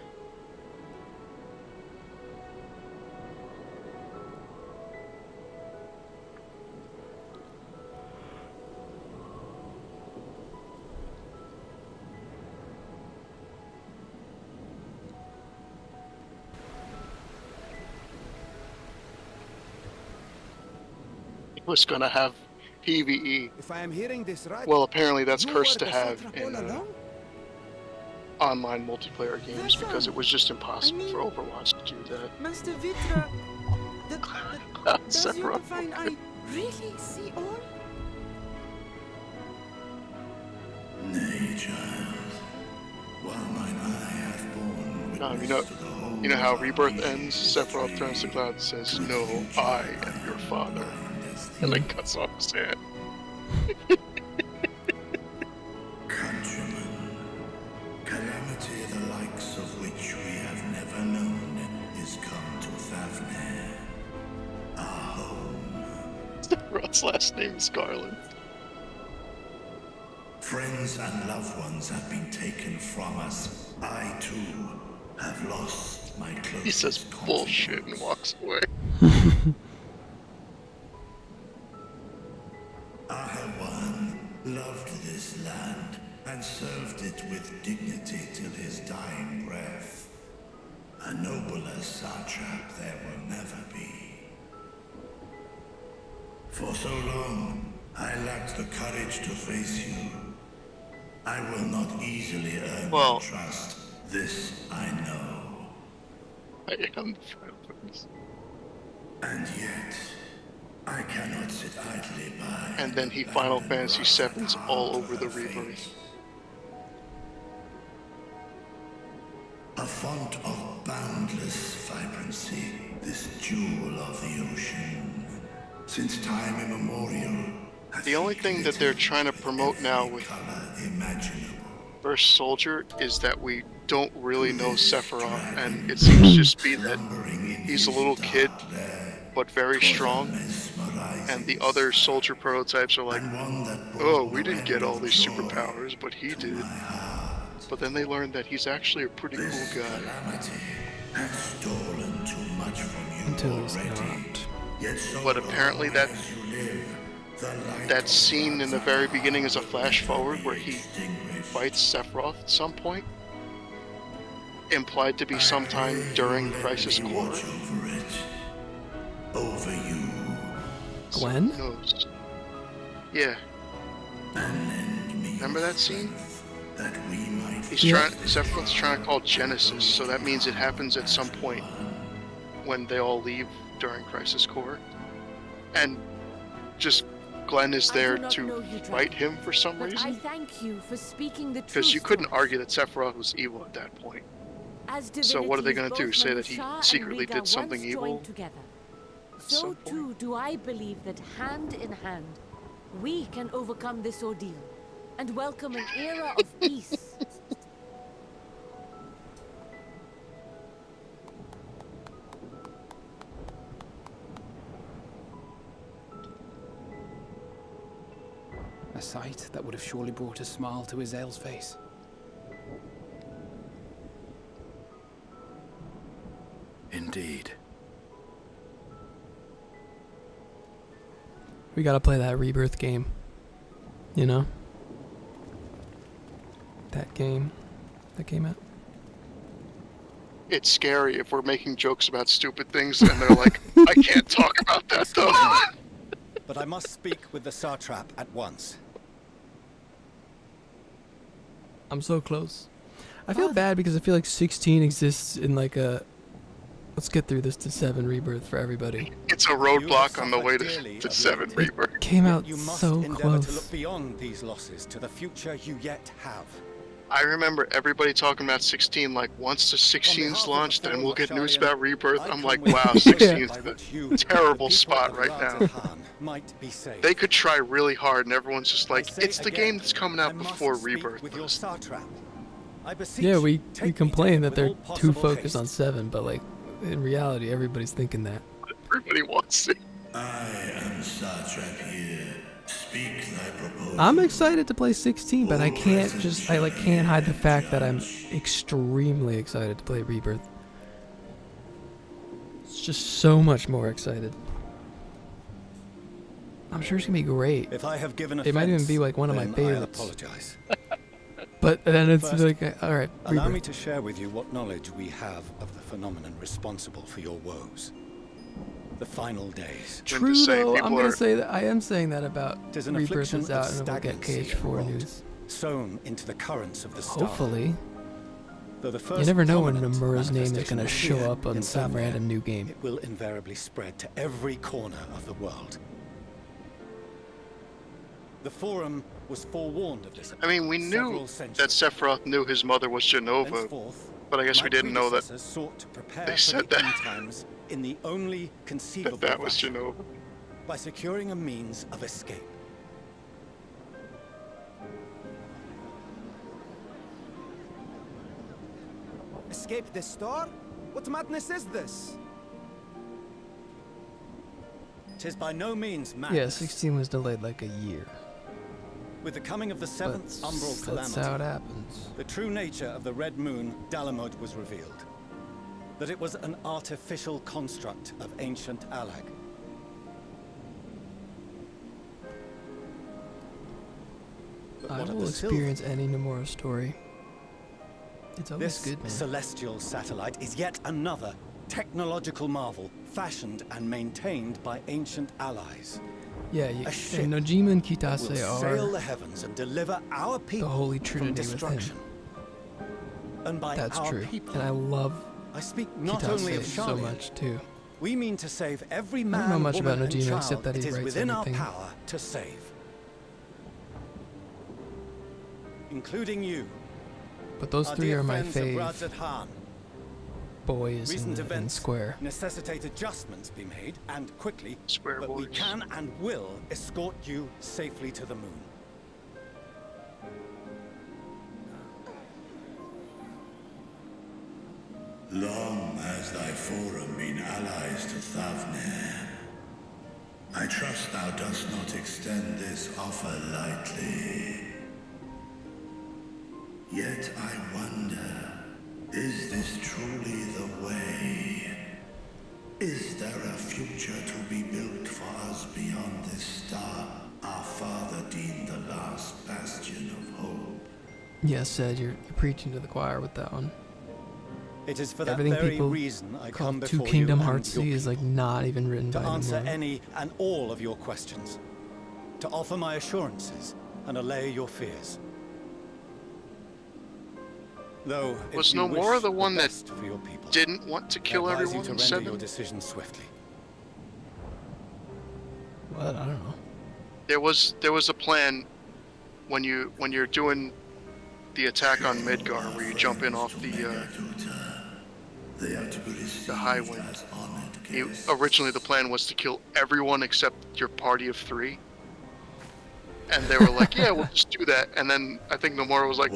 It was gonna have PvE. If I am hearing this right, Well, apparently that's you cursed were to the have satrap in all along? online multiplayer games That's because all. it was just impossible I mean- for Overwatch to do that. Master Vitra, does your Sephiroth. divine eye really see all? Nay, child. While mine eye hath borne No, witness to the whole you know how of Rebirth our ends? Sephiroth turns to Cloud and says, "No, I am your father." blindest And then cuts off his hand. Countrymen, calamity the likes of which we have never known is come to Thavne, our home. Rod's last name is Garland. Friends and loved ones have been taken from us. I, too, have lost my closest He says bullshit and walks away. Ahawan loved this land and served it with dignity till his dying breath. A nobler satrap there will never be. For so long, I lacked the courage to face you. I will not easily earn your trust. This I know. I am the Final Prince. And yet, I cannot sit idly by. And then he Final Fantasy VII's all over the Rebirth. A font of boundless vibrancy, this jewel of the ocean. Since time immemorial. The only thing that they're trying to promote now with First Soldier is that we don't really know Sephiroth, and it seems to just be that he's a little kid, but very strong, and the other soldier prototypes are like, oh, we didn't get all these superpowers, but he did. But then they learn that he's actually a pretty cool guy. Until he's not. But apparently that scene in the very beginning is a flash forward where he fights Sephiroth at some point, implied to be sometime during Crisis Core. Over you. Glenn? Who knows? Yeah. Remember that scene? Sephiroth's trying to call Genesis, so that means it happens at some point when they all leave during Crisis Core. And just Glenn is there to fight him for some reason. I thank you for speaking the truth. Because you couldn't argue that Sephiroth was evil at that point. So what are they going to do? Say that he secretly did something evil? So too do I believe that hand in hand, we can overcome this ordeal and welcome an era of peace. A sight that would have surely brought a smile to Azael's face. Indeed. We gotta play that Rebirth game. You know? That game that came out. It's scary if we're making jokes about stupid things and they're like, I can't talk about that though. But I must speak with the satrap at once. I'm so close. I feel bad because I feel like 16 exists in like a let's get through this to 7 Rebirth for everybody. It's a roadblock on the way to 7 Rebirth. Came out You must so endeavor close. to look beyond these losses to the future you yet have. I remember everybody talking about 16 like once the 16's launched then we'll get news about Rebirth. I'm like, wow, 16's in a terrible spot right now. They could try really hard and everyone's just like, it's the game that's coming out before Rebirth. Yeah, we complain that they're too focused on 7, but like in reality everybody's thinking that. Everybody wants it. I am satrap here. Speak thy proposal. I'm excited to play 16, but I can't hide the fact that I'm extremely excited to play Rebirth. It's just so much more excited. I'm sure it's gonna be great. If I have given it might even be like one of my favorites. I'll apologize. But then it's First, like, all right, allow Rebirth. me to share with you what knowledge we have of the phenomenon responsible for your woes. The final days. True though, I'm gonna say that I am saying that about Tis an Rebirth affliction is out of and we'll get stagnancy KH4 and news. Sown into the currents of the star. Hopefully. Though the You first never know when prominent Nomura's name is manifestation gonna will show appear up on in some Thavne, random new game. It will invariably spread to every corner of the world. The Forum was forewarned of this. I mean, we knew that Sephiroth knew his mother was Genova, but I guess we didn't know that sought to prepare they for said the that. end times in the only conceivable that was fashion. Genova. by securing a means of escape. Escape this store? What madness is this? 'Tis by no means Yeah, madness. 16 was delayed like a year. With the coming of the seventh umbral That's calamity, how it happens. the true nature of the Red Moon, Dalamod, was revealed. That it was an artificial construct of ancient Alag. But I what of will the experience any Nomura story. It's always This good, man. celestial satellite is yet another technological marvel fashioned and maintained by ancient allies. Yeah, A ship and Nojima and that will Kitase sail are the heavens and deliver our people the holy from trinity with him. destruction. And by That's our true. people, And I love I speak not Kitase only of so Charlian. much too. We mean to save every man, I don't know much woman, about and Nojima child except that it he is writes within everything. our power to save. Including you. But those our three dear are my friends of fave Radzat Han. boys Recent in events Square. necessitate adjustments be made, and quickly, Square but we boys. can and will escort you safely to the moon. Long has thy forum been allies to Thavnir. I trust thou dost not extend this offer lightly. Yet I wonder, is this truly the way? Is there a future to be built for us beyond this star our father deemed the last bastion of hope? Yes, Ed, you're preaching to the choir with that one. It is for that Everything very people reason I call come Two before Kingdom you and Hearts your C is like not even written to by answer Nomura. any and all of your questions, to offer my assurances and allay your fears. Though, if Was you Nomura wish the one that best for your people, didn't want to kill I advise everyone you in to render 7? your decision swiftly. What? I don't know. There was a plan when you're doing the attack on Midgar where you jump in off the high wind. Originally the plan was to kill everyone except your party of 3. And they were like, yeah, we'll just do that. And then I think Nomura was like,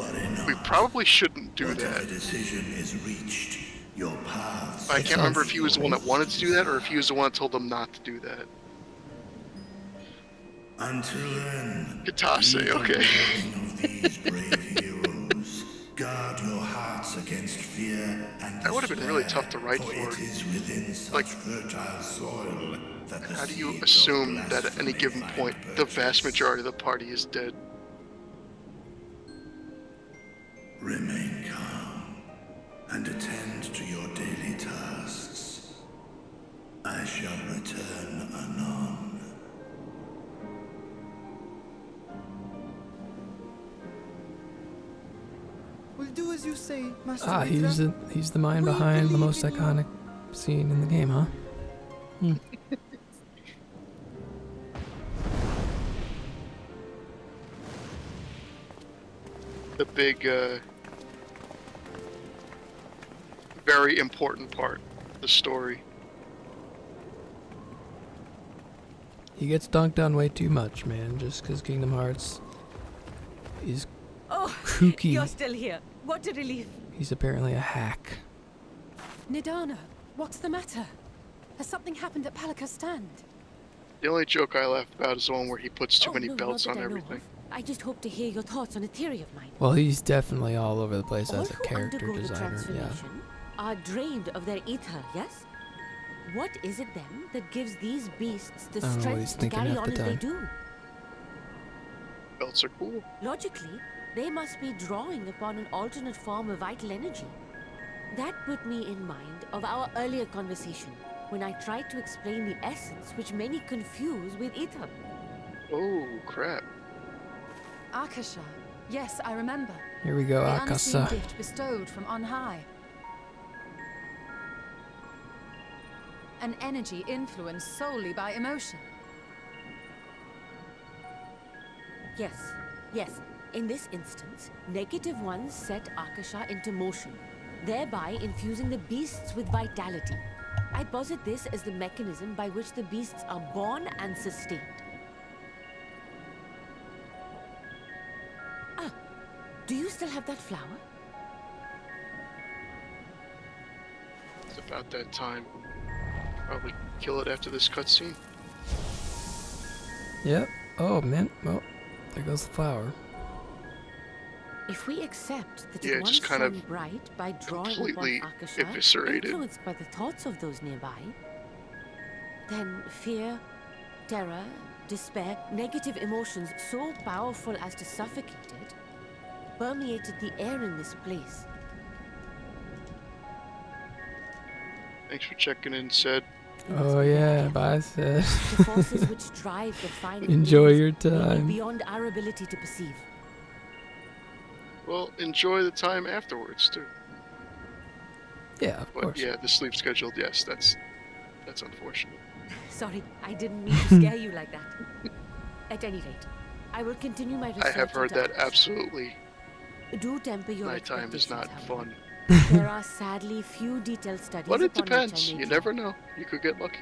we probably shouldn't do that. Decision is reached. Your paths. I can't remember if he was the one that wanted to do that or if he was the one that told them not to do that. Until then, Kitase, okay. of these brave heroes, guard your hearts against fear and That would have been really tough to write for. for. It is within such Like, fertile soil that the how do you seeds of assume that at any blasphemy given find point the vast purchase? majority of the party is dead? Remain calm and attend to your daily tasks. I shall return anon. We'll do as you say, Master Ah, Mitra. he's the mind We behind the believe most in you. iconic scene in the game, huh? Hmm. The big, very important part of the story. He gets dunked on way too much, man, just because Kingdom Hearts is Oh, kooky. you're still here. What a relief. He's apparently a hack. Nidana, what's the matter? Has something happened at Palika's stand? The only joke I laughed about is the one where he puts too Oh, many no, belts not on that I know everything. of. I just hope to hear your thoughts on a theory of mine. Well, he's definitely all over the place All as a who character undergo the designer, yeah. transformation are drained of their ether, yes? What is it then that gives these beasts the I don't know what he's strength to thinking carry half on the as they time. do? Belts are cool. Logically, they must be drawing upon an alternate form of vital energy. That put me in mind of our earlier conversation, when I tried to explain the essence which many confuse with ether. Oh, crap. Akasha. Yes, I remember. Here we go, The unseen Akasa. gift bestowed from on high. An energy influenced solely by emotion. Yes, yes. In this instance, negative ones set Akasha into motion, thereby infusing the beasts with vitality. I posit this as the mechanism by which the beasts are born and sustained. Ah, do you still have that flower? It's about that time. Probably kill it after this cutscene. Yep. Oh, man. Well, there goes the flower. If we accept that Yeah, it once just kind shone of bright by drawing completely upon Akasha, eviscerated. influenced by the thoughts of those nearby, then fear, terror, despair, negative emotions so powerful as to suffocate it, permeated the air in this place. Thanks for checking in, Sid. Oh yeah, bye, Sid. The forces which drive the final Enjoy winds your may be time. beyond our ability to perceive. Well, enjoy the time afterwards too. Yeah, of But course. yeah, the sleep schedule. Yes, that's unfortunate. Sorry, I didn't mean to scare you like that. At any rate, I will continue my research. I have heard into that absolutely. Do temper your Nighttime is not expectations, fun. There are sadly few detailed studies But it upon depends. which I may You draw. never know. You could get lucky.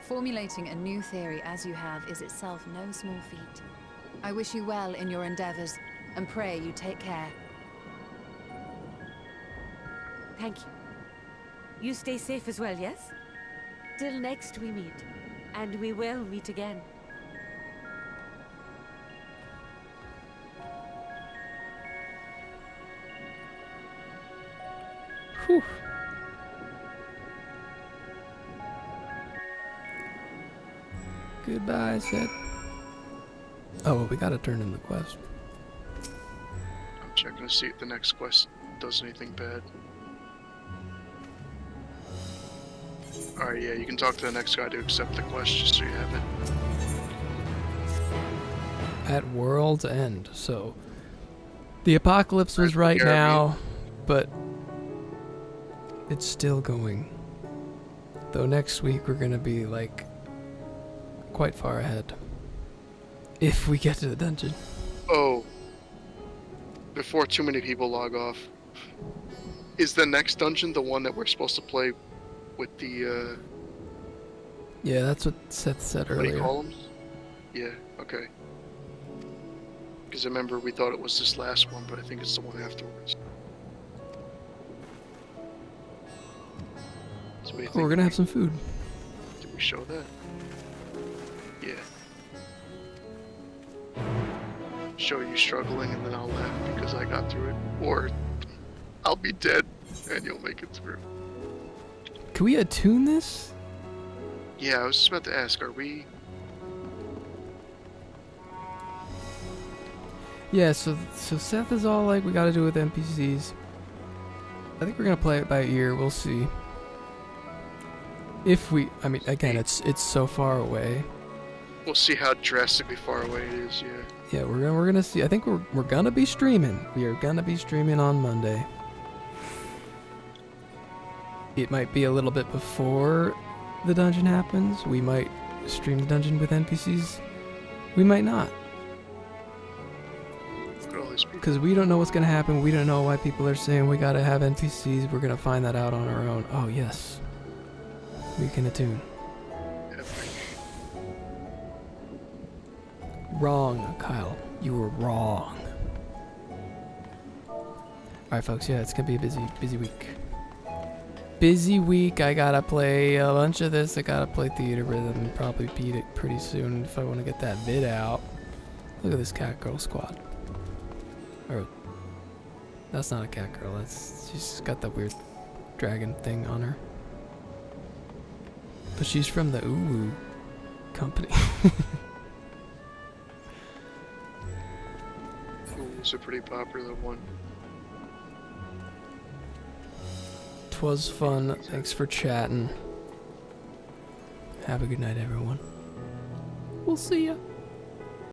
Formulating a new theory as you have is itself no small feat. I wish you well in your endeavors, and pray you take care. Thank you. You stay safe as well, yes? Till next we meet. And we will meet again. Whew. Goodbye, Sid. Oh, well, we gotta turn in the quest. I'm checking to see if the next quest does anything bad. Alright, yeah, you can talk to the next guy to accept the quest just so you have it. At World's End. So, the apocalypse was right now, but it's still going. Though next week we're gonna be like quite far ahead. If we get to the dungeon. Oh. Before too many people log off. Is the next dungeon the one that we're supposed to play with the, Yeah, that's what Seth said what do you earlier. call them? Yeah, okay. Because I remember we thought it was this last one, but I think it's the one afterwards. So what do you Oh, think? we're gonna have some food. Did we show that? Yeah. Show you struggling and then I'll laugh because I got through it. Or I'll be dead and you'll make it through. Can we attune this? Yeah, I was just about to ask, are we... Yeah, so Seth is all like, we gotta do it with NPCs. I think we're gonna play it by ear, we'll see. If we, I mean, again, it's so far away. We'll see how drastically far away it is, yeah. Yeah, we're gonna see. I think we're gonna be streaming. We are gonna be streaming on Monday. It might be a little bit before the dungeon happens. We might stream the dungeon with NPCs. We might not. Because we don't know what's gonna happen. We don't know why people are saying we gotta have NPCs. We're gonna find that out on our own. Oh yes. We can attune. Wrong, Kyle. You were wrong. Alright folks, yeah, it's gonna be a busy week. Busy week. I gotta play a bunch of this. I gotta play Theater Rhythm and probably beat it pretty soon if I want to get that vid out. Look at this cat girl squad. Or that's not a cat girl. She's got that weird dragon thing on her. But she's from the Uwu company. It's a pretty popular one. 'Twas fun. Thanks for chatting. Have a good night, everyone. We'll see ya.